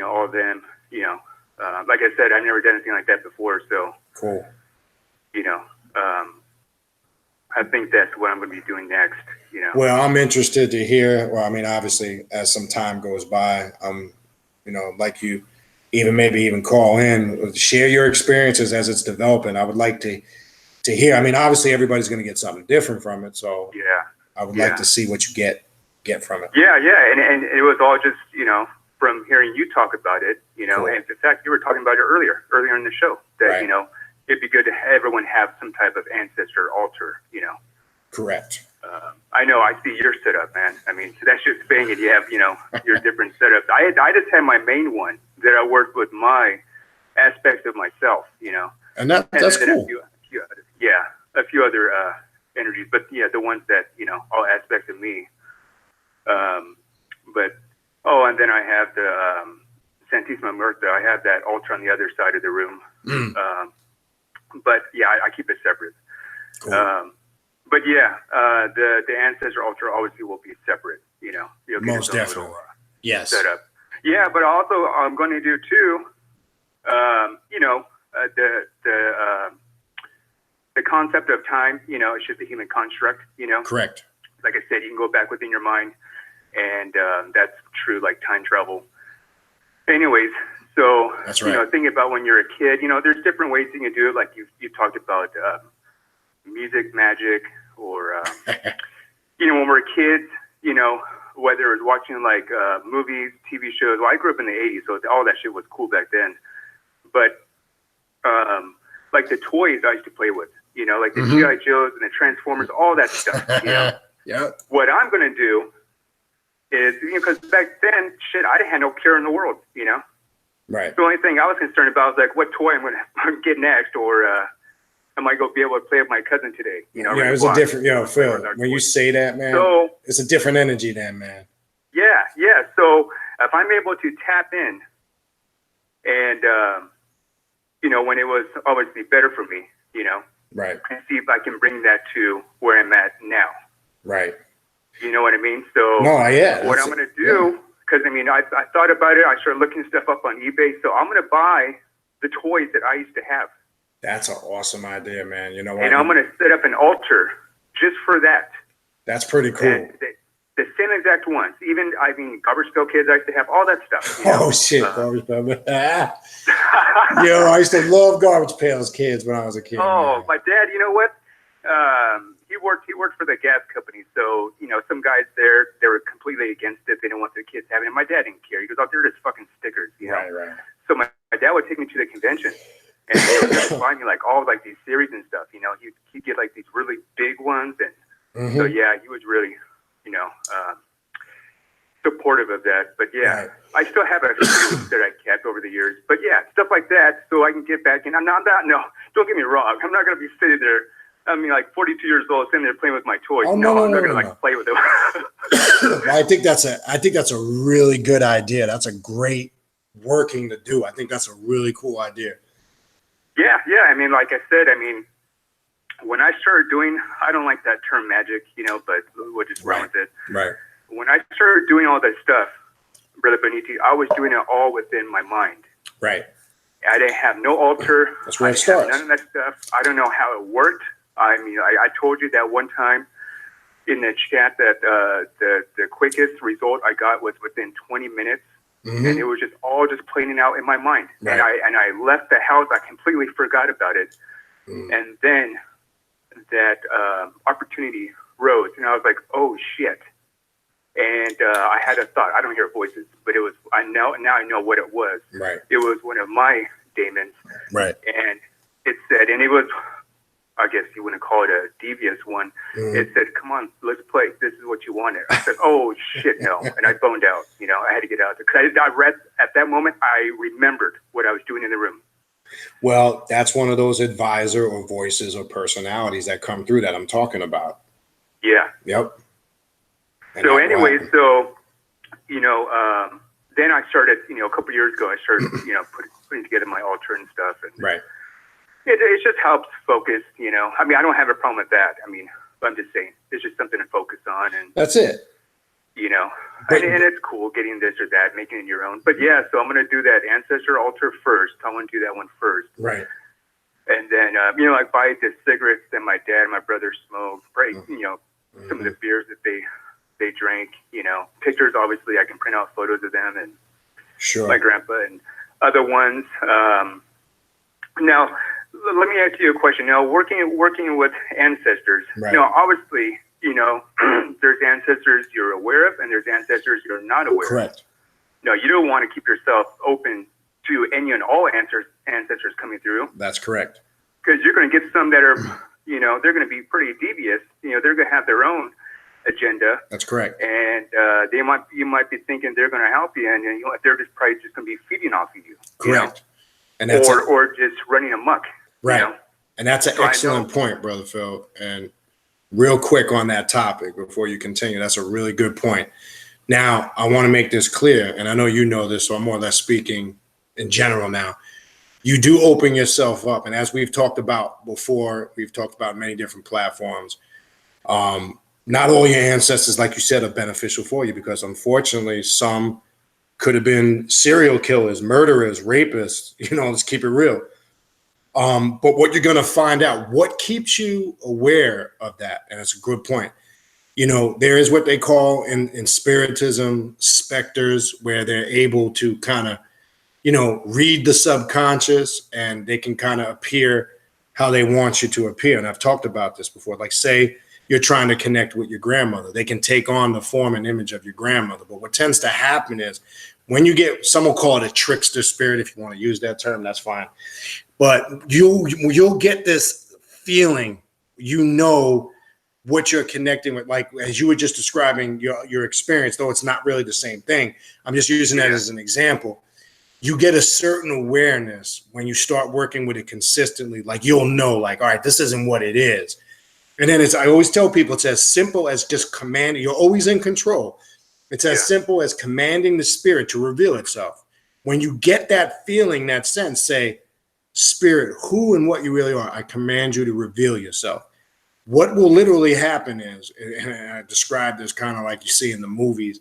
all of them. Like I said, I've never done anything like that before. So cool. I think that's what I'm going to be doing next. Well, I'm interested to hear. Well, I mean, obviously, as some time goes by, like you. Maybe even call in, share your experiences as it's developing. I would like to hear. I mean, obviously everybody's going to get something different from it. So I would like to see what you get from it. Yeah. And it was all just, from hearing you talk about it, cool. And in fact, you were talking about it earlier in the show that, it'd be good to have everyone have some type of ancestor altar, Correct. I know. I see your setup, man. I mean, that's just banging. You have, your different setups. I just have my main one that I work with my aspects of myself, And that's cool. A few other energies, but the ones that all aspects of me. And then I have the Santissima Muerta. I have that altar on the other side of the room. I keep it separate. Cool. The ancestor altar obviously will be separate. Most definitely. Yes. Setup. Yeah, but also I'm going to do too. The concept of time. It's just a human construct. Correct. Like I said, you can go back within your mind, and that's true. Like time travel. Anyways, so that's right. Thinking about when you're a kid. There's different ways you can do it. Like you talked about music, magic, or when we're kids. Whether it's watching like movies, TV shows. Well, I grew up in the 80s, so all that shit was cool back then. But like the toys I used to play with, like the G.I. Joes and the Transformers, all that stuff. Yeah. What I'm going to do is, because back then, shit, I had no care in the world, Right. The only thing I was concerned about was like what toy I'm going to get next, or am I going to be able to play with my cousin today? It was a different, Phil, when you say that, man, it's a different energy then, man. Yeah. So if I'm able to tap in and, when it was obviously better for me, Right. and see if I can bring that to where I'm at now. Right. You know what I mean? So what I'm going to do, because I thought about it. I started looking stuff up on eBay. So I'm going to buy the toys that I used to have. That's an awesome idea, man. You know what? And I'm going to set up an altar just for that. That's pretty cool. And the same exact ones. Even, Garbage Pail Kids, I used to have all that stuff. Oh, shit. Garbage Pail. Yo, I used to love Garbage Pails Kids when I was a kid. Oh, man. my dad, you know what? He worked for the gas company. So, some guys there, they were completely against it. They didn't want their kids having it. My dad didn't care. He goes, they're just fucking stickers, Right. So my dad would take me to the convention. And he would just find me all these series and stuff. He'd get these really big ones. And so, yeah, he was really, supportive of that. But yeah, I still have a few that I kept over the years. But yeah, stuff like that, so I can get back in. No, don't get me wrong. I'm not going to be sitting there, 42 years old, sitting there playing with my toys. Oh, I'm not going to play with them. I think that's a really good idea. That's a great working to do. I think that's a really cool idea. Yeah. Like I said, when I started doing, I don't like that term magic, but we'll just run with it. Right. When I started doing all that stuff, Brother Beniti, I was doing it all within my mind. Right. I didn't have no altar. That's where it starts. None of that stuff. I don't know how it worked. I told you that one time in the chat that the quickest result I got was within 20 minutes. And it was just all playing out in my mind. Right. And I left the house. I completely forgot about it. And then that opportunity rose, and I was like, "Oh shit!" And I had a thought. I don't hear voices, but it was. Now I know what it was. Right. It was one of my daemons. Right. And it said, and it was, I guess you wouldn't call it a devious one. It said, "Come on, let's play. This is what you wanted." I said, "Oh shit, no!" And I boned out. I had to get out there because I read at that moment. I remembered what I was doing in the room. Well, that's one of those advisor or voices or personalities that come through that I'm talking about. Yeah. Yep. And so anyway, then I started, a couple years ago, I started, putting together my altar and stuff. And right. It just helps focus, I don't have a problem with that. I'm just saying, it's just something to focus on. And that's it. And it's cool getting this or that, making it your own. But yeah, so I'm going to do that ancestor altar first. I want to do that one first. Right. And then, buy the cigarettes that my dad and my brother smoked, right? Some of the beers that they drank, pictures, obviously I can print out photos of them and my grandpa and other ones. Now, let me ask you a question. Now, working with ancestors, obviously, there's ancestors you're aware of and there's ancestors you're not aware of. Correct. No, you don't want to keep yourself open to any and all ancestors coming through. That's correct. Because you're going to get some that are, they're going to be pretty devious. They're going to have their own agenda. That's correct. And you might be thinking they're going to help you, and they're probably just going to be feeding off of you. Correct. And that's or just running amok. Right. And that's an excellent point, Brother Phil. And real quick on that topic before you continue, that's a really good point. Now, I want to make this clear, and I know you know this, so I'm more or less speaking in general now. You do open yourself up, and as we've talked about before, we've talked about many different platforms. Not all your ancestors, like you said, are beneficial for you because unfortunately, some could have been serial killers, murderers, rapists. Let's keep it real. But what you're going to find out, what keeps you aware of that, and it's a good point. There is what they call in spiritism specters, where they're able to kind of, read the subconscious and they can kind of appear how they want you to appear. And I've talked about this before. Like, say you're trying to connect with your grandmother. They can take on the form and image of your grandmother. But what tends to happen is when you get, some will call it a trickster spirit. If you want to use that term, that's fine. But you'll get this feeling, what you're connecting with, like as you were just describing your experience, though it's not really the same thing. I'm just using that as an example. You get a certain awareness when you start working with it consistently. Like you'll know, like, all right, this isn't what it is. And then I always tell people, it's as simple as just commanding. You're always in control. It's as simple as commanding the spirit to reveal itself. When you get that feeling, that sense, say, spirit, who and what you really are, I command you to reveal yourself. What will literally happen is, and I describe this kind of like you see in the movies,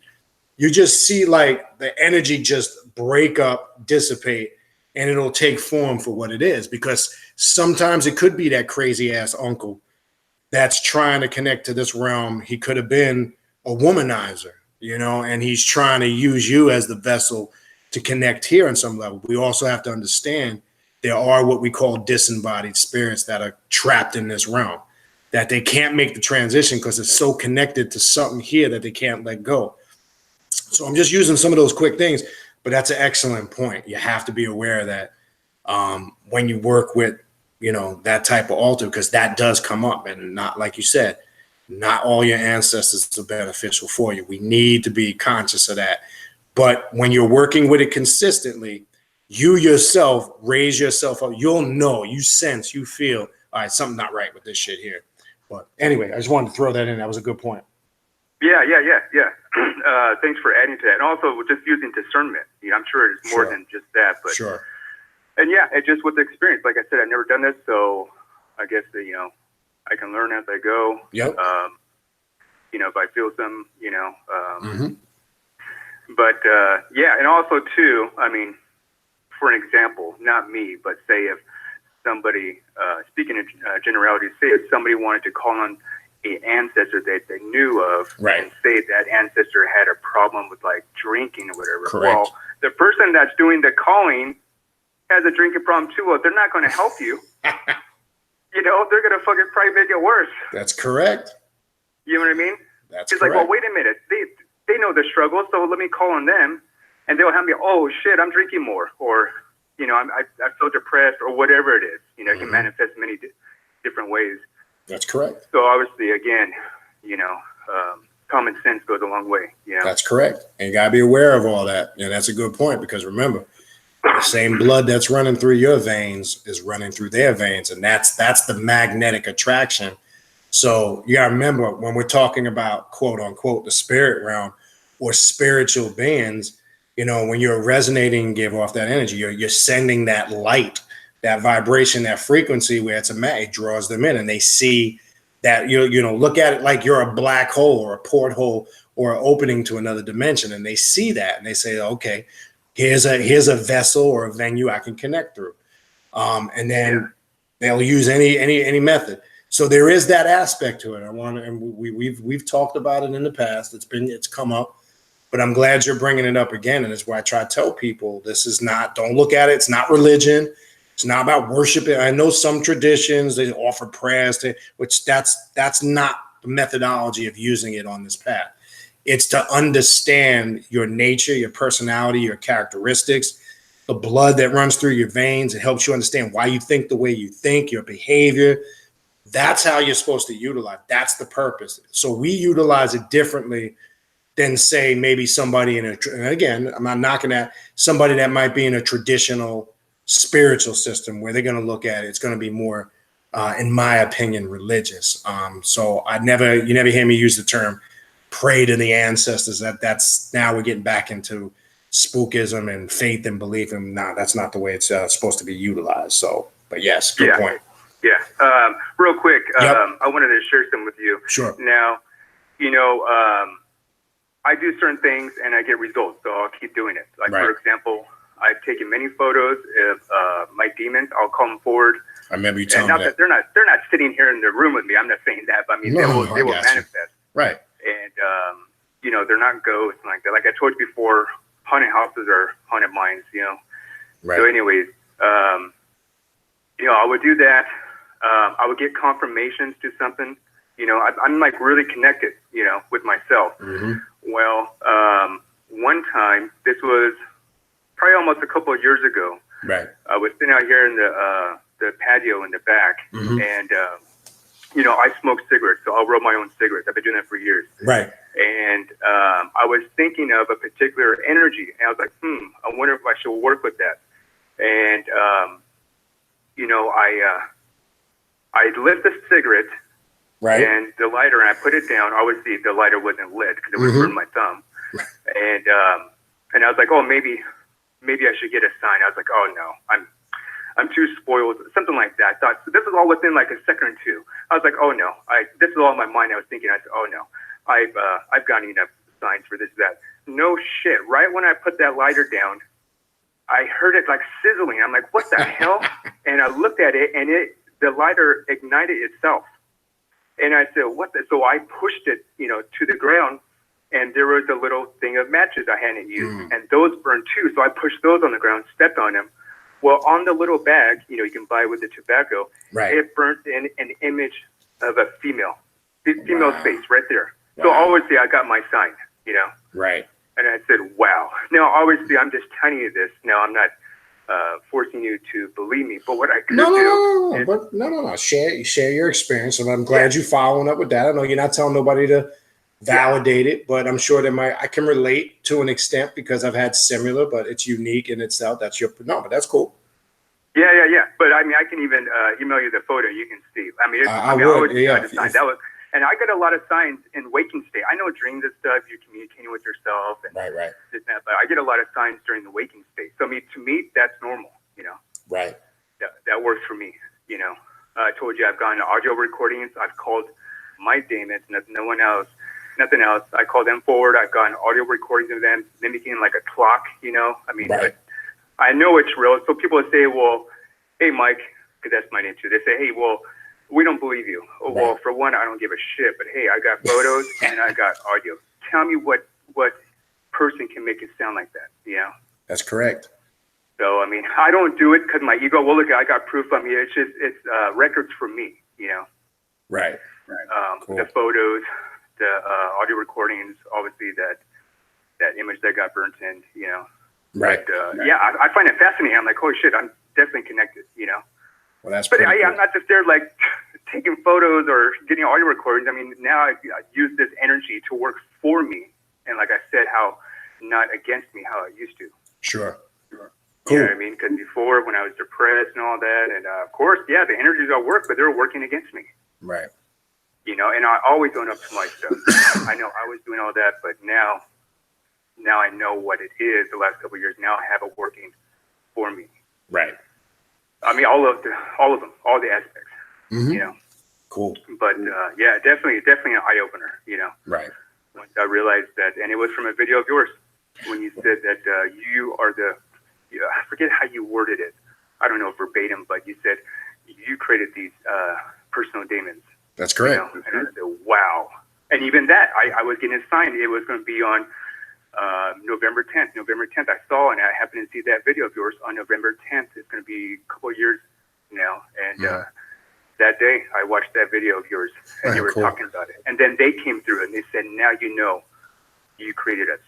you just see like the energy just break up, dissipate, and it'll take form for what it is. Because sometimes it could be that crazy ass uncle that's trying to connect to this realm. He could have been a womanizer, you know, and he's trying to use you as the vessel to connect here on some level. We also have to understand there are what we call disembodied spirits that are trapped in this realm, that they can't make the transition because it's so connected to something here that they can't let go. So I'm just using some of those quick things, but that's an excellent point. You have to be aware that when you work with, you know, that type of altar, because that does come up, and not, like you said, not all your ancestors are beneficial for you. We need to be conscious of that. But when you're working with it consistently, you yourself raise yourself up. You'll know, you sense, you feel, all right, something not right with this shit here. But anyway, I just wanted to throw that in. That was a good point. Yeah. Thanks for adding to that. And also just using discernment. You know, I'm sure it's more than just that. But sure. And yeah, it just was the experience. Like I said, I've never done this, so I guess that, you know, I can learn as I go. Yep. You know, if I feel some, you know. But yeah, and also too, I mean, for an example, not me, but say if somebody, speaking in generality, say if somebody wanted to call on an ancestor that they knew of, right, and say that ancestor had a problem with like drinking or whatever. Correct. Well, the person that's doing the calling has a drinking problem too. Well, they're not going to help you. You know, they're going to fucking probably make it worse. That's correct. You know what I mean? That's it's correct. like, well, wait a minute. They know the struggle, so let me call on them, and they'll have me. Oh shit, I'm drinking more, or you know, I feel depressed, or whatever it is. You know, it can manifest many different ways. That's correct. So obviously, again, you know, common sense goes a long way. You know? That's correct. And you gotta be aware of all that. And that's a good point, because remember, the same blood that's running through your veins is running through their veins, and that's the magnetic attraction. So you gotta remember, when we're talking about quote unquote the spirit realm or spiritual beings, you know, when you're resonating, give off that energy, you're sending that light, that vibration, that frequency, where it draws them in, and they see that you know, look at it like you're a black hole or a porthole or an opening to another dimension, and they see that and they say, okay, here's a vessel or a venue I can connect through, and then they'll use any method. So there is that aspect to it. And we've talked about it in the past. It's come up, but I'm glad you're bringing it up again. And it's why I try to tell people, this is not, don't look at it. It's not religion. It's not about worshiping. I know some traditions, they offer prayers, which that's not the methodology of using it on this path. It's to understand your nature, your personality, your characteristics, the blood that runs through your veins. It helps you understand why you think the way you think, your behavior. That's how you're supposed to utilize. That's the purpose. So we utilize it differently than, say, maybe somebody and again, I'm not knocking at somebody that might be in a traditional spiritual system where they're going to look at it. It's going to be more, in my opinion, religious. So you never hear me use the term pray to the ancestors. That's now we're getting back into spookism and faith and belief, and that's not the way it's supposed to be utilized. So, but yes, good point. Yeah. Real quick, I wanted to share some with you. Sure. Now, you know, I do certain things and I get results, so I'll keep doing it. Like, for example, I've taken many photos of my demons. I'll call them forward. I remember you telling me that. They're not sitting here in the room with me. I'm not saying that, but I mean, they will manifest. Right. And, you know, they're not ghosts like that. Like I told you before, haunted houses are haunted minds, you know. Right. So anyways, you know, I would do that. I would get confirmations to something. You know, I'm like really connected, you know, with myself. Well, one time, this was probably almost a couple of years ago. Right. I was sitting out here in the patio in the back, and you know, I smoke cigarettes, so I'll roll my own cigarettes. I've been doing that for years. Right. And I was thinking of a particular energy, and I was like, I wonder if I should work with that. And you know, I lit the cigarette, and the lighter, and I put it down. Obviously, the lighter wasn't lit because it would burn my thumb. and I was like, oh, maybe I should get a sign. I was like, oh no, I'm too spoiled, something like that. I thought, so this is all within like a second or two. I was like, oh no, this is all in my mind. I was thinking, I said, oh no, I've gotten enough signs for this, that. No shit. Right when I put that lighter down, I heard it like sizzling. I'm like, what the hell? And I looked at it, and the lighter ignited itself. And I said, what the? So I pushed it, to the ground, and there was a little thing of matches I hadn't used, and those burned too. So I pushed those on the ground, stepped on them. Well, on the little bag, you can buy with the tobacco, it burnt in an image of a female face right there. Wow. So obviously I got my sign, Right. And I said, wow. Now, obviously, I'm just telling you this. Now, I'm not forcing you to believe me. But what I could do... No. Share your experience. And I'm glad you're following up with that. I know you're not telling nobody to validate it, but I'm sure I can relate to an extent because I've had similar, but it's unique in itself. But that's cool. Yeah. But, I mean, I can even email you the photo. You can see. I mean, and I got a lot of signs in waking state. I know dreams and stuff, you're communicating with yourself. And right. But I get a lot of signs during the waking state. So, I mean, to me, that's normal, Right. That works for me, I told you I've gotten audio recordings. I've called my demons, nothing else. I call them forward. I've gotten audio recordings of them mimicking like a clock, I mean, I know it's real. So people would say, well, hey, Mike, because that's my name too. They say, hey, well, we don't believe you. Oh, well, for one, I don't give a shit. But hey, I got photos and I got audio. Tell me what person can make it sound like that. That's correct. So I mean, I don't do it because my ego. Well, look, I got proof. I mean, it's records for me. Right. Cool. The photos, the audio recordings, obviously that image that got burnt in. Right. But, I find it fascinating. I'm like, holy shit, I'm definitely connected. Well, that's. But I'm not just there like taking photos or getting audio recordings. I mean, now I use this energy to work for me, and like I said, how not against me, how I used to. Sure. Cool. You know what I mean? Because before, when I was depressed and all that, and of course, the energies all work, but they were working against me. Right. And I always own up to my stuff. I know I was doing all that, but now I know what it is. The last couple of years, now I have it working for me. Right. I mean, all of them, all the aspects. Mm-hmm. Cool. But definitely an eye opener. Right. Once I realized that, and it was from a video of yours when you said that you are I forget how you worded it. I don't know verbatim, but you said you created these personal demons. That's correct. And I said, wow. And even that, I was getting a sign. It was going to be on November 10th. I saw, and I happened to see that video of yours on November 10th. It's going to be a couple of years now. And that day, I watched that video of yours, and you were talking about it. And then they came through, and they said, now you created us.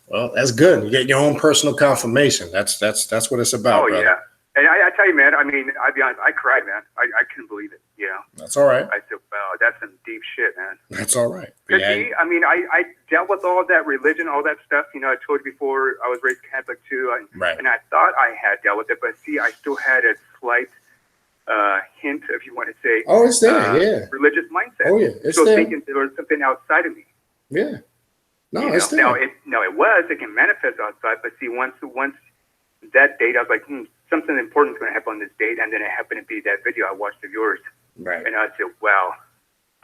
Well, that's good. You get your own personal confirmation. That's what it's about. Oh, brother. Yeah. And I tell you, man, I mean, I'll be honest, I cried, man. I couldn't believe it, That's all right. I said, wow, that's some deep shit, man. That's all right. I mean, I dealt with all that religion, all that stuff. I told you before, I was raised Catholic too. And I thought I had dealt with it, but see, I still had a slight hint, if you want to say. Oh, it's there, religious mindset. Oh, yeah, it's so there. thinking there was something outside of me. Yeah. No, it's there. Now, it can manifest outside, but see, once that date, I was like, something important is going to happen on this date, and then it happened to be that video I watched of yours. Right. And I said, wow,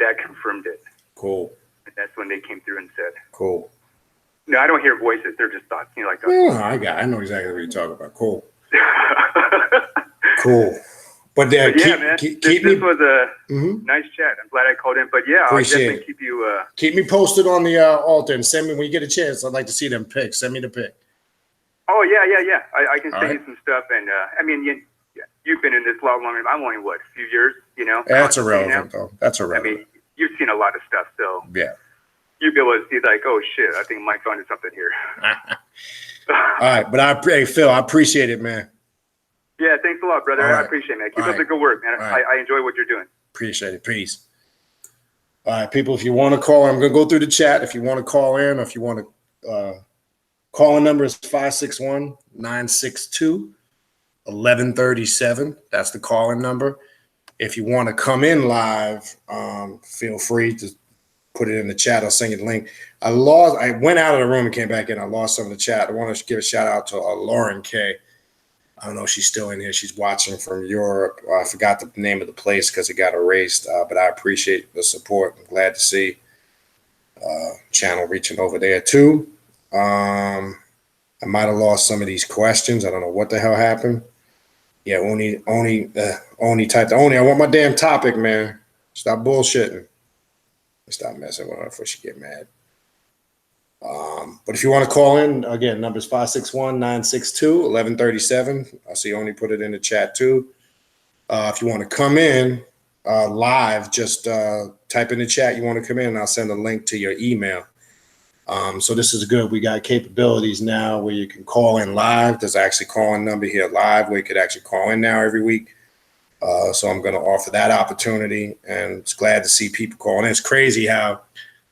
that confirmed it. Cool. And that's when they came through and said, cool. No, I don't hear voices. They're just thoughts. Like, I know exactly what you're talking about. Cool. Cool. But man, this was a nice chat. I'm glad I called in. But I'll definitely keep you. Keep me posted on the altar and send me when you get a chance. I'd like to see them pics. Send me the pic. Oh yeah. I can send you some stuff, and I mean, you've been in this a lot longer. I'm only a few years. That's irrelevant, though. That's irrelevant. I mean, you've seen a lot of stuff, so yeah. You'll be able to see like, oh shit, I think Mike's onto something here. All right, but Phil, I appreciate it, man. Yeah, thanks a lot, brother. Right. I appreciate it, man. Keep up the good work, man. Right. I enjoy what you're doing. Appreciate it. Peace. All right, people, if you want to call, I'm going to go through the chat. If you want to call in, or if you want to call in number is 561-962-1137. That's the call-in number. If you want to come in live, feel free to put it in the chat. I'll send you the link. I went out of the room and came back in. I lost some of the chat. I want to give a shout out to Lauren K. I don't know if she's still in here. She's watching from Europe. I forgot the name of the place because it got erased, but I appreciate the support. I'm glad to see channel reaching over there too. I might have lost some of these questions. I don't know what the hell happened. Yeah, Oni typed, Oni, I want my damn topic, man. Stop bullshitting. Stop messing with her before she get mad. But if you want to call in, again, numbers 561-962-1137. I see Oni put it in the chat too. If you want to come in live, just type in the chat you want to come in and I'll send a link to your email. So this is good. We got capabilities now where you can call in live. There's actually a call-in number here live where you could actually call in now every week. So I'm going to offer that opportunity, and it's glad to see people calling in. It's crazy how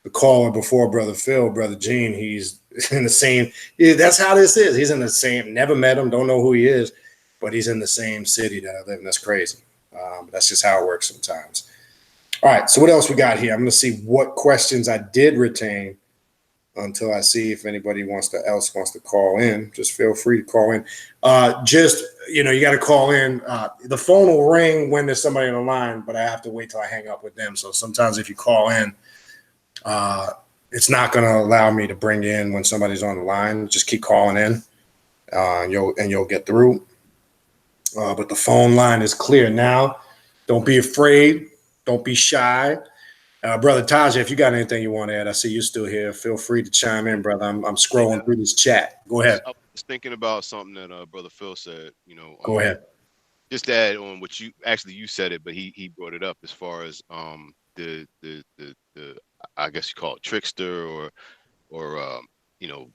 the caller before Brother Phil, Brother Gene, he's in the same. Yeah, that's how this is. He's in the same. Never met him, don't know who he is, but he's in the same city that I live in. That's crazy. But that's just how it works sometimes. All right. So what else we got here? I'm going to see what questions I did retain until I see if anybody else wants to call in. Just feel free to call in. You got to call in. The phone will ring when there's somebody on the line, but I have to wait till I hang up with them. So sometimes if you call in, it's not going to allow me to bring in when somebody's on the line. Just keep calling in, and you'll get through. But the phone line is clear now. Don't be afraid. Don't be shy. Brother Taja, if you got anything you want to add, I see you're still here. Feel free to chime in, brother. I'm scrolling through this chat. Go ahead. I was thinking about something that Brother Phil said. Go ahead. Just to add on what you said it, but he brought it up as far as the I guess you call it trickster or the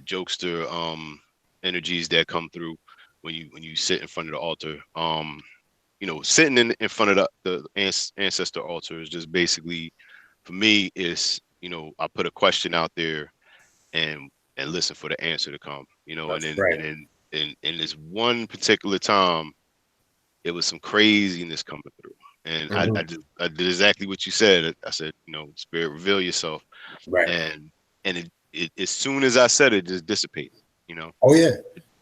jokester energies that come through when you sit in front of the altar. Sitting in front of the ancestor altar is just basically, for me, is I put a question out there and listen for the answer to come. And in this one particular time, it was some craziness coming through, and I did exactly what you said. I said, Spirit, reveal yourself, right? And it as soon as I said it, just dissipated. Oh yeah.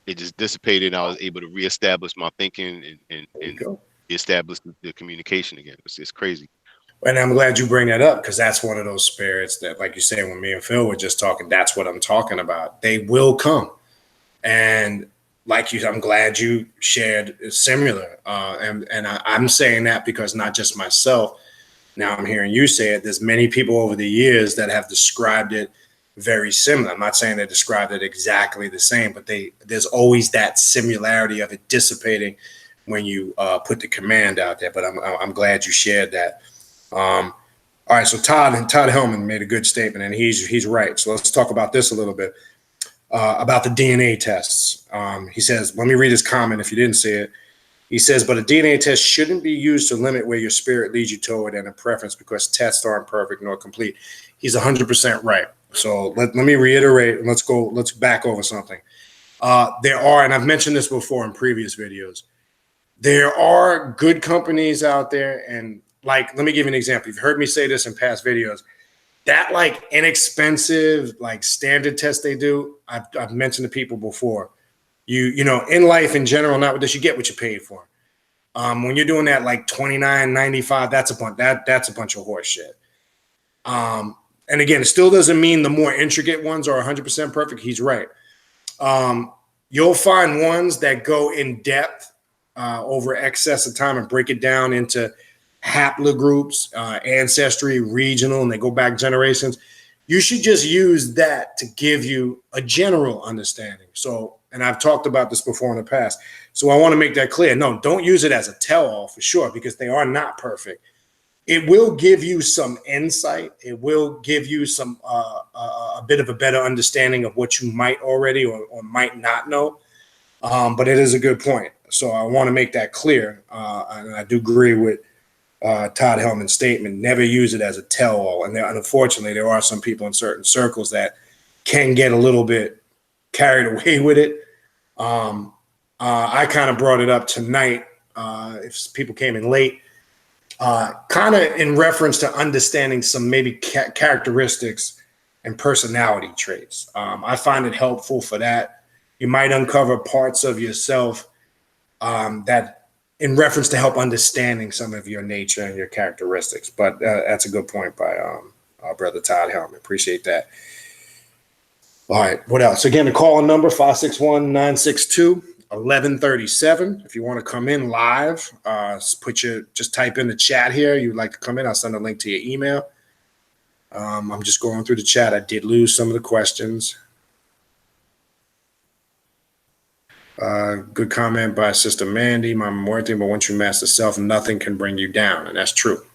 It just dissipated, and I was able to reestablish my thinking and establish the communication again. It's crazy. And I'm glad you bring that up, because that's one of those spirits that, like you say, when me and Phil were just talking, that's what I'm talking about. They will come. And I'm glad you shared similar. And I'm saying that because not just myself, now I'm hearing you say it, there's many people over the years that have described it very similar. I'm not saying they described it exactly the same, but there's always that similarity of it dissipating when you put the command out there. But I'm glad you shared that. All right, so Todd Hellman made a good statement, and he's right. So let's talk about this a little bit, about the DNA tests. He says, let me read his comment if you didn't see it. He says, but a DNA test shouldn't be used to limit where your spirit leads you toward and a preference, because tests aren't perfect nor complete. He's 100% right. So let me reiterate, and let's back over something. There are, and I've mentioned this before in previous videos, there are good companies out there, and let me give you an example. You've heard me say this in past videos. That inexpensive standard test they do, I've mentioned to people before. In life in general, not with this, you get what you paid for. When you're doing that $29.95, that's a bunch of horse shit. And again, it still doesn't mean the more intricate ones are 100% perfect. He's right. You'll find ones that go in depth over excess of time and break it down into haplogroups, ancestry, regional, and they go back generations. You should just use that to give you a general understanding. So, and I've talked about this before in the past, so I want to make that clear. No, don't use it as a tell-all for sure, because they are not perfect. It will give you some insight. It will give you some a bit of a better understanding of what you might already or might not know. But it is a good point. So I want to make that clear. And I do agree with Todd Hellman's statement. Never use it as a tell-all. And unfortunately, there are some people in certain circles that can get a little bit carried away with it. I kind of brought it up tonight. If people came in late, kind of in reference to understanding some maybe characteristics and personality traits. I find it helpful for that. You might uncover parts of yourself that in reference to help understanding some of your nature and your characteristics. But that's a good point by our brother Todd Helm. Appreciate that. All right, what else? Again, the call number 561-962-1137. If you want to come in live, just type in the chat here. You'd like to come in, I'll send a link to your email. I'm just going through the chat. I did lose some of the questions. Good comment by Sister Mandy. Mama Muerte, but once you master self, nothing can bring you down. And that's true.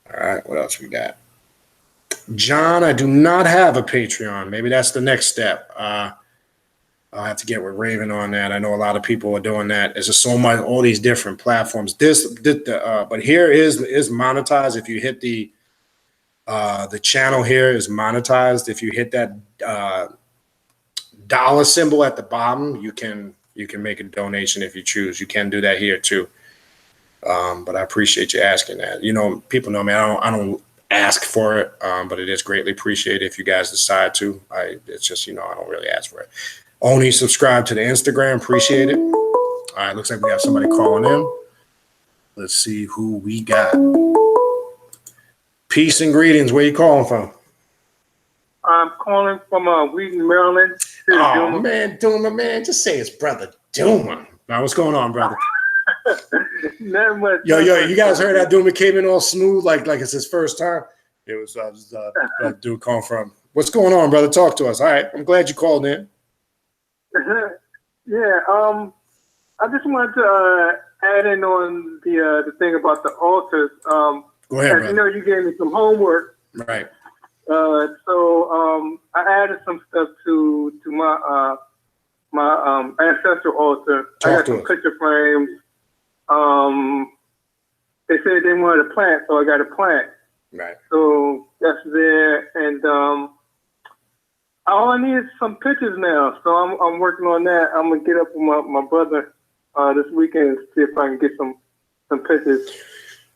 All right, what else we got? John, I do not have a Patreon. Maybe that's the next step. I'll have to get with Raven on that. I know a lot of people are doing that. There's just so much, all these different platforms. But here is monetized. If you hit the channel here is monetized. If you hit that dollar symbol at the bottom, you can make a donation if you choose. You can do that here too. But I appreciate you asking that. You know, people know me. I don't ask for it, but it is greatly appreciated if you guys decide to. It's just, I don't really ask for it. Only subscribe to the Instagram. Appreciate it. All right, looks like we have somebody calling in. Let's see who we got. Peace and greetings. Where you calling from? I'm calling from Wheaton, Maryland. Oh, man, Duma, man. Just say it's Brother Duma. Now, what's going on, brother? Not much. Yo, you guys heard that Duma came in all smooth like it's his first time? It was dude calling from. What's going on, brother? Talk to us. All right, I'm glad you called in. Yeah, I just wanted to add in on the thing about the altars. Go ahead, brother. You gave me some homework. Right. So I added some stuff to my my ancestral altar. I got some picture frames. They said they wanted a plant, so I got a plant. Right. So that's there, and all I need is some pictures now. So I'm working on that. I'm gonna get up with my brother this weekend and see if I can get some pictures.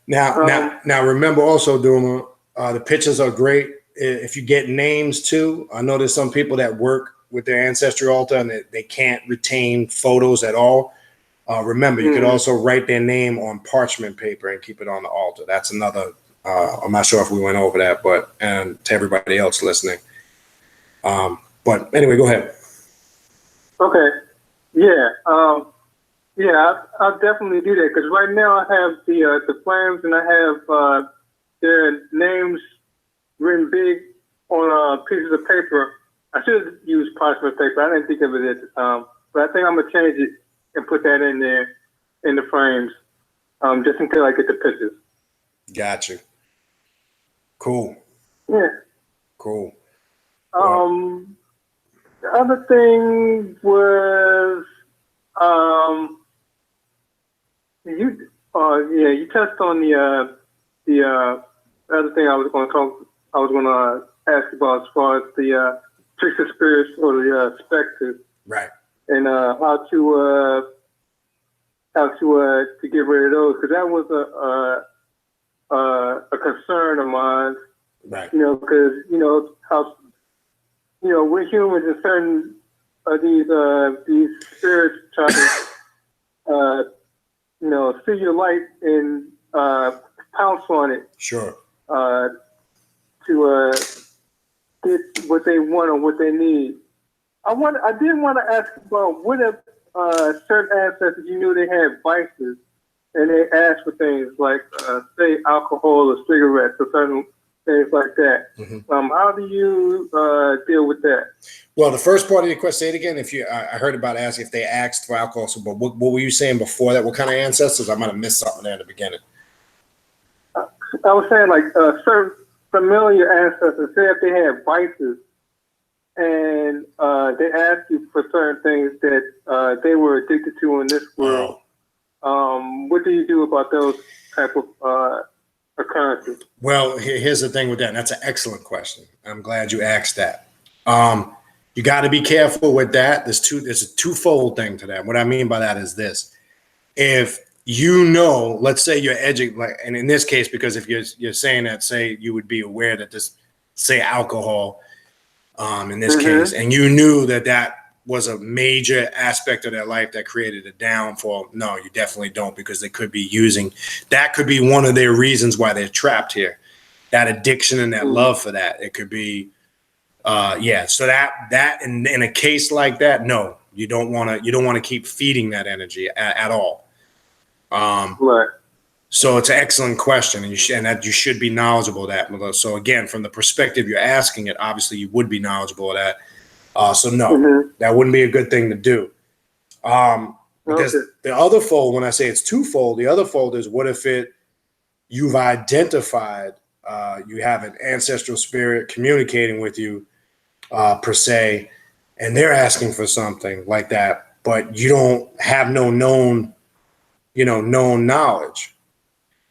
Now remember also, Duma, the pictures are great. If you get names too, I know there's some people that work with their ancestral altar and they can't retain photos at all. Remember, you could also write their name on parchment paper and keep it on the altar. That's another. I'm not sure if we went over that, but and to everybody else listening. But anyway, go ahead. Okay. Yeah. I'll definitely do that because right now I have the flames and I have their names written big on pieces of paper. I should have used parchment paper. I didn't think of it at the time, but I think I'm gonna change it and put that in there in the frames, just until I get the pictures. Gotcha. Cool. Yeah. Cool. The other thing was you touched on the other thing I was going to ask about as far as the trickster spirits or the specters, right? And how to get rid of those, because that was a concern of mine, right? Because how we're humans and certain of these spirits try to see your light and pounce on it. Sure. To get what they want or what they need. I did want to ask about what if certain ancestors they had vices and they asked for things like say alcohol or cigarettes or certain things like that. How do you deal with that? Well, the first part of your question, say it again. I heard about asking if they asked for alcohol, but what were you saying before that? What kind of ancestors? I might have missed something there in the beginning. I was saying like certain familiar ancestors, say if they had vices and they asked you for certain things that they were addicted to in this world. What do you do about those type of occurrences? Well, here's the thing with that. And that's an excellent question. I'm glad you asked that. You got to be careful with that. There's a twofold thing to that. What I mean by that is this: if let's say you're and in this case, because if you're saying that, say you would be aware that this, say alcohol, in this case, and you knew that was a major aspect of their life that created a downfall. No, you definitely don't, because they could be that could be one of their reasons why they're trapped here. That addiction and that love for that. It could be, so that in a case like that, no, you don't want to keep feeding that energy at all. Right. So it's an excellent question, and you should be knowledgeable of that. So again, from the perspective you're asking it, obviously you would be knowledgeable of that. So no, that wouldn't be a good thing to do. Because the other fold, when I say it's twofold, the other fold is, what if you've identified, you have an ancestral spirit communicating with you, per se, and they're asking for something like that, but you don't have no known knowledge.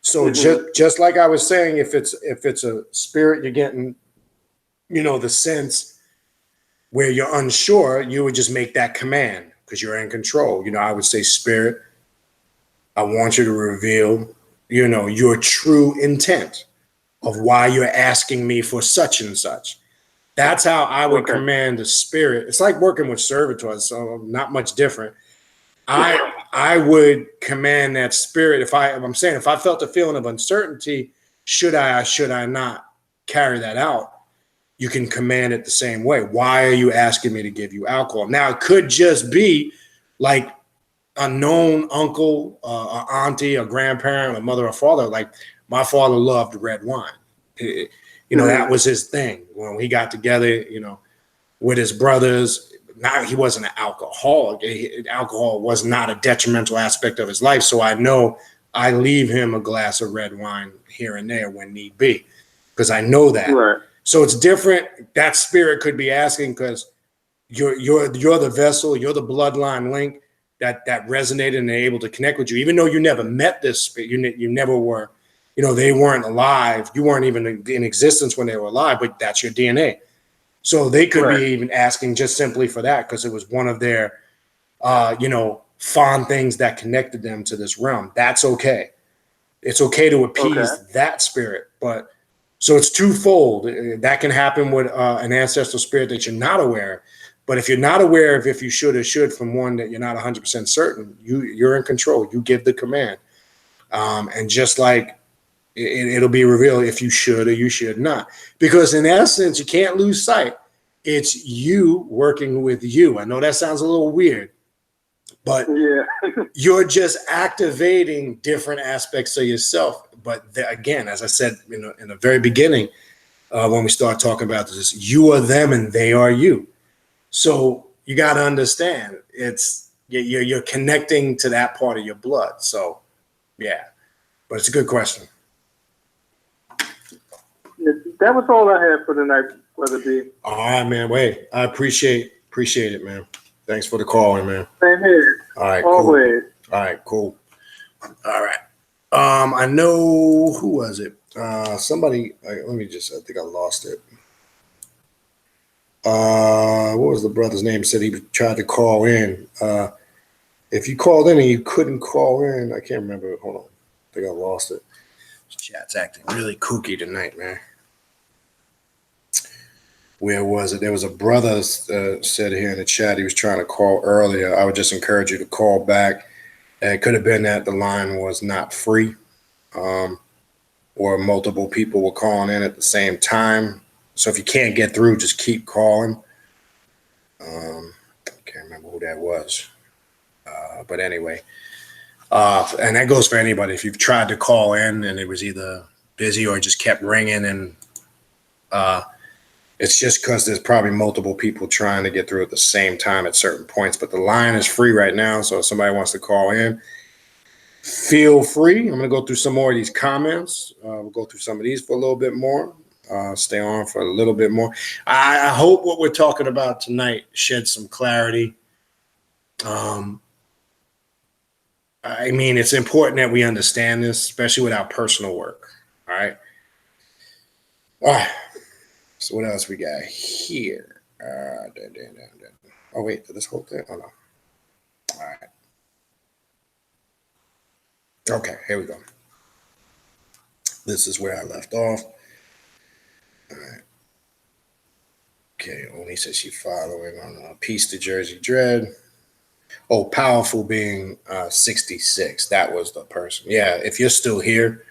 So just like I was saying, if it's a spirit, you're getting, the sense where you're unsure, you would just make that command because you're in control. I would say, spirit, I want you to reveal, your true intent of why you're asking me for such and such. That's how I would command the spirit. It's like working with servitors, so not much different. I would command that spirit. If I felt a feeling of uncertainty, should I or should I not carry that out? You can command it the same way. Why are you asking me to give you alcohol? Now, it could just be like a known uncle, or auntie, or grandparent, or mother or father. Like, my father loved red wine. That was his thing. When he got together, with his brothers, he wasn't an alcoholic. Alcohol was not a detrimental aspect of his life. So I know I leave him a glass of red wine here and there when need be, because I know that. Right. So it's different. That spirit could be asking because you're the vessel, you're the bloodline link that resonated and they're able to connect with you, even though you never met this spirit. You never were, they weren't alive. You weren't even in existence when they were alive, but that's your DNA. So they could be even asking just simply for that, because it was one of their, fond things that connected them to this realm. That's okay. It's okay to appease that spirit, but so it's twofold. That can happen with an ancestral spirit that you're not aware of. But if you're not aware of if you should or should from one that you're not 100% certain, you're in control. You give the command. And just like it'll be revealed if you should or you should not. Because in essence, you can't lose sight. It's you working with you. I know that sounds a little weird, but you're just activating different aspects of yourself. But again, as I said in the very beginning, when we start talking about this, you are them and they are you. So you got to understand, you're connecting to that part of your blood. So yeah, but it's a good question. That was all I had for tonight, Brother B. All right, man. Wait, I appreciate it, man. Thanks for the call, man. Same here. All right, always. Cool. All right, cool. All right. I know, who was it? Somebody. I think I lost it. What was the brother's name? Said he tried to call in. If you called in and you couldn't call in, I can't remember. Hold on. I think I lost it. Chat's acting really kooky tonight, man. Where was it? There was a brother said here in the chat he was trying to call earlier. I would just encourage you to call back. It could have been that the line was not free, or multiple people were calling in at the same time. So if you can't get through, just keep calling. I can't remember who that was. But anyway, and that goes for anybody. If you've tried to call in and it was either busy or just kept ringing, and it's just because there's probably multiple people trying to get through at the same time at certain points. But the line is free right now, so if somebody wants to call in, feel free. I'm going to go through some more of these comments. We'll go through some of these for a little bit more. Stay on for a little bit more. I hope what we're talking about tonight sheds some clarity. I mean, it's important that we understand this, especially with our personal work. All right. All right. So what else we got here? Oh, wait, this whole thing? Oh, no. All right. Okay, here we go. This is where I left off. All right. Okay, Oni says she's following on Peace to Jersey Dread. Oh, Powerful being 66. That was the person. Yeah, if you're still here,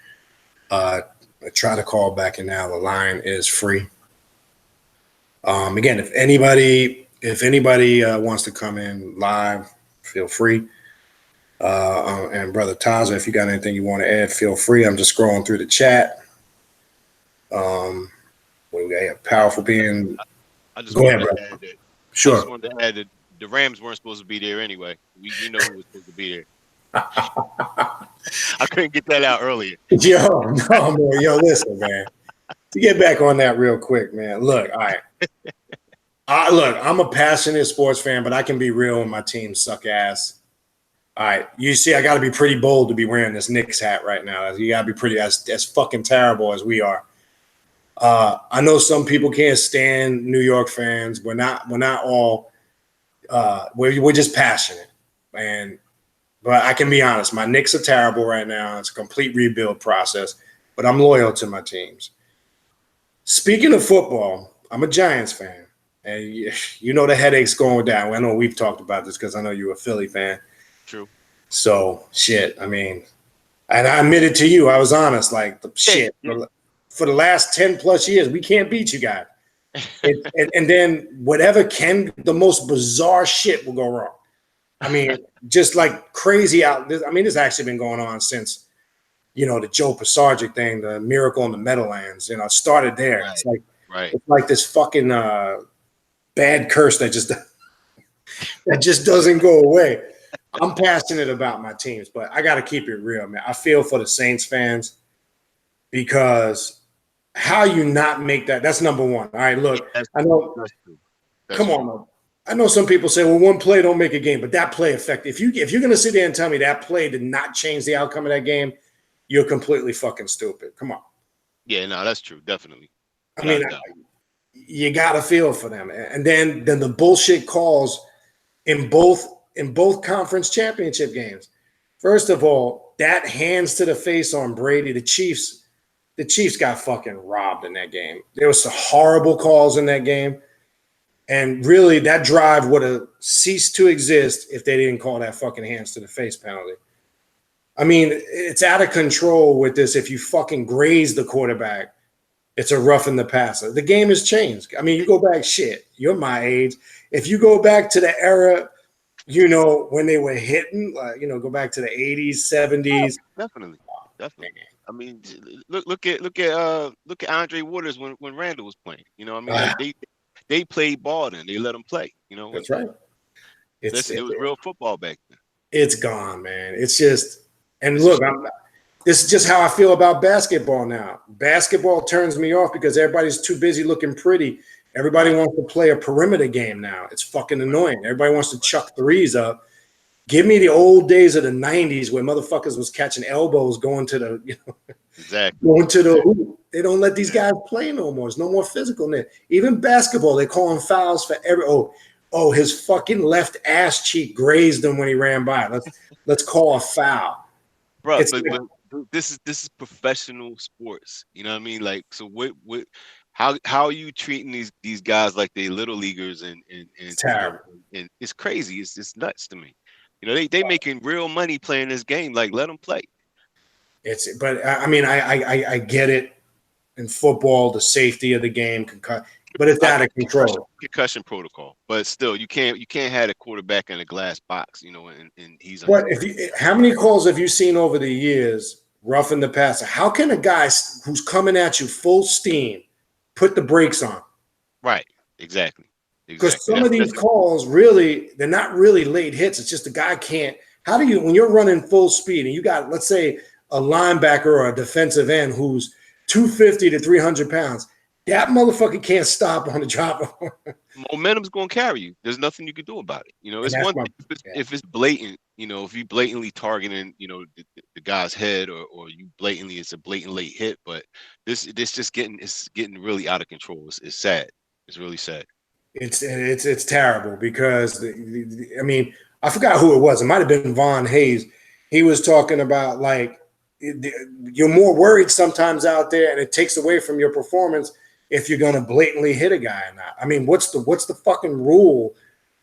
try to call back in now. The line is free. Again, if anybody wants to come in live, feel free. And Brother Taza, if you got anything you want to add, feel free. I'm just scrolling through the chat. We got Powerful being. I just Go wanted ahead, to add that. Sure. I just wanted to add that the Rams weren't supposed to be there anyway. We know who was supposed to be there. I couldn't get that out earlier. Yo, no, man. Yo, listen, man. To get back on that real quick, man. Look, all right. Look, I'm a passionate sports fan, but I can be real when my team suck ass. All right. You see, I got to be pretty bold to be wearing this Knicks hat right now. You got to be pretty as fucking terrible as we are. I know some people can't stand New York fans. We're not all. We're just passionate, but I can be honest. My Knicks are terrible right now. It's a complete rebuild process, but I'm loyal to my teams. Speaking of football, I'm a Giants fan, and you know the headaches going down. I know we've talked about this because I know you're a Philly fan. True. So shit. I mean, and I admitted to you, I was honest. Like the shit. For the last 10 plus years, we can't beat you guys. And then whatever the most bizarre shit will go wrong. I mean, just like crazy out. I mean, this actually been going on since, the Joe Pisarcik thing, the Miracle in the Meadowlands, it started there. Right. It's like this fucking bad curse that just doesn't go away. I'm passionate about my teams, but I got to keep it real, man. I feel for the Saints fans because how you not make that? That's number one. All right, look, I know. Come on, man. I know some people say, well, one play don't make a game, but that play affected. If you're going to sit there and tell me that play did not change the outcome of that game, you're completely fucking stupid. Come on. Yeah, no, that's true. Definitely. I mean, you got to feel for them. And then the bullshit calls in both conference championship games. First of all, that hands to the face on Brady, the Chiefs got fucking robbed in that game. There was some horrible calls in that game. And really, that drive would have ceased to exist if they didn't call that fucking hands to the face penalty. I mean, it's out of control with this. If you fucking graze the quarterback, it's a roughing the passer. The game has changed. I mean, you go back, you're my age. If you go back to the era, when they were hitting, go back to the 80s, 70s. Definitely. I mean, look at Andre Waters when Randall was playing. They played ball then. They let him play. That's right. It was real football back then. It's gone, man. It's just, and look, this is just how I feel about basketball now. Basketball turns me off because everybody's too busy looking pretty. Everybody wants to play a perimeter game now. It's fucking annoying. Everybody wants to chuck threes up. Give me the old days of the 90s where motherfuckers was catching elbows going to the, going to the hoop. They don't let these guys play no more. There's no more physical net. Even basketball, they call him fouls for every. Oh, his fucking left ass cheek grazed him when he ran by. Let's call a foul, bro. But this is professional sports. You know what I mean? Like, so what? How are you treating these guys like they little leagers and terrible. And it's crazy. It's nuts to me. They making real money playing this game. Like, let them play. But I mean, I get it. In football, the safety of the game but it's out of control. Concussion protocol, but still, you can't have a quarterback in a glass box, and he's. But how many calls have you seen over the years roughing the passer? How can a guy who's coming at you full steam put the brakes on? Right. Exactly. Because some of these calls really, they're not really late hits. It's just the guy can't. How do you, when you're running full speed and you got, let's say, a linebacker or a defensive end who's 250 to 300 pounds, that motherfucker can't stop on the drop. Momentum's going to carry you. There's nothing you can do about it. It's one thing if it's blatant, if you blatantly targeting, the guy's head or it's a blatant late hit. But this just getting really out of control. It's sad. It's really sad. It's terrible because I mean, I forgot who it was. It might have been Von Hayes. He was talking about like you're more worried sometimes out there, and it takes away from your performance if you're gonna blatantly hit a guy or not. I mean, what's the fucking rule?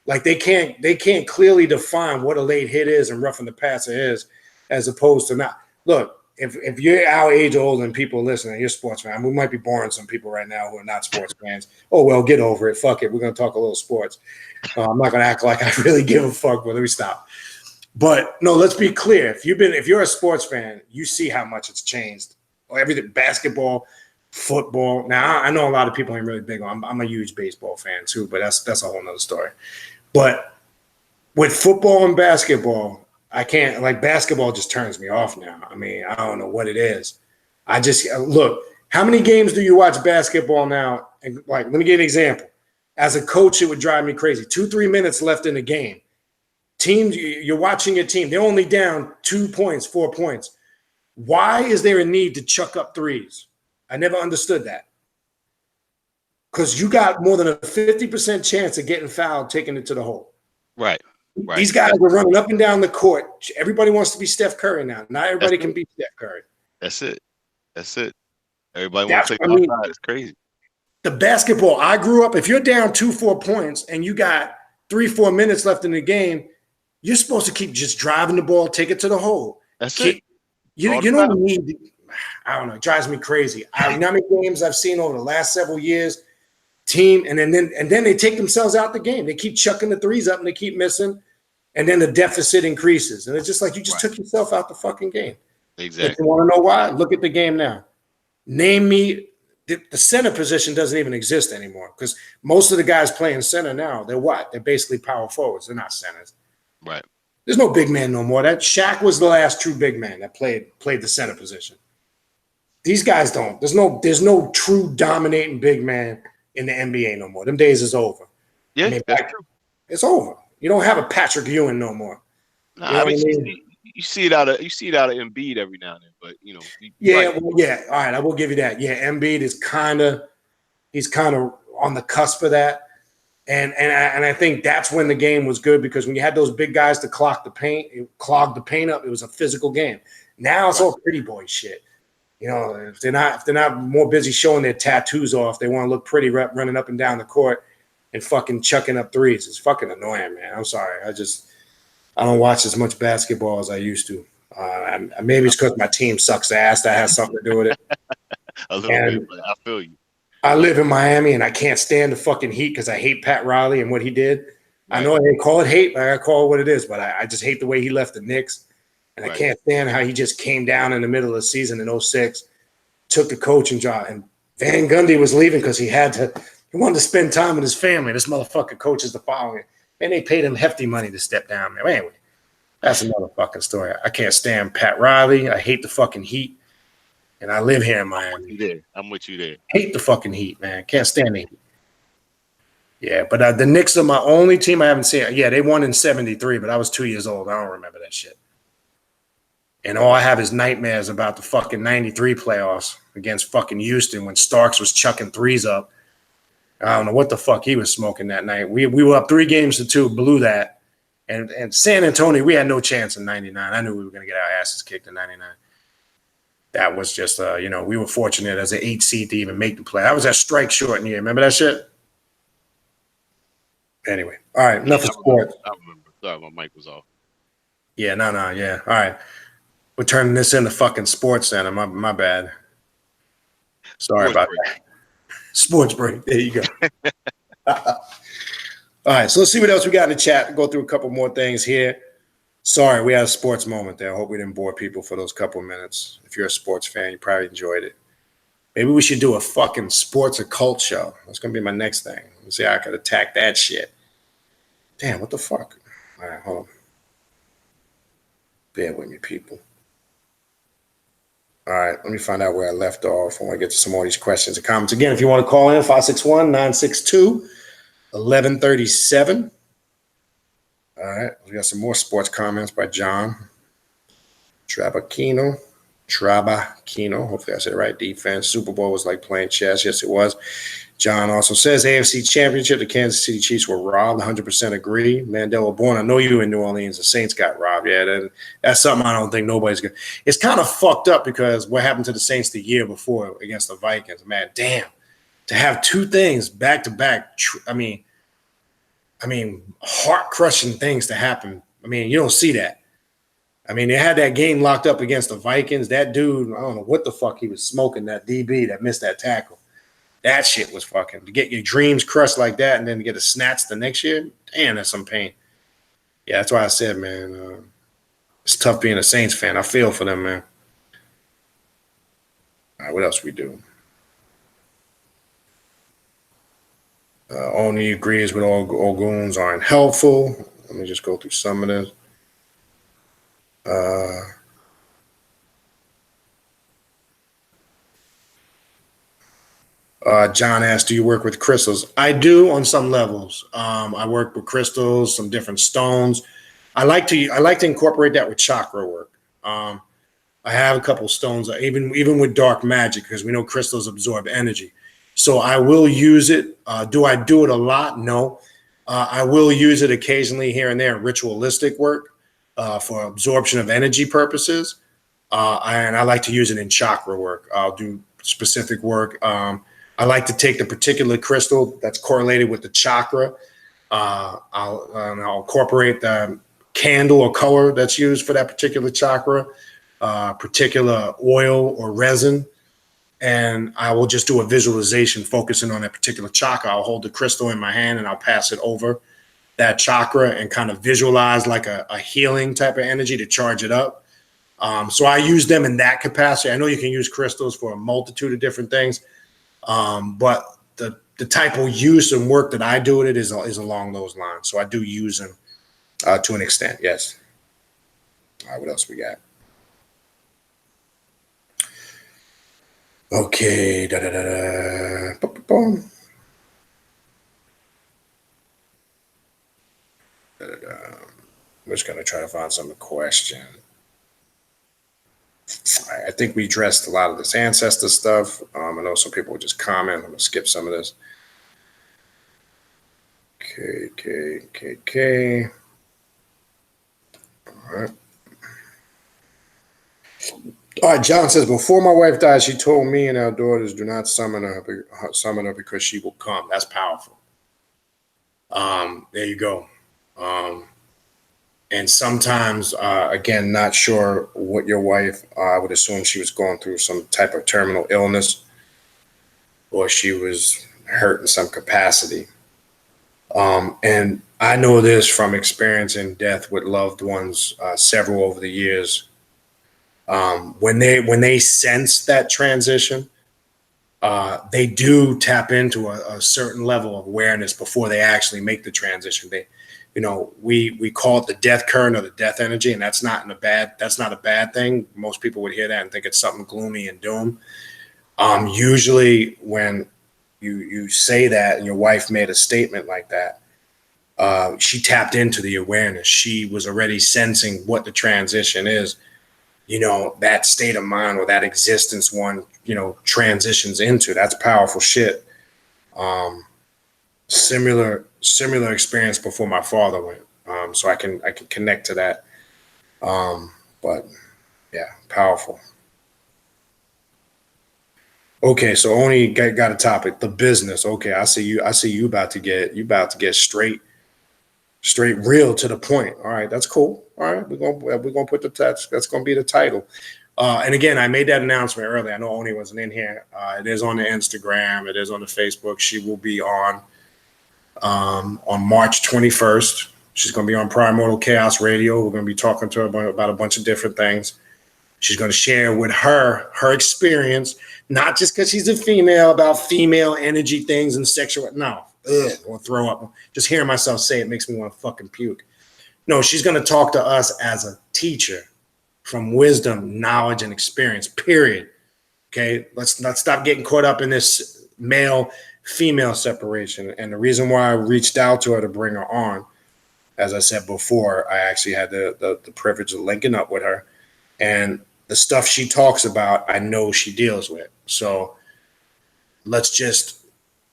Like they can't clearly define what a late hit is and roughing the passer is, as opposed to not. Look, if you're our age old and people listening, you're a sports fan. We might be boring some people right now who are not sports fans. Oh well, get over it. Fuck it. We're gonna talk a little sports. I'm not gonna act like I really give a fuck. But let me stop. But no, let's be clear. If you're a sports fan, you see how much it's changed. Everything, basketball, football. Now I know a lot of people ain't really big on. I'm a huge baseball fan too, but that's a whole nother story. But with football and basketball, I can't, like, basketball just turns me off now. I mean, I don't know what it is. I just look, how many games do you watch basketball now? And like, let me give you an example. As a coach, it would drive me crazy. 2-3 minutes left in the game. Teams, you're watching your team. They're only down 2 points, 4 points. Why is there a need to chuck up threes? I never understood that. Because you got more than a 50% chance of getting fouled, taking it to the hole. Right. These guys were running up and down the court. Everybody wants to be Steph Curry now. Not everybody can be Steph Curry. That's it. Everybody wants to play outside. It's crazy. The basketball, I grew up, if you're down 2-4 points and you got 3-4 minutes left in the game, you're supposed to keep just driving the ball, take it to the hole. That's it. You don't need, I don't know, it drives me crazy. You know how many games I've seen over the last several years, team, and then they take themselves out the game. They keep chucking the threes up and they keep missing, and then the deficit increases. And it's just like you just took yourself out the fucking game. Exactly. If you want to know why, look at the game now. Name me the center position doesn't even exist anymore because most of the guys playing center now, they're what? They're basically power forwards. They're not centers. Right. There's no big man no more. That Shaq was the last true big man that played the center position. These guys don't. There's no true dominating big man in the NBA no more. Them days is over. Yeah, I mean, that's true. It's over. You don't have a Patrick Ewing no more. Nah, you know I mean, you see it out of Embiid every now and then, but you know. Yeah. All right, I will give you that. Yeah, Embiid is he's kind of on the cusp of that, and I think that's when the game was good because when you had those big guys to clog the paint up, it was a physical game. Now it's all pretty boy shit. You know, if they're not more busy showing their tattoos off, they want to look pretty running up and down the court and fucking chucking up threes. It's fucking annoying, man. I'm sorry. I don't watch as much basketball as I used to. Maybe it's because my team sucks ass. That has something to do with it. A little bit, but I feel you. I live in Miami, and I can't stand the fucking heat because I hate Pat Riley and what he did. Right. I know they call it hate, but I call it what it is. But I just hate the way he left the Knicks. And I can't stand how he just came down in the middle of the season in 2006, took the coaching job. And Van Gundy was leaving because he wanted to spend time with his family. This motherfucker coaches the following. And they paid him hefty money to step down there. Anyway, that's another fucking story. I can't stand Pat Riley. I hate the fucking heat. And I live here in Miami. I'm with you there. Hate the fucking heat, man. Can't stand the heat. Yeah, but the Knicks are my only team I haven't seen. Yeah, they won in 73, but I was 2 years old. I don't remember that shit. And all I have is nightmares about the fucking 93 playoffs against fucking Houston when Starks was chucking threes up. I don't know what the fuck he was smoking that night. We were up 3-2, blew that. And San Antonio, we had no chance in 99. I knew we were going to get our asses kicked in 99. That was just, we were fortunate as an 8 seed to even make the play. That was that strike short year. Remember that shit? Anyway. All right. Enough of sports. I remember. Sorry, my mic was off. Yeah, no. Yeah. All right. We're turning this into fucking Sports Center. My bad. Sorry about that. Sports break. There you go. All right. So let's see what else we got in the chat. Go through a couple more things here. Sorry, we had a sports moment there. I hope we didn't bore people for those couple of minutes. If you're a sports fan, you probably enjoyed it. Maybe we should do a fucking sports occult show. That's going to be my next thing. Let's see how I could attack that shit. Damn, what the fuck? All right, hold on. Bear with me, people. All right, let me find out where I left off. I want to get to some more of these questions and comments. Again, if you want to call in, 561-962-1137. All right, we got some more sports comments by John Trabacchino. Hopefully I said it right. Defense. Super Bowl was like playing chess. Yes, it was. John also says AFC Championship, the Kansas City Chiefs were robbed. 100% agree. Mandela Born, I know you in New Orleans. The Saints got robbed. Yeah, that's something I don't think nobody's going to. It's kind of fucked up because what happened to the Saints the year before against the Vikings? Man, damn. To have two things back to back, I mean, heart-crushing things to happen. I mean, you don't see that. I mean, they had that game locked up against the Vikings. That dude, I don't know what the fuck he was smoking, that DB that missed that tackle. That shit was fucking. To get your dreams crushed like that and then to get a snatch the next year, damn, that's some pain. Yeah, that's why I said, man, it's tough being a Saints fan. I feel for them, man. All right, what else we do? Only agrees with all goons aren't helpful. Let me just go through some of this. John asked, do you work with crystals? I do on some levels. I work with crystals, some different stones. I like to incorporate that with chakra work. I have a couple stones, even with dark magic, because we know crystals absorb energy. So I will use it. Do I do it a lot? No. I will use it occasionally here and there in ritualistic work for absorption of energy purposes. And I like to use it in chakra work. I'll do specific work. I like to take the particular crystal that's correlated with the chakra. I'll incorporate the candle or color that's used for that particular chakra, particular oil or resin. And I will just do a visualization focusing on that particular chakra. I'll hold the crystal in my hand and I'll pass it over that chakra and kind of visualize like a healing type of energy to charge it up. So I use them in that capacity. I know you can use crystals for a multitude of different things, but the type of use and work that I do with it is along those lines. So I do use them to an extent, yes. All right, what else we got? Okay, Boom. I'm just gonna try to find some question. I think we addressed a lot of this ancestor stuff. I know some people would just comment. I'm gonna skip some of this. Okay. All right, John says, before my wife died, she told me and our daughters, do not summon her because she will come. That's powerful. There you go. And sometimes, again, not sure what your wife, I would assume she was going through some type of terminal illness or she was hurt in some capacity. And I know this from experiencing death with loved ones, several over the years. When they sense that transition, they do tap into a certain level of awareness before they actually make the transition. We call it the death current or the death energy, and that's not a bad thing. Most people would hear that and think it's something gloomy and doom. Usually when you say that and your wife made a statement like that, she tapped into the awareness. She was already sensing what the transition is. That state of mind or that existence one, transitions into. That's powerful shit. Similar experience before my father went. So I can connect to that. But yeah, powerful. Okay, so only got a topic, the business. Okay, I see you about to get straight real to the point. All right, that's cool. All right, we're gonna put the text. That's gonna be the title. And again, I made that announcement earlier. I know Oni wasn't in here. It is on the Instagram. It is on the Facebook. She will be on March 21st. She's gonna be on Primordial Chaos Radio. We're gonna be talking to her about a bunch of different things. She's gonna share with her experience, not just because she's a female, about female energy things and sexual. No, I'll throw up. Just hearing myself say it makes me want to fucking puke. No, she's going to talk to us as a teacher from wisdom, knowledge, and experience, period. Okay, let's stop getting caught up in this male-female separation. And the reason why I reached out to her to bring her on, as I said before, I actually had the privilege of linking up with her. And the stuff she talks about, I know she deals with. So let's just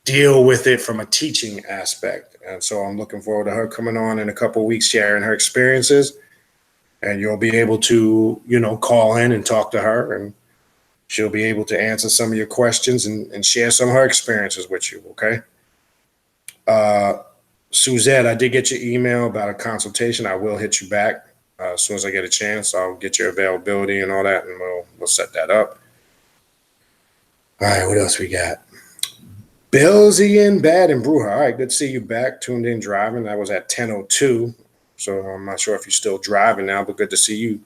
deal with it from a teaching aspect. And so I'm looking forward to her coming on in a couple of weeks, sharing her experiences. And you'll be able to, call in and talk to her, and she'll be able to answer some of your questions and share some of her experiences with you, okay? Suzette, I did get your email about a consultation. I will hit you back as soon as I get a chance. I'll get your availability and all that, and we'll set that up. All right, what else we got? Billsy and Bad and Bruja. All right, good to see you back. Tuned in driving. That was at 10:02. So I'm not sure if you're still driving now, but good to see you.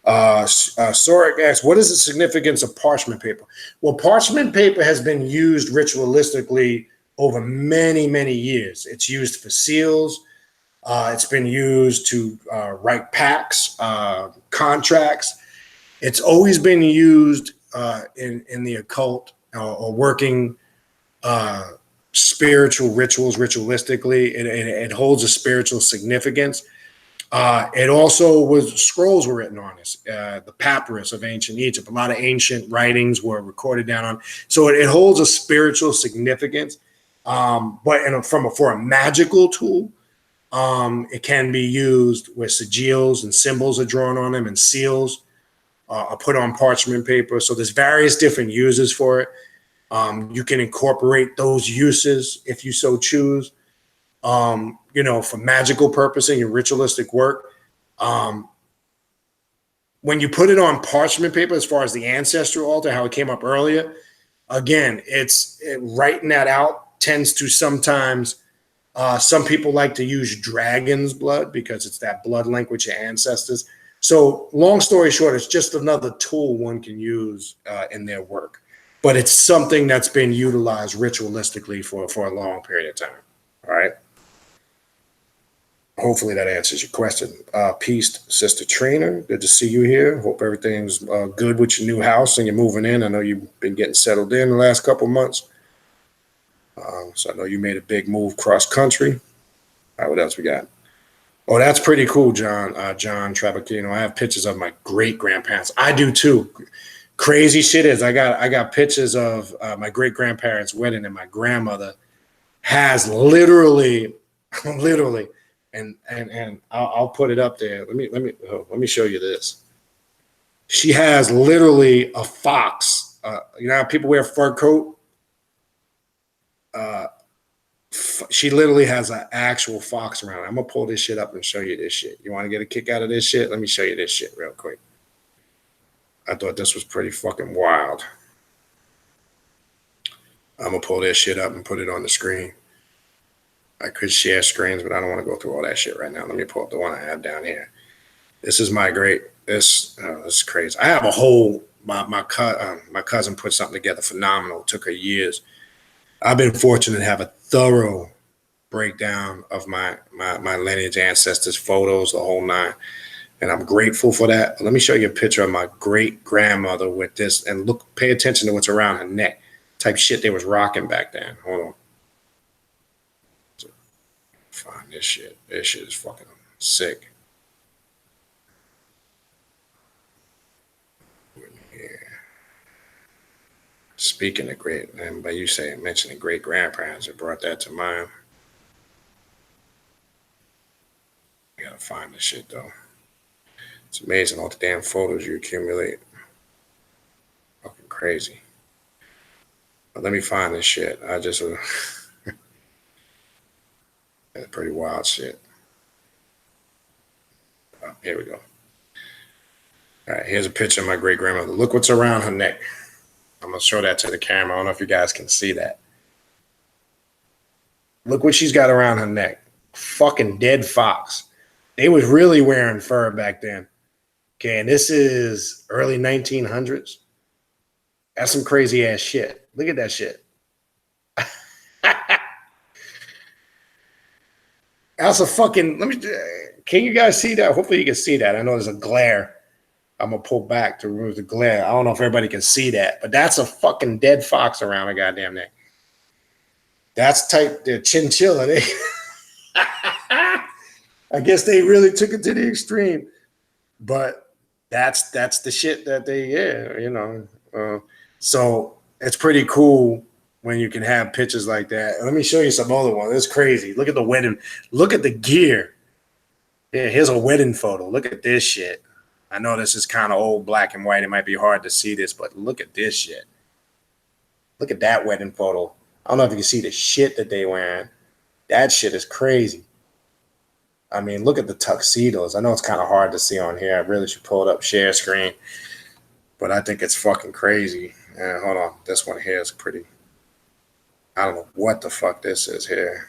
Sorik asks, what is the significance of parchment paper? Well, parchment paper has been used ritualistically over many, many years. It's used for seals. It's been used to write pacts, contracts. It's always been used in the occult or working spiritual rituals ritualistically. It holds a spiritual significance. It also scrolls were written on this, the papyrus of ancient Egypt. A lot of ancient writings were recorded down on. So it holds a spiritual significance. But for a magical tool, it can be used where sigils and symbols are drawn on them and seals are put on parchment paper. So there's various different uses for it. You can incorporate those uses if you so choose, for magical purpose in your ritualistic work. When you put it on parchment paper, as far as the ancestral altar, how it came up earlier, again, writing that out tends to sometimes, some people like to use dragon's blood because it's that blood link with your ancestors. So long story short, it's just another tool one can use in their work. But it's something that's been utilized ritualistically for a long period of time. All right. Hopefully that answers your question. Peace, Sister Trina. Good to see you here. Hope everything's good with your new house and you're moving in. I know you've been getting settled in the last couple months. So I know you made a big move cross country. All right, what else we got? Oh, that's pretty cool, John. John Trabacchino. I have pictures of my great grandparents. I do too. Crazy shit is I got pictures of my great grandparents' wedding, and my grandmother has literally, and I'll put it up there. Let me show you this. She has literally a fox. You know how people wear a fur coat? She literally has an actual fox around. I'm gonna pull this shit up and show you this shit. You want to get a kick out of this shit? Let me show you this shit real quick. I thought this was pretty fucking wild. I'm gonna pull this shit up and put it on the screen. I could share screens, but I don't want to go through all that shit right now. Let me pull up the one I have down here. This is my great. This is crazy. I have a whole. My cousin put something together phenomenal. It took her years. I've been fortunate to have a thorough breakdown of my lineage, ancestors, photos, the whole nine. And I'm grateful for that. But let me show you a picture of my great grandmother with this, and pay attention to what's around her neck. Type shit they was rocking back then. Hold on. Find this shit. This shit is fucking sick. Speaking of great, and by you saying mentioning great grandparents, it brought that to mind. I gotta find this shit though. It's amazing all the damn photos you accumulate. Fucking crazy. But let me find this shit. I just that's pretty wild shit. Oh, here we go. All right, here's a picture of my great grandmother. Look what's around her neck. I'm gonna show that to the camera. I don't know if you guys can see that. Look what she's got around her neck. Fucking dead fox. They was really wearing fur back then. Okay, and this is early 1900s. That's some crazy ass shit. Look at that shit. That's a fucking, can you guys see that? Hopefully you can see that. I know there's a glare. I'm going to pull back to remove the glare. I don't know if everybody can see that, but that's a fucking dead fox around a goddamn neck. That's type the chinchilla. I guess they really took it to the extreme, but that's the shit that they, so it's pretty cool when you can have pictures like that. Let me show you some other ones. It's crazy. Look at the wedding. Look at the gear. Yeah, here's a wedding photo. Look at this shit. I know this is kind of old black and white. It might be hard to see this, but look at this shit. Look at that wedding photo. I don't know if you can see the shit that they wearing. That shit is crazy. I mean, look at the tuxedos. I know it's kind of hard to see on here. I really should pull it up, share screen. But I think it's fucking crazy. Hold on. This one here is pretty. I don't know what the fuck this is here.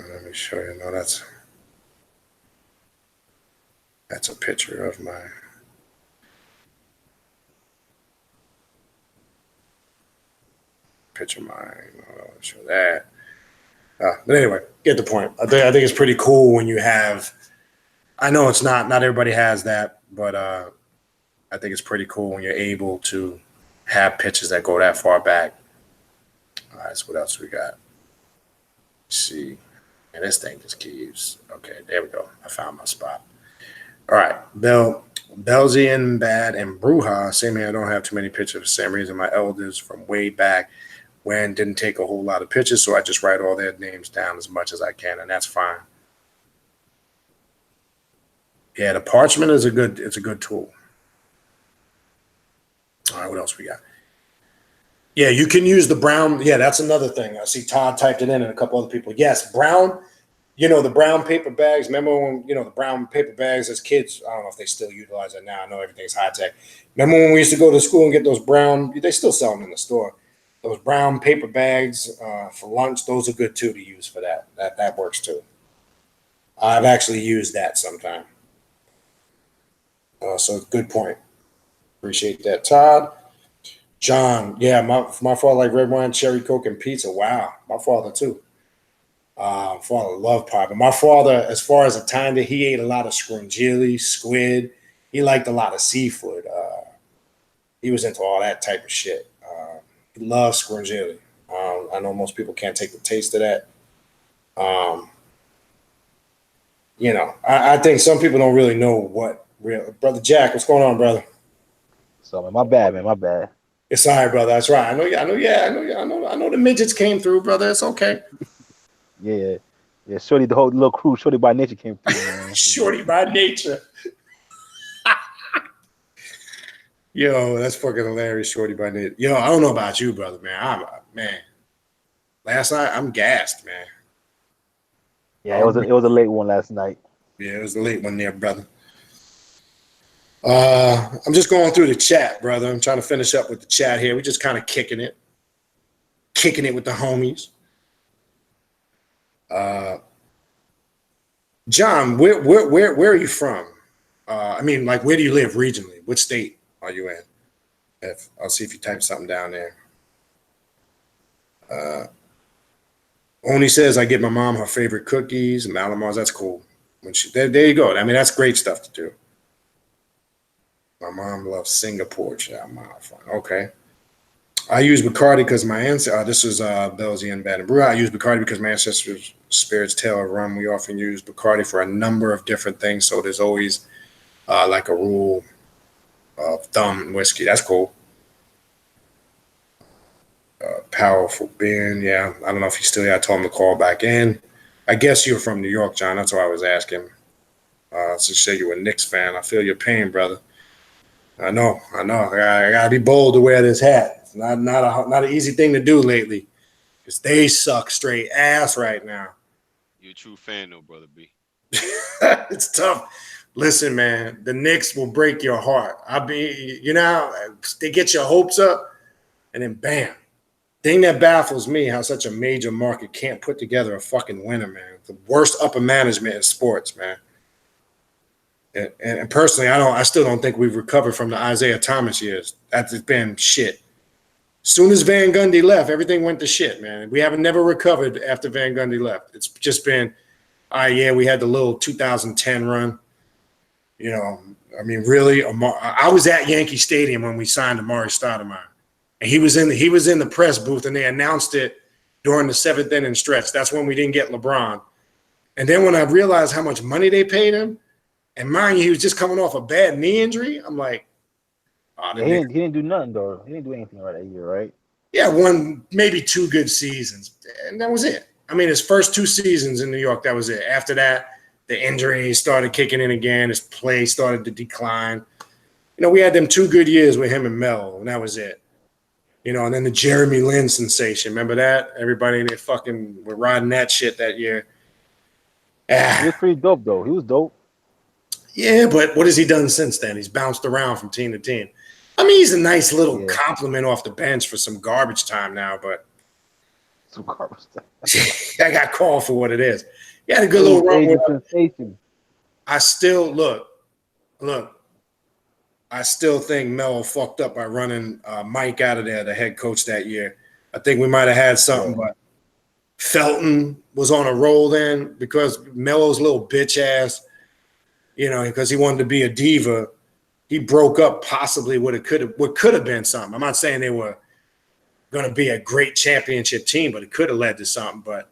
Let me show you. No, that's a picture of my. Picture mine. I'll show that. But anyway, get the point. I think it's pretty cool when you have. I know it's not everybody has that, but I think it's pretty cool when you're able to have pictures that go that far back. All right, so what else we got? Let's see, and this thing just keeps. Okay, there we go. I found my spot. All right, Belgian Bad and Bruja. Same here. I don't have too many pictures for the same reason. My elders from way back when didn't take a whole lot of pictures, so I just write all their names down as much as I can, and that's fine. Yeah, the parchment is a good tool. All right, what else we got? Yeah, you can use the brown. Yeah, that's another thing. I see Todd typed it in and a couple other people. Yes, brown, the brown paper bags. Remember when, the brown paper bags as kids? I don't know if they still utilize it now. I know everything's high tech. Remember when we used to go to school and get those brown, they still sell them in the store. Those brown paper bags for lunch, those are good too to use for that. That works too. I've actually used that sometime. So good point. Appreciate that, Todd. John, yeah, my father like red wine, cherry Coke, and pizza. Wow, my father too. Father loved pie. But my father, as far as the time that he ate a lot of scrungili, squid, he liked a lot of seafood. He was into all that type of shit. He loved scrungili. I know most people can't take the taste of that. I think some people don't really know what real. Brother Jack, what's going on, brother? So, man, my bad. It's all right, brother. That's right. I know the midgets came through, brother. It's okay. Yeah. Shorty, the whole little crew, Shorty by Nature came through, man. Shorty by Nature. Yo, that's fucking hilarious, Shorty by Nature. Yo, I don't know about you, brother, man. Last night, I'm gassed, man. Yeah, it was a late one last night. Yeah, it was a late one there, brother. I'm just going through the chat, brother. I'm trying to finish up with the chat here. We're just kind of kicking it with the homies. John, where are you from? Where do you live regionally? What state are you in? I'll see if you type something down there. Oni says I get my mom her favorite cookies, Malamars. That's cool. There you go. I mean, that's great stuff to do. My mom loves Singapore chow. Okay. I use Bacardi because my ancestors. This is Belgian Bad and Brew. I use Bacardi because my ancestors' spirits tale of rum. We often use Bacardi for a number of different things. So there's always like a rule of thumb in whiskey. That's cool. Powerful Ben. Yeah, I don't know if he's still here. I told him to call back in. I guess you're from New York, John. That's why I was asking. So say you're a Knicks fan. I feel your pain, brother. I know. I gotta be bold to wear this hat. It's not an easy thing to do lately, because they suck straight ass right now. You're a true fan, though, brother B. It's tough. Listen, man, the Knicks will break your heart. They get your hopes up, and then bam. Thing that baffles me, how such a major market can't put together a fucking winner, man. The worst upper management in sports, man. And personally, I still don't think we've recovered from the Isaiah Thomas years. That's been shit. As soon as Van Gundy left, everything went to shit, man. We haven't never recovered after Van Gundy left. It's just been, we had the little 2010 run. Really, I was at Yankee Stadium when we signed Amari Stoudemire. And he was in the press booth, and they announced it during the 7th inning stretch. That's when we didn't get LeBron. And then when I realized how much money they paid him, And mind you, he was just coming off a bad knee injury. I'm like, oh, Yeah, he didn't do nothing though. He didn't do anything right that year, right? yeah, one, maybe 2 good seasons. And that was it. I mean, his first 2 seasons in New York, that was it. After that, the injury started kicking in again. His play started to decline. You know, we had them 2 good years with him and Melo, and that was it. You know, and then the Jeremy Lin sensation. Remember that? Everybody, they fucking were riding that shit that year. He was pretty dope though. He was dope. Yeah, but what has he done since then? He's bounced around from team to team. I mean, he's a nice little compliment off the bench for some garbage time now, but Some garbage stuff. I got called for what it is. He had a good little run with sensation. I still look. I still think Melo fucked up by running Mike out of there, the head coach that year. I think we might have had something, but Felton was on a roll then because Melo's little bitch ass, you know, because he wanted to be a diva. He broke up possibly what could have been something. I'm not saying they were going to be a great championship team, but it could have led to something. But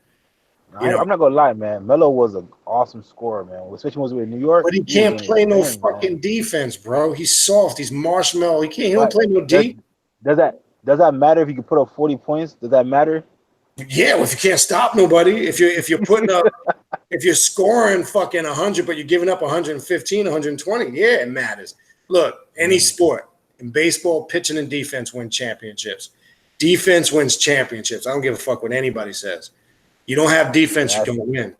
I'm not gonna lie, man. Melo was an awesome scorer, man. Especially when he was in New York. But he can't play no fucking defense, bro. He's soft. He's marshmallow. He can't. He don't play no D. Does that matter if you can put up 40 points? Does that matter? Yeah, well, if you can't stop nobody, if you're putting up, if you're scoring fucking 100, but you're giving up 115, 120, yeah, it matters. Look, any sport in baseball, pitching and defense win championships. Defense wins championships. I don't give a fuck what anybody says. You don't have defense, you don't win.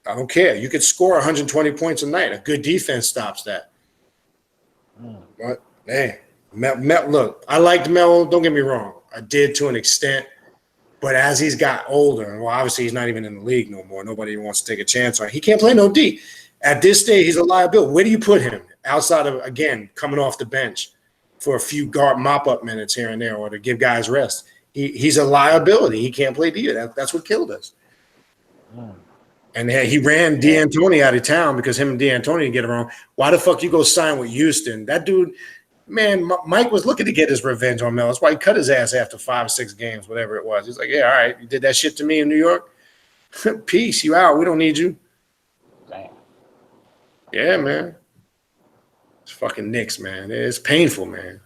I don't care. You could score 120 points a night. A good defense stops that. But hey, look, I liked Melo. Don't get me wrong. I did to an extent. But as he's got older, well, obviously he's not even in the league no more. Nobody wants to take a chance on him. He can't play no D. At this stage, he's a liability. Where do you put him? Outside of, again, coming off the bench for a few guard mop-up minutes here and there or to give guys rest. He's a liability. He can't play D. That's what killed us. And he ran D'Antoni out of town because him and D'Antoni didn't get along. Why the fuck you go sign with Houston? That dude, man, Mike was looking to get his revenge on Mel. That's why he cut his ass after 5 or 6 games, whatever it was. He's like, yeah, all right, you did that shit to me in New York? Peace, you out. We don't need you. Damn. Yeah, man. It's fucking Knicks, man. It's painful, man.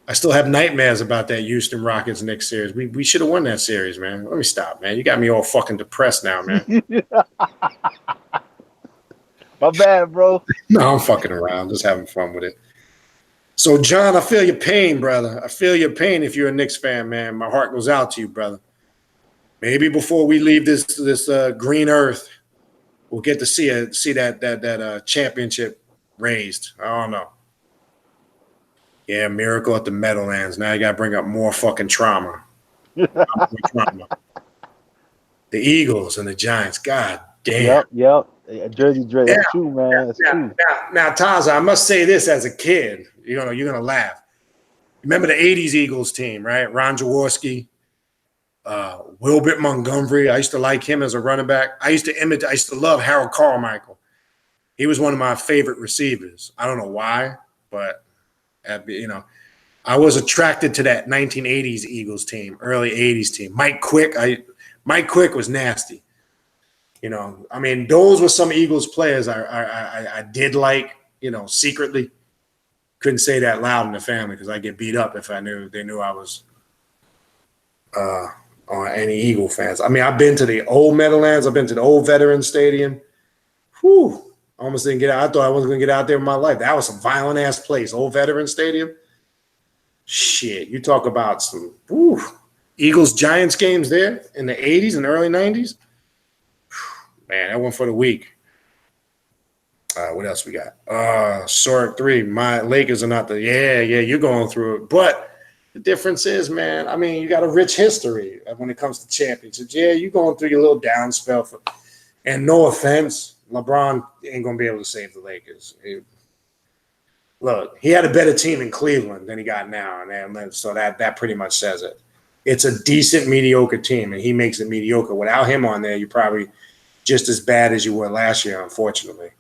I still have nightmares about that Houston Rockets Knicks series. We should have won that series, man. Let me stop, man. You got me all fucking depressed now, man. My bad, bro. No, I'm fucking around. Just having fun with it. So, John, I feel your pain, brother. I feel your pain if you're a Knicks fan, man. My heart goes out to you, brother. Maybe before we leave this green earth, we'll get to see that championship raised. I don't know. Yeah, miracle at the Meadowlands. Now you got to bring up more fucking trauma. The Eagles and the Giants. God damn. Yep. Jersey. That's true, man. That's true. Now, Taza, I must say this as a kid. You're gonna laugh. Remember the '80s Eagles team, right? Ron Jaworski, Wilbert Montgomery. I used to like him as a running back. I used to love Harold Carmichael. He was one of my favorite receivers. I don't know why, but I was attracted to that 1980s Eagles team, early 80s team. Mike Quick was nasty. I mean, those were some Eagles players I did like, secretly. Couldn't say that loud in the family because I'd get beat up if they knew I was on any Eagle fans. I mean, I've been to the old Meadowlands. I've been to the old Veterans Stadium. Whew. I almost didn't get out. I thought I wasn't going to get out there in my life. That was some violent-ass place, old Veterans Stadium. Shit, you talk about some Eagles-Giants games there in the 80s and early 90s. Man, that one for the week. What else we got? Sorg 3. My Lakers are not you're going through it. But the difference is, man, I mean, you got a rich history when it comes to championships. Yeah, you're going through your little down spell. And no offense, LeBron ain't going to be able to save the Lakers. Look, he had a better team in Cleveland than he got now. And so that pretty much says it. It's a decent, mediocre team, and he makes it mediocre. Without him on there, you're probably just as bad as you were last year, unfortunately.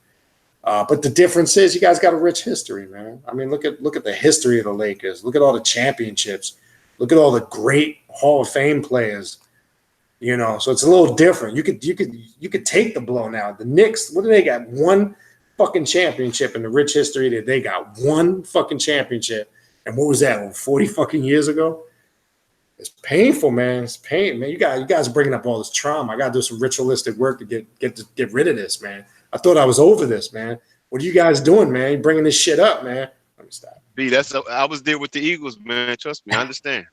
But the difference is you guys got a rich history, man. I mean, look at the history of the Lakers. Look at all the championships. Look at all the great Hall of Fame players. So it's a little different. You could take the blow now. The Knicks, what do they got? fucking championship in the rich history that they got. One fucking championship. And what was that, 40 fucking years ago? It's painful, man. It's pain, man. You guys are bringing up all this trauma. I got to do some ritualistic work to get rid of this, man. I thought I was over this, man. What are you guys doing, man? You're bringing this shit up, man. Let me stop. B, I was there with the Eagles, man. Trust me, I understand.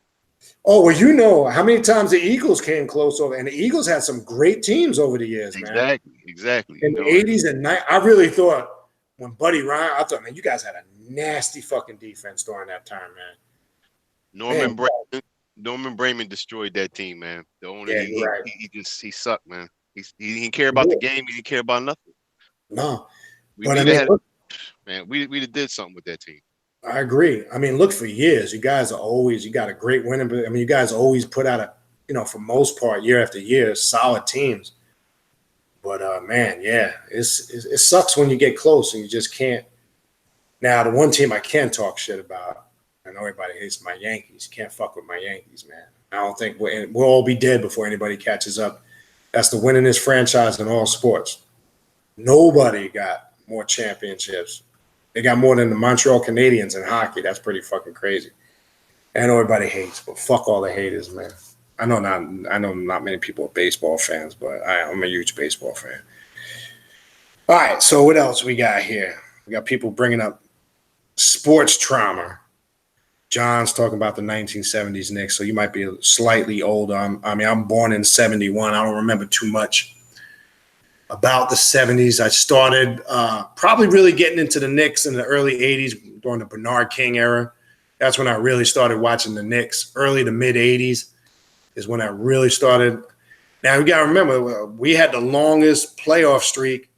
Oh, well, you know how many times the Eagles came close over, and the Eagles had some great teams over the years, man. Exactly. In the 80s and 90s, I really thought when Buddy Ryan, I thought, man, you guys had a nasty fucking defense during that time, man. Norman Brayman destroyed that team, man. Right. He sucked, man. He didn't care about the game. He didn't care about nothing. No, We did something with that team. I agree. I mean, look, for years, you got a great winning, but I mean, you guys always put out for most part, year after year, solid teams. But man, yeah, it sucks when you get close and you just can't. Now, the one team I can talk shit about, I know everybody hates my Yankees. You can't fuck with my Yankees, man. I don't think we'll all be dead before anybody catches up. That's the winningest franchise in all sports. Nobody got more championships. They got more than the Montreal Canadiens in hockey. That's pretty fucking crazy. I know everybody hates, but fuck all the haters, man. I know not many people are baseball fans, but I'm a huge baseball fan. All right, so what else we got here? We got people bringing up sports trauma. John's talking about the 1970s Knicks, so you might be slightly older. I'm born in 71. I don't remember too much about the 70s. I started probably really getting into the Knicks in the early 80s during the Bernard King era. That's when I really started watching the Knicks. Early to mid 80s is when I really started. Now, you got to remember, we had the longest playoff streak.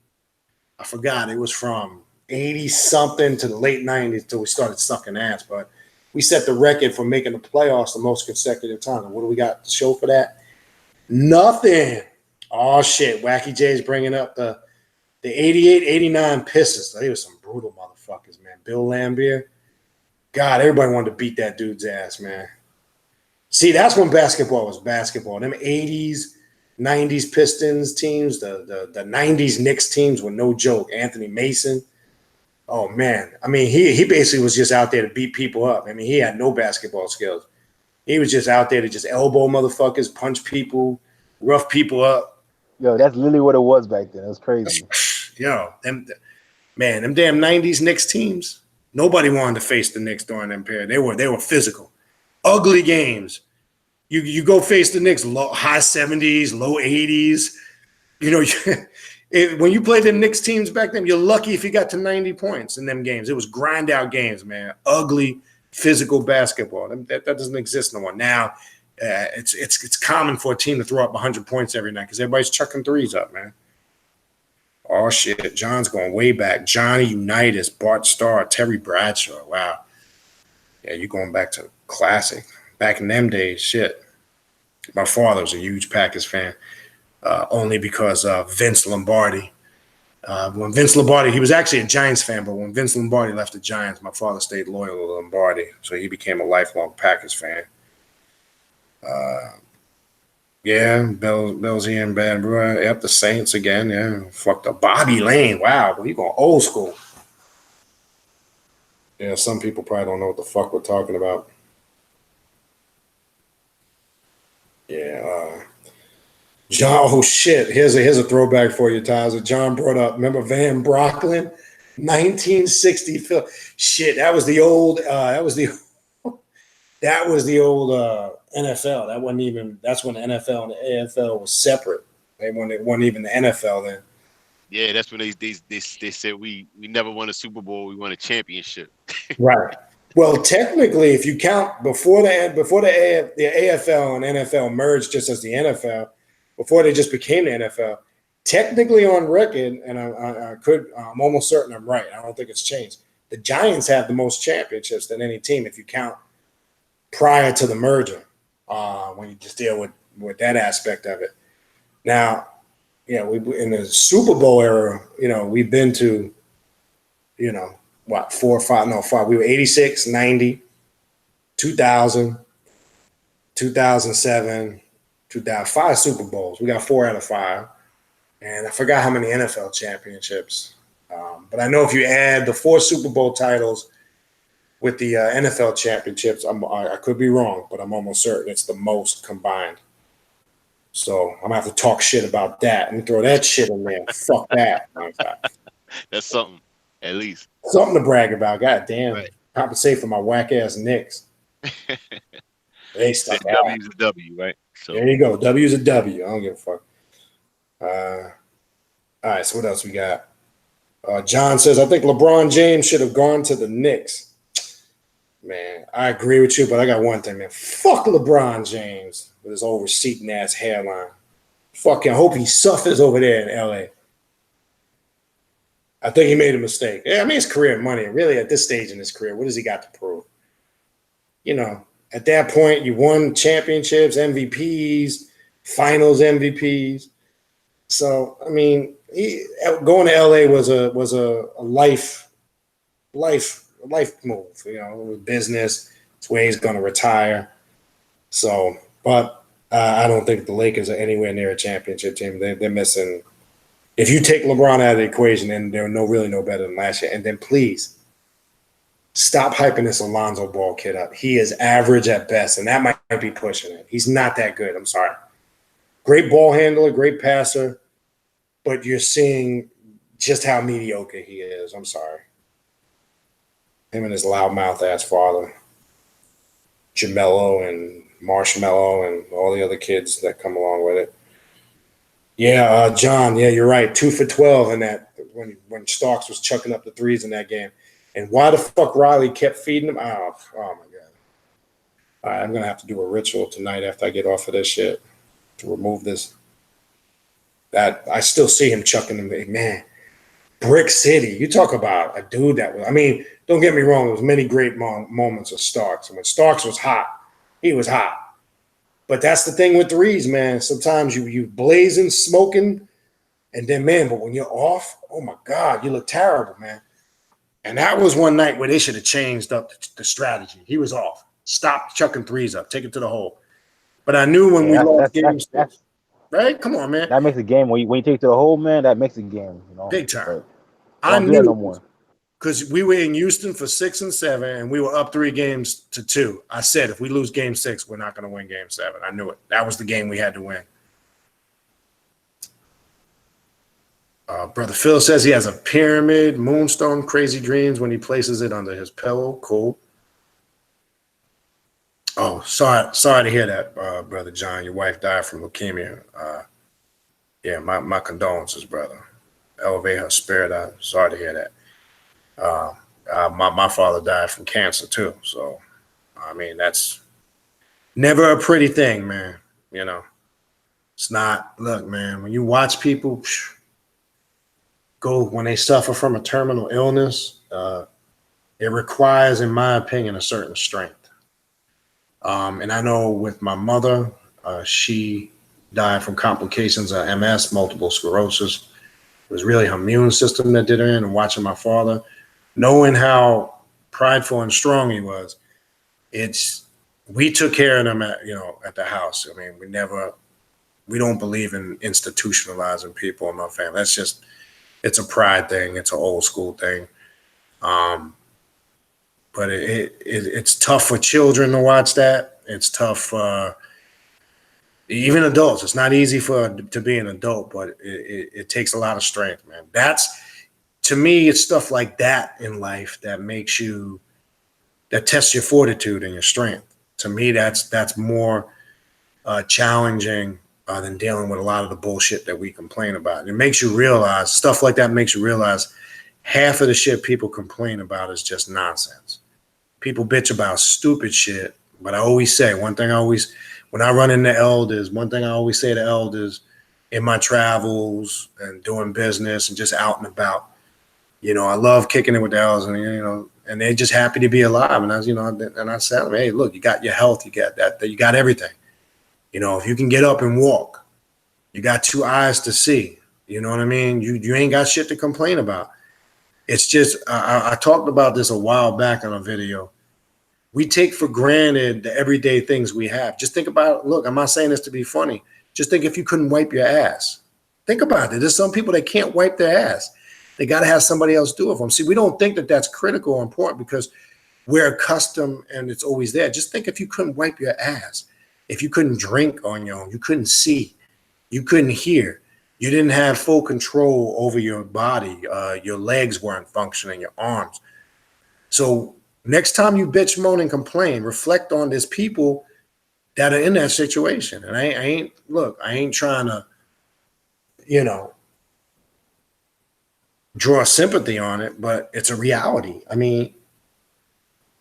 I forgot. It was from 80-something to the late 90s until we started sucking ass. But we set the record for making the playoffs the most consecutive time. And what do we got to show for that? Nothing. Oh, shit. Wacky J's bringing up the 88-89 Pistons. They were some brutal motherfuckers, man. Bill Laimbeer. God, everybody wanted to beat that dude's ass, man. See, that's when basketball was basketball. Them 80s, 90s Pistons teams, the 90s Knicks teams were no joke. Anthony Mason. Oh, man. I mean, he basically was just out there to beat people up. I mean, he had no basketball skills. He was just out there to just elbow motherfuckers, punch people, rough people up. Yo, that's literally what it was back then. It was crazy. Yo, them damn 90s Knicks teams, nobody wanted to face the Knicks during them period. They were physical. Ugly games. You go face the Knicks, high 70s, low 80s. You know, when you played the Knicks teams back then, you're lucky if you got to 90 points in them games. It was grind out games, man. Ugly, physical basketball. That doesn't exist no more. Now, it's common for a team to throw up 100 points every night because everybody's chucking threes up, man. Oh, shit. John's going way back. Johnny Unitas, Bart Starr, Terry Bradshaw. Wow. Yeah, you're going back to classic. Back in them days, shit. My father was a huge Packers fan, only because of Vince Lombardi. When Vince Lombardi, he was actually a Giants fan, but when Vince Lombardi left the Giants, my father stayed loyal to Lombardi, so he became a lifelong Packers fan. Yeah, Bills here in Bad Brew. Yep, the Saints again. Yeah, fucked up. Bobby Lane. Wow, but he going old school. Yeah, some people probably don't know what the fuck we're talking about. Yeah, John. Oh shit! Here's a throwback for you, Tyler. John brought up. Remember Van Brocklin, 1960 film. Shit, that was the old. That was the old NFL. That wasn't even. That's when the NFL and the AFL was separate. It wasn't even the NFL then. Yeah, that's when they said we never won a Super Bowl. We won a championship. Right. Well, technically, if you count before the AFL and NFL merged just as the NFL, before they just became the NFL, technically on record, and I'm almost certain I'm right. I don't think it's changed. The Giants have the most championships than any team if you count prior to the merger. When you just deal with that aspect of it. Now, we in the Super Bowl era, we've been to, what, 4 or 5? No, 5. We were 86, 90, 2000, 2007, 2005 Super Bowls. We got 4 out of 5. And I forgot how many NFL championships. But I know if you add the 4 Super Bowl titles with the NFL championships, I could be wrong, but I'm almost certain it's the most combined. So I'm gonna have to talk shit about that and throw that shit in there. Fuck that. That's something, at least. Something to brag about. God damn. Right. Compensate for my whack ass Knicks. They Say stuck out. W's a W, right? So There you go. W's a W. I don't give a fuck. All right, so what else we got? John says, I think LeBron James should have gone to the Knicks. Man, I agree with you, but I got one thing, man. Fuck LeBron James with his old receding ass hairline. Fucking hope he suffers over there in LA. I think he made a mistake. Yeah, I mean, his career and money. Really, at this stage in his career, what has he got to prove? You know, at that point, you won championships, MVPs, finals MVPs. So, I mean, going to LA was a life move. You know, it was business. It's where he's going to retire. So, but I don't think the Lakers are anywhere near a championship team. They're missing. If you take LeBron out of the equation, then they're really no better than last year. And then please stop hyping this Alonzo Ball kid up. He is average at best, and that might be pushing it. He's not that good. I'm sorry. Great ball handler, great passer, but you're seeing just how mediocre he is. I'm sorry. Him and his loudmouth ass father, Jamello and Marshmallow and all the other kids that come along with it. Yeah, John, yeah, you're right. 2 for 12 in that when Starks was chucking up the threes in that game. And why the fuck Riley kept feeding him? Oh my God. All right, I'm going to have to do a ritual tonight after I get off of this shit to remove this. That I still see him chucking them. Man, Brick City. You talk about a dude that was, I mean, don't get me wrong. There was many great moments of Starks. And when Starks was hot, he was hot. But that's the thing with threes, man. Sometimes you blazing, smoking, and then, man, but when you're off, oh, my God, you look terrible, man. And that was one night where they should have changed up the strategy. He was off. Stop chucking threes up. Take it to the hole. But I knew when we lost games, right? Come on, man. That makes a game. When you take it to the hole, man, that makes a game. You know? Big time. But I knew no more. Because we were in Houston for 6 and 7, and we were up 3 games to 2. I said, if we lose game 6, we're not going to win game 7. I knew it. That was the game we had to win. Brother Phil says he has a pyramid, moonstone, crazy dreams when he places it under his pillow. Cool. Oh, sorry to hear that, Brother John. Your wife died from leukemia. Yeah, my condolences, brother. Elevate her spirit. I'm sorry to hear that. My father died from cancer too. So, I mean, that's never a pretty thing, man. You know, it's not. Look, man, when you watch people go when they suffer from a terminal illness, it requires, in my opinion, a certain strength. And I know with my mother, she died from complications of MS, multiple sclerosis. It was really her immune system that did her in. And watching my father, knowing how prideful and strong he was, we took care of them at the house. I mean, we don't believe in institutionalizing people in my family. That's just, it's a pride thing. It's an old school thing. But it's tough for children to watch that. It's tough for even adults. It's not easy to be an adult, but it takes a lot of strength, man. To me, it's stuff like that in life that tests your fortitude and your strength. To me, that's more challenging than dealing with a lot of the bullshit that we complain about. It makes you realize, stuff like that makes you realize half of the shit people complain about is just nonsense. People bitch about stupid shit, but I always say when I run into elders, one thing I always say to elders in my travels and doing business and just out and about, I love kicking it with the elders, and they're just happy to be alive. And I said, hey, look, you got your health, you got that, you got everything. If you can get up and walk, you got 2 eyes to see. You know what I mean? You ain't got shit to complain about. It's just, I talked about this a while back on a video. We take for granted the everyday things we have. Just think about, look, I'm not saying this to be funny. Just think if you couldn't wipe your ass. Think about it. There's some people that can't wipe their ass. they got to have somebody else do it for them. See, we don't think that that's critical or important because we're accustomed and it's always there. Just think if you couldn't wipe your ass, if you couldn't drink on your own, you couldn't see, you couldn't hear, you didn't have full control over your body, your legs weren't functioning, your arms. So next time you bitch, moan, and complain, reflect on there's people that are in that situation. And I ain't trying to, draw sympathy on it, but it's a reality. I mean,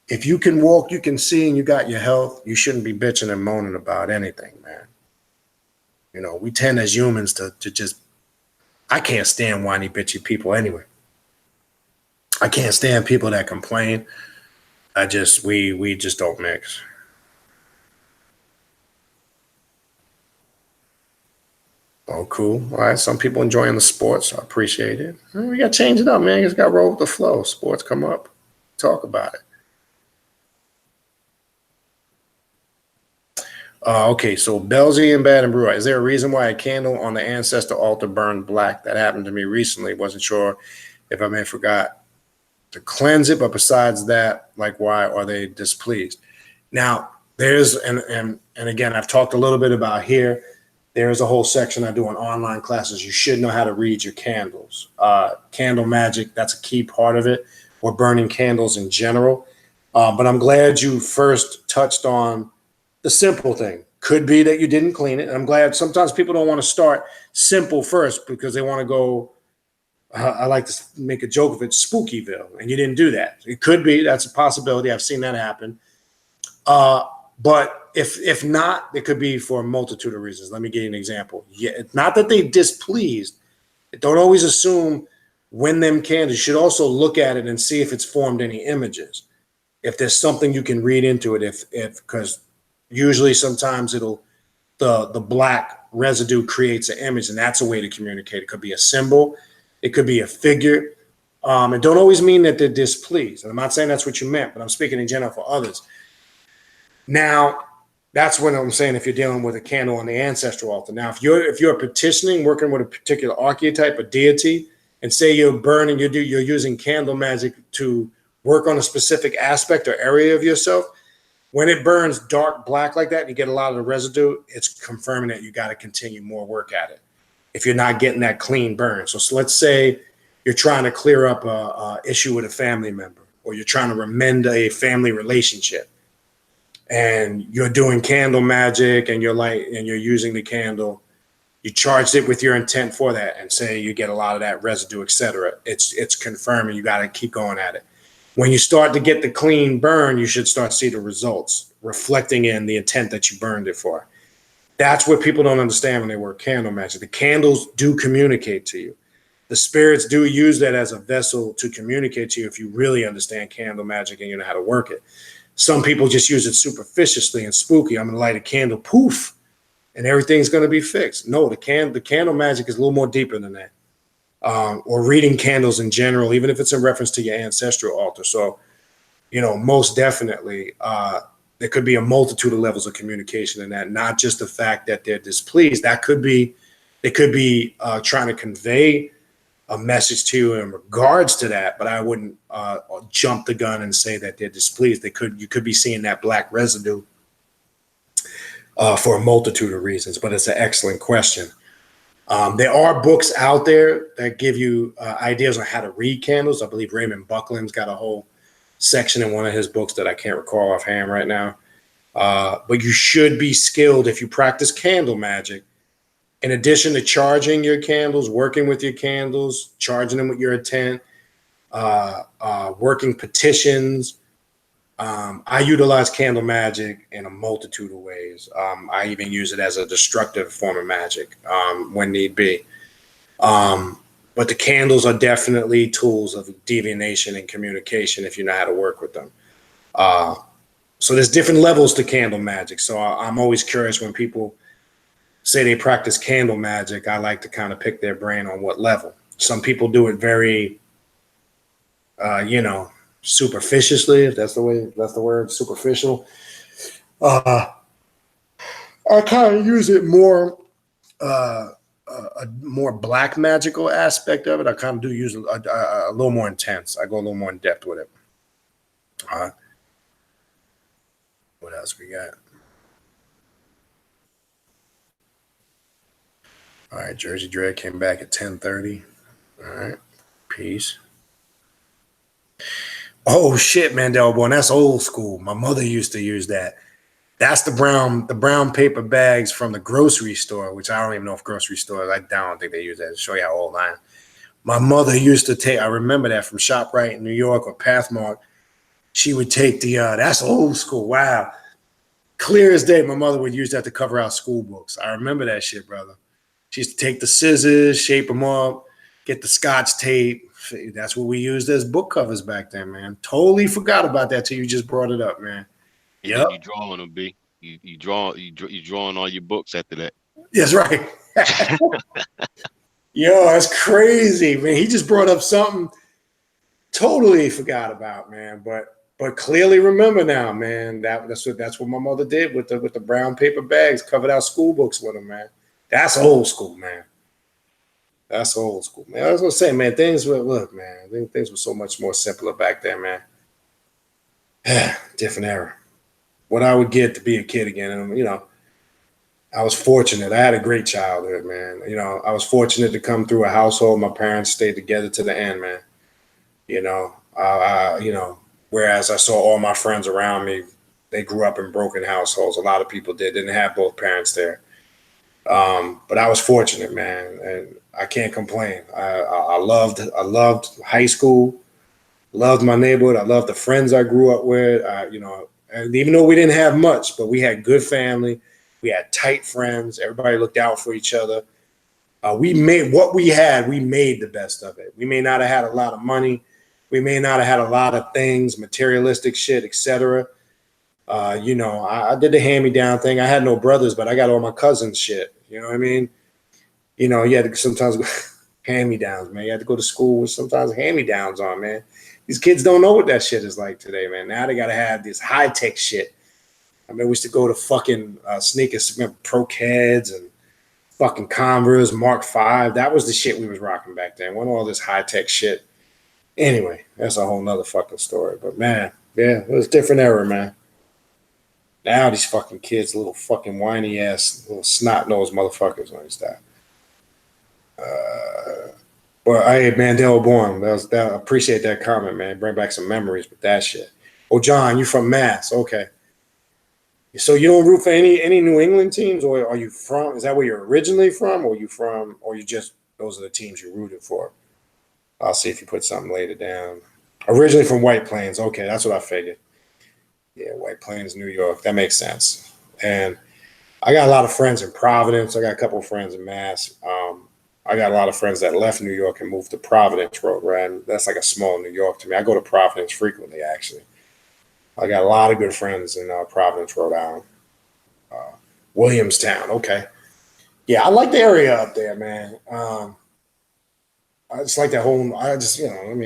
if you can walk, you can see, and you got your health, you shouldn't be bitching and moaning about anything, man. We tend as humans to just, I can't stand whiny, bitchy people anyway. I can't stand people that complain. We just don't mix. Oh, cool. All right. Some people enjoying the sports. I appreciate it. We got to change it up, man. Just got to roll with the flow. Sports come up, talk about it. Okay, so Belzy and Bad and Brew. Is there a reason why a candle on the ancestor altar burned black? That happened to me recently. Wasn't sure if I may have forgot to cleanse it, but besides that, like, why are they displeased? Now, there's, and again, I've talked a little bit about here. There's a whole section I do on online classes. You should know how to read your candles. Candle magic, that's a key part of it, or burning candles in general. But I'm glad you first touched on the simple thing. Could be that you didn't clean it. And I'm glad sometimes people don't want to start simple first because they want to go, I like to make a joke of it, Spookyville, and you didn't do that. It could be, that's a possibility. I've seen that happen. But if not, it could be for a multitude of reasons. Let me give you an example. Yeah, it's not that they displeased. Don't always assume when them candles. You should also look at it and see if it's formed any images. If there's something you can read into it, because usually sometimes the black residue creates an image, and that's a way to communicate. It could be a symbol, it could be a figure. It don't always mean that they're displeased. And I'm not saying that's what you meant, but I'm speaking in general for others. Now, that's what I'm saying if you're dealing with a candle on the ancestral altar. Now, if you're petitioning, working with a particular archetype or deity, and say you're burning, you're using candle magic to work on a specific aspect or area of yourself, when it burns dark black like that and you get a lot of the residue, it's confirming that you got to continue more work at it if you're not getting that clean burn. So let's say you're trying to clear up a issue with a family member, or you're trying to amend a family relationship, and you're doing candle magic and you're using the candle, you charged it with your intent for that, and say you get a lot of that residue, etc. It's confirming you got to keep going at it. When you start to get the clean burn, you should start to see the results reflecting in the intent that you burned it for. That's what people don't understand when they work candle magic. The candles do communicate to you. The spirits do use that as a vessel to communicate to you if you really understand candle magic and you know how to work it. Some people just use it superficially and spooky. I'm going to light a candle, poof, and everything's going to be fixed. No, the candle magic is a little more deeper than that. Or reading candles in general, even if it's in reference to your ancestral altar. So, most definitely, there could be a multitude of levels of communication in that, not just the fact that they're displeased. They could be trying to convey a message to you in regards to that, but I wouldn't jump the gun and say that they're displeased. You could be seeing that black residue for a multitude of reasons, but it's an excellent question. There are books out there that give you ideas on how to read candles. I believe Raymond Buckland's got a whole section in one of his books that I can't recall offhand right now. But you should be skilled if you practice candle magic. In addition to charging your candles, working with your candles, charging them with your intent, working petitions. I utilize candle magic in a multitude of ways. I even use it as a destructive form of magic when need be. But the candles are definitely tools of divination and communication if you know how to work with them. So there's different levels to candle magic. So I'm always curious when people say they practice candle magic. I like to kind of pick their brain on what level. Some people do it very, superficially, if that's the word, superficial. I kind of use it more a more black magical aspect of it. I kind of do use a little more intense. I go a little more in depth with it. What else we got? All right, Jersey Dread came back at 10:30. All right, peace. Oh shit, Mandela boy, that's old school. My mother used to use that. That's the brown paper bags from the grocery store, which I don't even know if grocery stores. I don't think they use that to show you how old I am. My mother used to take. I remember that from ShopRite in New York or Pathmark. She would take the. That's old school. Wow, clear as day. My mother would use that to cover out school books. I remember that shit, brother. She used to take the scissors, shape them up, get the Scotch tape. That's what we used as book covers back then, man. Totally forgot about that till you just brought it up, man. And then you draw on them, B. You draw on all your books after that. That's right. Yo, that's crazy, man. He just brought up something totally forgot about, man. But clearly remember now, man. That's what my mother did with the brown paper bags, covered out school books with them, man. That's old school, man. That's old school, man. I was gonna say, man, things were so much more simpler back then, man. Different era. What I would get to be a kid again, and I was fortunate. I had a great childhood, man. I was fortunate to come through a household. My parents stayed together to the end, man. Whereas I saw all my friends around me, they grew up in broken households. A lot of people didn't have both parents there. But I was fortunate, man, and I can't complain. I loved high school, loved my neighborhood. I loved the friends I grew up with. And even though we didn't have much, but we had good family. We had tight friends. Everybody looked out for each other. We made what we had. We made the best of it. We may not have had a lot of money. We may not have had a lot of things, materialistic shit, etc. I did the hand-me-down thing. I had no brothers, but I got all my cousins' shit. You know what I mean? You had to sometimes go hand-me-downs, man. You had to go to school with sometimes hand-me-downs on, man. These kids don't know what that shit is like today, man. Now they got to have this high-tech shit. I mean, we used to go to fucking sneakers, Pro Keds and fucking Converse, Mark V. That was the shit we was rocking back then. Wasn't all this high-tech shit. Anyway, that's a whole nother fucking story. But, man, yeah, it was a different era, man. Now these fucking kids, little fucking whiny ass, little snot-nosed motherfuckers on this that. But hey, Mandela Born, I appreciate that comment, man. Bring back some memories with that shit. Oh, John, you from Mass? Okay. So you don't root for any New England teams, or are you from? Is that where you're originally from, or you just those are the teams you rooted for? I'll see if you put something later down. Originally from White Plains. Okay, that's what I figured. Yeah, White Plains, New York. That makes sense. And I got a lot of friends in Providence. I got a couple of friends in Mass. I got a lot of friends that left New York and moved to Providence, Rhode Island. That's like a small New York to me. I go to Providence frequently, actually. I got a lot of good friends in Providence, Rhode Island. Williamstown, okay. Yeah, I like the area up there, man. I just like that whole, that's, I'm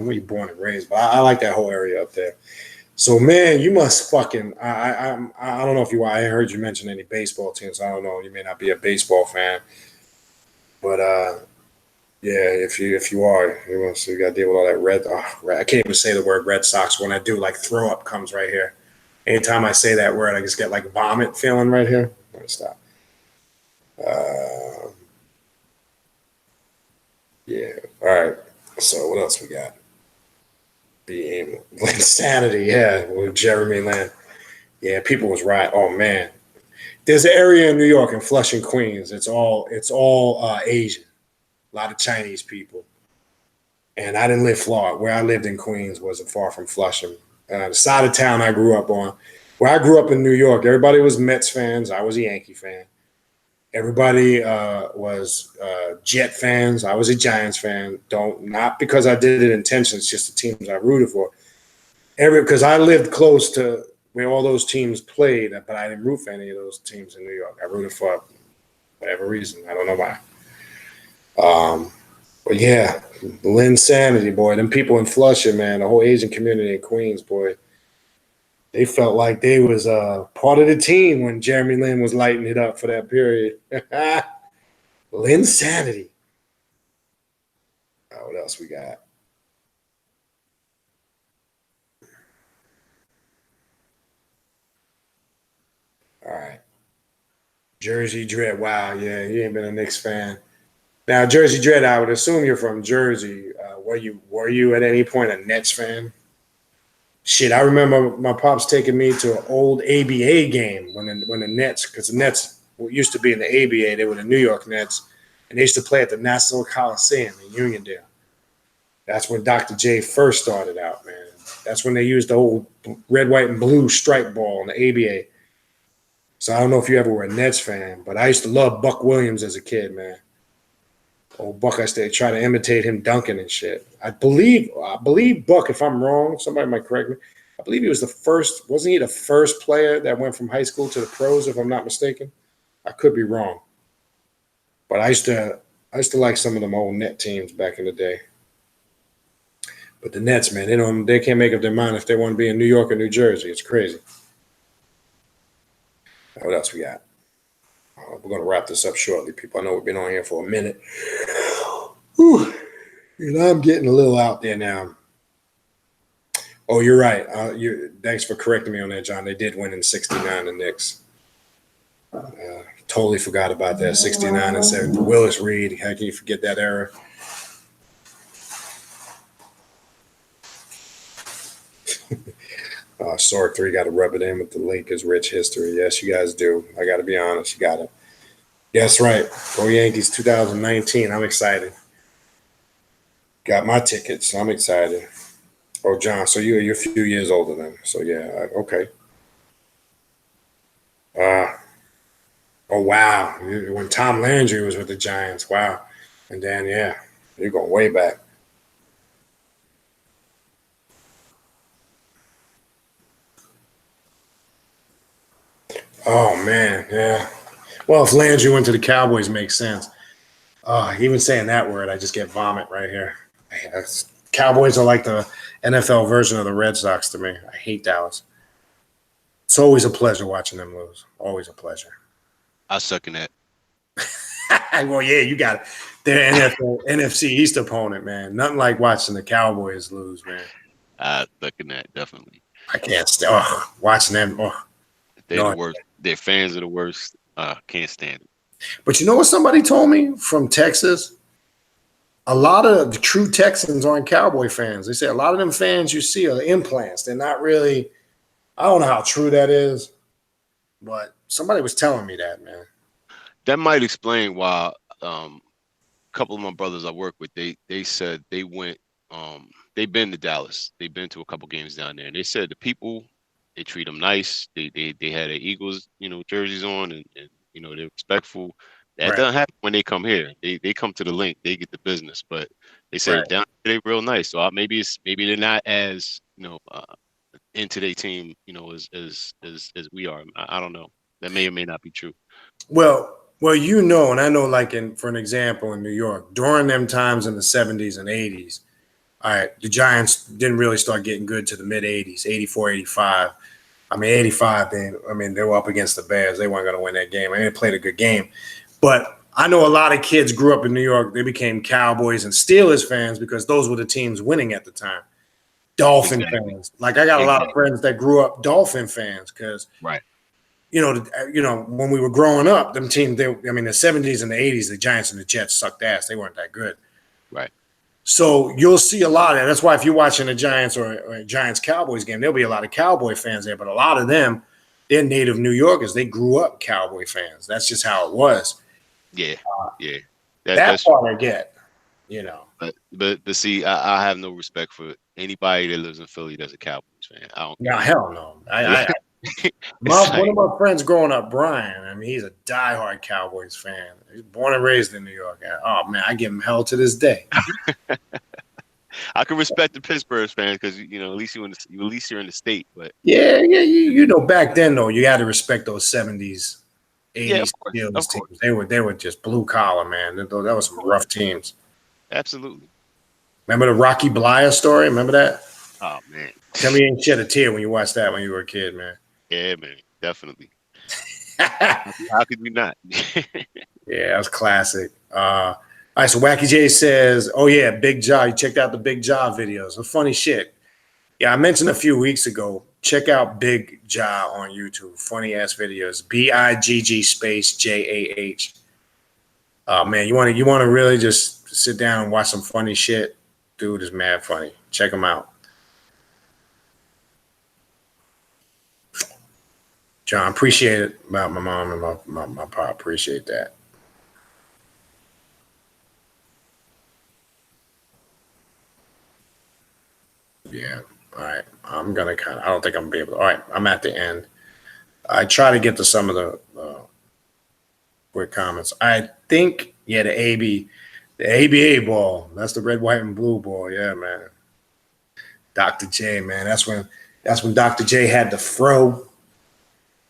really born and raised, but I like that whole area up there. So, man, you must fucking, I don't know if I heard you mention any baseball teams. I don't know. You may not be a baseball fan. But, yeah, if you are, you got to deal with all that red. I can't even say the word Red Sox. When I do, like, throw up comes right here. Anytime I say that word, I just get, like, vomit feeling right here. Let me stop. Yeah. All right. So, what else we got? The Insanity, yeah, with Jeremy Lin. Yeah, people was right. Oh man, there's an area in New York in Flushing, Queens. It's all Asian, a lot of Chinese people. And I didn't live far. Where I lived in Queens wasn't far from Flushing. The side of town I grew up on, where I grew up in New York, everybody was Mets fans. I was a Yankee fan. Everybody was Jet fans. I was a Giants fan. Not because I did it intentionally. It's just the teams I rooted for. Because I lived close to where all those teams played, but I didn't root for any of those teams in New York. I rooted for whatever reason. I don't know why. But yeah, Linsanity, boy. Them people in Flushing, man, the whole Asian community in Queens, boy. They felt like they was part of the team when Jeremy Lin was lighting it up for that period. Linsanity. What else we got? All right. Jersey Dread. Wow, yeah, you ain't been a Knicks fan. Now, Jersey Dread, I would assume you're from Jersey. Were you at any point a Nets fan? Shit, I remember my pops taking me to an old ABA game when the Nets, because the Nets used to be in the ABA, they were the New York Nets, and they used to play at the Nassau Coliseum in Uniondale. That's when Dr. J first started out, man. That's when they used the old red, white, and blue stripe ball in the ABA. So I don't know if you ever were a Nets fan, but I used to love Buck Williams as a kid, man. Old Buck, I used to try to imitate him dunking and shit. I believe Buck, if I'm wrong, somebody might correct me. I believe he was the first, wasn't he the first player that went from high school to the pros, if I'm not mistaken? I could be wrong. But I used to like some of them old net teams back in the day. But the Nets, man, they can't make up their mind if they want to be in New York or New Jersey. It's crazy. What else we got? We're going to wrap this up shortly, people. I know we've been on here for a minute. Whew. I'm getting a little out there now. Oh, you're right. Thanks for correcting me on that, John. They did win in '69, the Knicks. Totally forgot about that. 69 and 70. Willis Reed. How can you forget that era? Sorg 3 got to rub it in with the Lakers' rich history. Yes, you guys do. I got to be honest. You got to. Yes, right. Go Yankees 2019. I'm excited. Got my tickets. I'm excited. Oh, John, so you're a few years older than me. So, yeah, okay. Oh, wow. When Tom Landry was with the Giants. Wow. And then, yeah, you're going way back. Oh, man, yeah. Well, if Landry went to the Cowboys, makes sense. Even saying that word, I just get vomit right here. Cowboys are like the NFL version of the Red Sox to me. I hate Dallas. It's always a pleasure watching them lose. Always a pleasure. I second that. Well, yeah, you got it. Their NFC East opponent, man. Nothing like watching the Cowboys lose, man. I second that, definitely. I can't stand watching them. They're the worst. Their fans are the worst. Can't stand it. But you know what somebody told me from Texas? A lot of the true Texans aren't Cowboy fans. They say a lot of them fans you see are implants. They're not really – I don't know how true that is, but somebody was telling me that, man. That might explain why a couple of my brothers I work with, they said they went they've been to Dallas. They've been to a couple games down there. And they said the people, they treat them nice. They had their Eagles, jerseys on and they're respectful. That doesn't happen when they come here. They come to the link, they get the business. But they said down there they're real nice. So maybe they're not as into their team, as we are. I don't know. That may or may not be true. Well, and I know, like for an example, in New York, during them times in the 70s and 80s, all right, the Giants didn't really start getting good to the mid 80s, 84, 85. I mean, 85, they were up against the Bears. They weren't going to win that game. They played a good game. But I know a lot of kids grew up in New York. They became Cowboys and Steelers fans because those were the teams winning at the time. Dolphin fans. Like, I got a lot of friends that grew up Dolphin fans because, when we were growing up, them teams, the 70s and the 80s, the Giants and the Jets sucked ass. They weren't that good. Right. So you'll see a lot of that. That's why if you're watching a Giants or a Giants-Cowboys game, there'll be a lot of Cowboy fans there. But a lot of them, they're native New Yorkers. They grew up Cowboy fans. That's just how it was. Yeah, yeah. That's part I get, But see, I have no respect for anybody that lives in Philly that's a Cowboys fan. I don't. No, hell no. One of my friends growing up, Brian, he's a diehard Cowboys fan. He's born and raised in New York. Oh, man, I give him hell to this day. I can respect the Pittsburgh fans because at least you're in the state. But back then though, you got to respect those 70s, 80s Steelers teams. They were just blue collar, man. That was some rough teams. Absolutely. Remember the Rocky Blyer story? Remember that? Oh man, tell me you ain't shed a tear when you watched that when you were a kid, man. Yeah, man, definitely. How could you not? Yeah, that was classic. All right, so Wacky J says, "Oh yeah, Big Jaw. You checked out the Big Jaw videos. The funny shit. Yeah, I mentioned a few weeks ago. Check out Big Jaw on YouTube. Funny ass videos. BIGG space JAH. Oh man, you want to really just sit down and watch some funny shit? Dude is mad funny. Check him out. John, appreciate it about my mom and my pop. Appreciate that. Yeah. All right. I don't think I'm gonna be able to. All right. I'm at the end. I try to get to some of the quick comments. I think, yeah, the ABA ball. That's the red, white, and blue ball. Yeah, man. Dr. J, man. That's when Dr. J had the fro.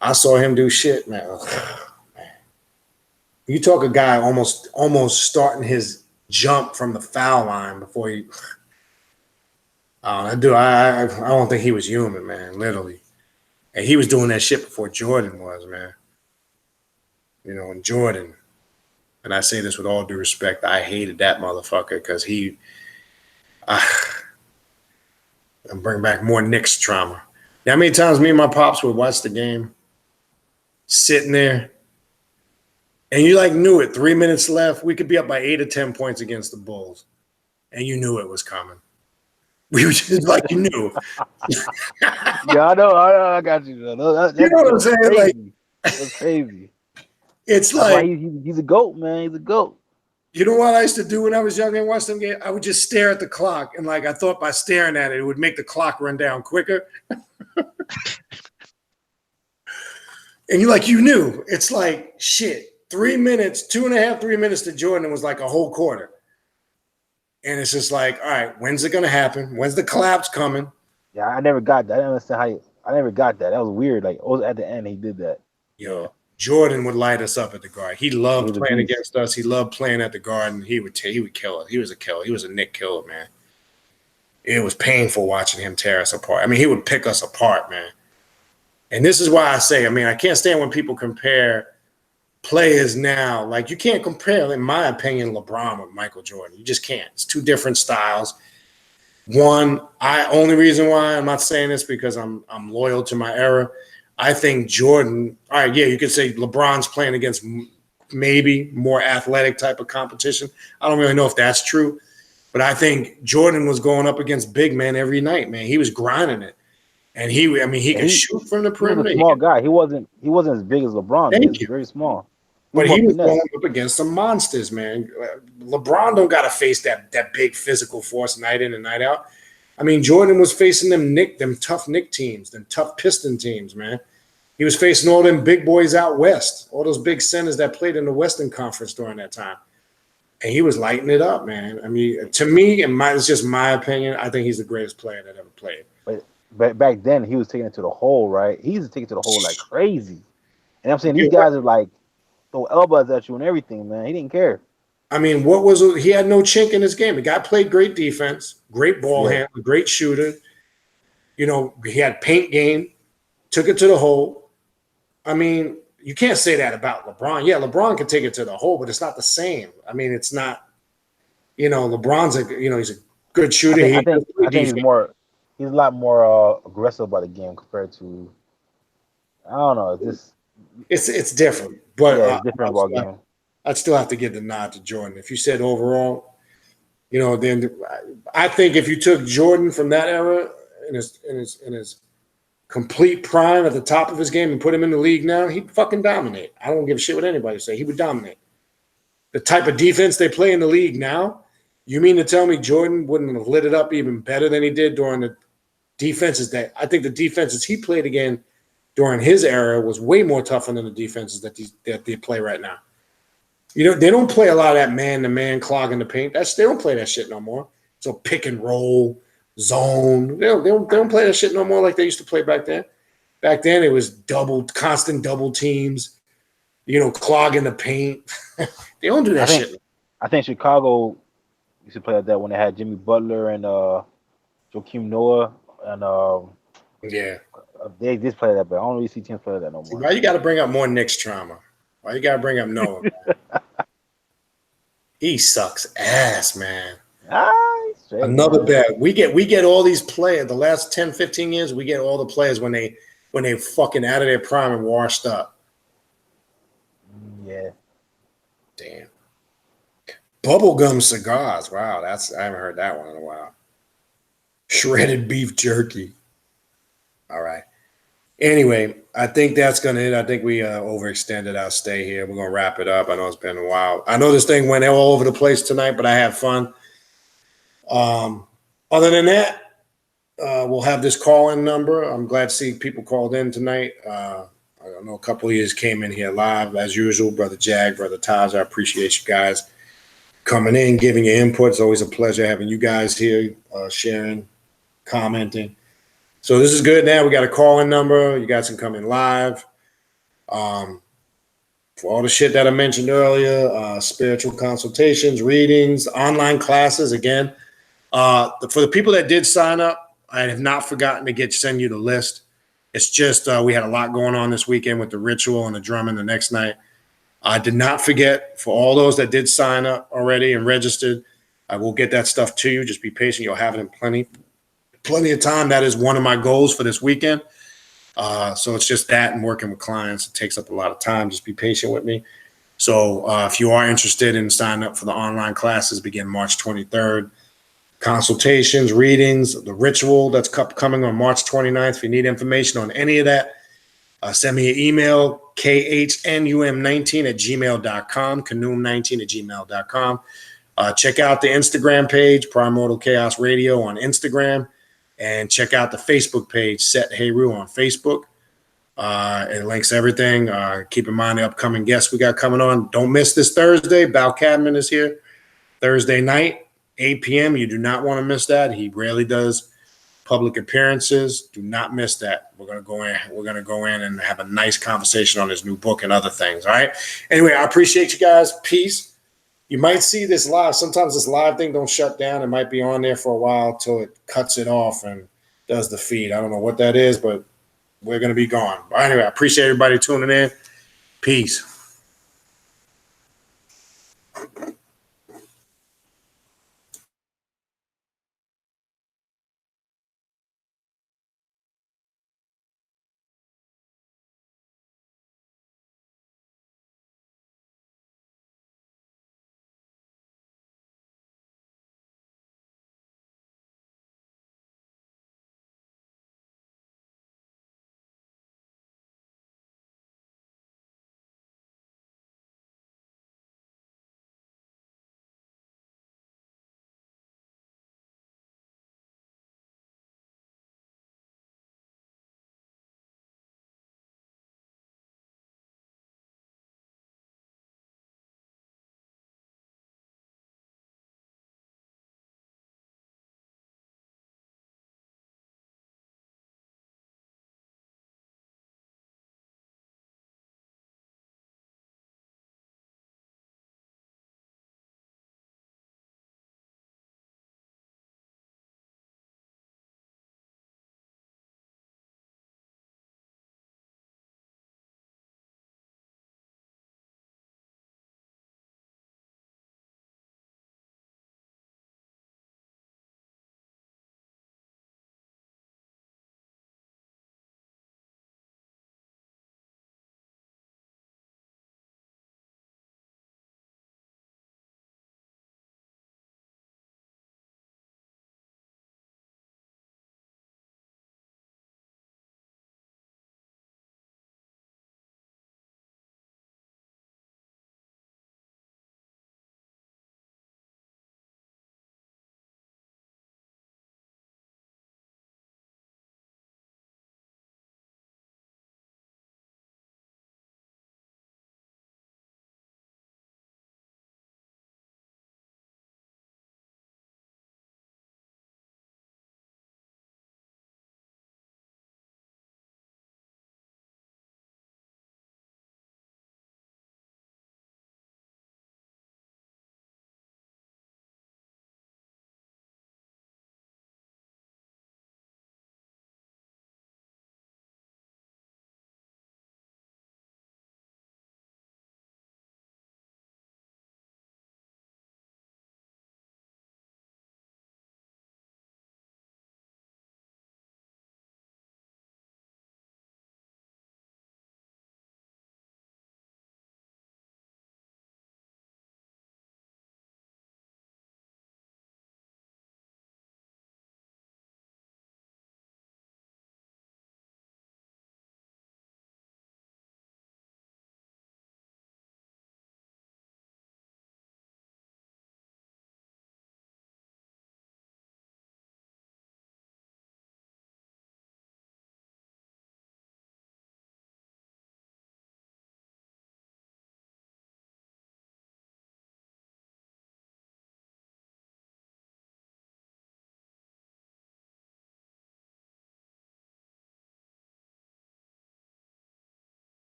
I saw him do shit, man. Ugh, man. You talk a guy almost starting his jump from the foul line before he. I don't think he was human, man. Literally, and he was doing that shit before Jordan was, man. You know, and Jordan. And I say this with all due respect, I hated that motherfucker because and bring back more Knicks trauma. How many times me and my pops would watch the game, sitting there, and you like knew it. 3 minutes left, we could be up by 8 or 10 points against the Bulls, and you knew it was coming. We were just like you knew. Yeah, I know. I got you. You know what I'm saying? Crazy. Like that's crazy. It's That's like why he's a GOAT, man. He's a GOAT. You know what I used to do when I was young and watch them games? I would just stare at the clock, and like I thought by staring at it, it would make the clock run down quicker. And you knew. It's like shit. 3 minutes, 2.5, 3 minutes to Jordan was like a whole quarter. And it's just like, all right, when's it gonna happen? When's the collapse coming? Yeah, I never got that. I didn't understand I never got that. That was weird. Like, it was at the end he did that. Yo, Jordan would light us up at the guard. He loved He was a playing beast. against us. He loved playing at the guard, and he would kill us. He was a killer. He was a Nick killer, man. It was painful watching him tear us apart. I mean, he would pick us apart, man. And this is why I say, I mean, I can't stand when people compare players now. Like, you can't compare, in my opinion, LeBron with Michael Jordan. You just can't. It's two different styles. Only reason why I'm not saying this because I'm loyal to my era. I think Jordan, all right, yeah, you could say LeBron's playing against maybe more athletic type of competition. I don't really know if that's true, but I think Jordan was going up against big men every night, man. He was grinding it. And he could shoot from the perimeter. He was a small guy. He wasn't as big as LeBron. He was very small. But he was going up against some monsters, man. LeBron don't got to face that big physical force night in and night out. I mean, Jordan was facing them tough Knick teams, them tough Piston teams, man. He was facing all them big boys out west, all those big centers that played in the Western Conference during that time. And he was lighting it up, man. I mean, to me, it's just my opinion, I think he's the greatest player that ever played. But back then, he was taking it to the hole, right? He used to take it to the hole like crazy. And I'm saying these guys are like, throw elbows at you and everything, man. He didn't care. I mean, he had no chink in his game. The guy played great defense, great ball handler, great shooter. You know, he had paint game, took it to the hole. I mean, you can't say that about LeBron. Yeah, LeBron can take it to the hole, but it's not the same. I mean, it's not, LeBron's he's a good shooter. I think he's a lot more aggressive about the game compared to, I don't know, it's different. But it's different ball game. I'd still have to give the nod to Jordan. If you said overall, then I think if you took Jordan from that era in his complete prime at the top of his game and put him in the league now, he'd fucking dominate. I don't give a shit what anybody say. He would dominate. The type of defense they play in the league now, you mean to tell me Jordan wouldn't have lit it up even better than he did during the defenses I think the defenses he played again during his era was way more tougher than the defenses that they play right now. They don't play a lot of that man-to-man clogging the paint. They don't play that shit no more. So pick and roll, zone. They don't play that shit no more like they used to play back then. Back then it was constant double teams, clogging the paint. They don't do that shit. I think Chicago used to play like that when they had Jimmy Butler and Joakim Noah and they just play that, but I don't really see teams play that no more. Why you got to bring up more Knicks trauma? Why you got to bring up Noah? He sucks ass, man. Straight, Another man. bet. We get all these players. The last 10, 15 years, we get all the players when they fucking out of their prime and washed up. Yeah. Damn. Bubblegum cigars. Wow, I haven't heard that one in a while. Shredded beef jerky. All right. Anyway, I think that's gonna it. I think we overextended our stay here. We're gonna wrap it up. I know it's been a while. I know this thing went all over the place tonight, but I had fun. Other than that, we'll have this call-in number. I'm glad to see people called in tonight. I know a couple of you came in here live as usual. Brother Jag, Brother Taj, I appreciate you guys coming in, giving your input. It's always a pleasure having you guys here, sharing, commenting. So this is good. Now we got a call-in number. You guys can come in live. For all the shit that I mentioned earlier, spiritual consultations, readings, online classes. Again, for the people that did sign up, I have not forgotten to send you the list. It's just we had a lot going on this weekend with the ritual and the drumming the next night. I did not forget for all those that did sign up already and registered. I will get that stuff to you. Just be patient. You'll have it in plenty of time. That is one of my goals for this weekend. So it's just that and working with clients. It takes up a lot of time. Just be patient with me. So if you are interested in signing up for the online classes, begin March 23rd. Consultations, readings, the ritual that's coming on March 29th. If you need information on any of that, send me an email, khnum19@gmail.com, khnum19@gmail.com. Check out the Instagram page, Primordial Chaos Radio on Instagram, and check out the Facebook page, Set Heru on Facebook. It links everything. Keep in mind the upcoming guests we got coming on. Don't miss this Thursday. Bal Cadman is here Thursday night, 8 p.m. You do not want to miss that. He rarely does public appearances. Do not miss that. We're gonna go in. We're gonna go in and have a nice conversation on his new book and other things. All right. Anyway, I appreciate you guys. Peace. You might see this live. Sometimes this live thing don't shut down. It might be on there for a while till it cuts it off and does the feed. I don't know what that is, but we're gonna be gone. But anyway, I appreciate everybody tuning in. Peace.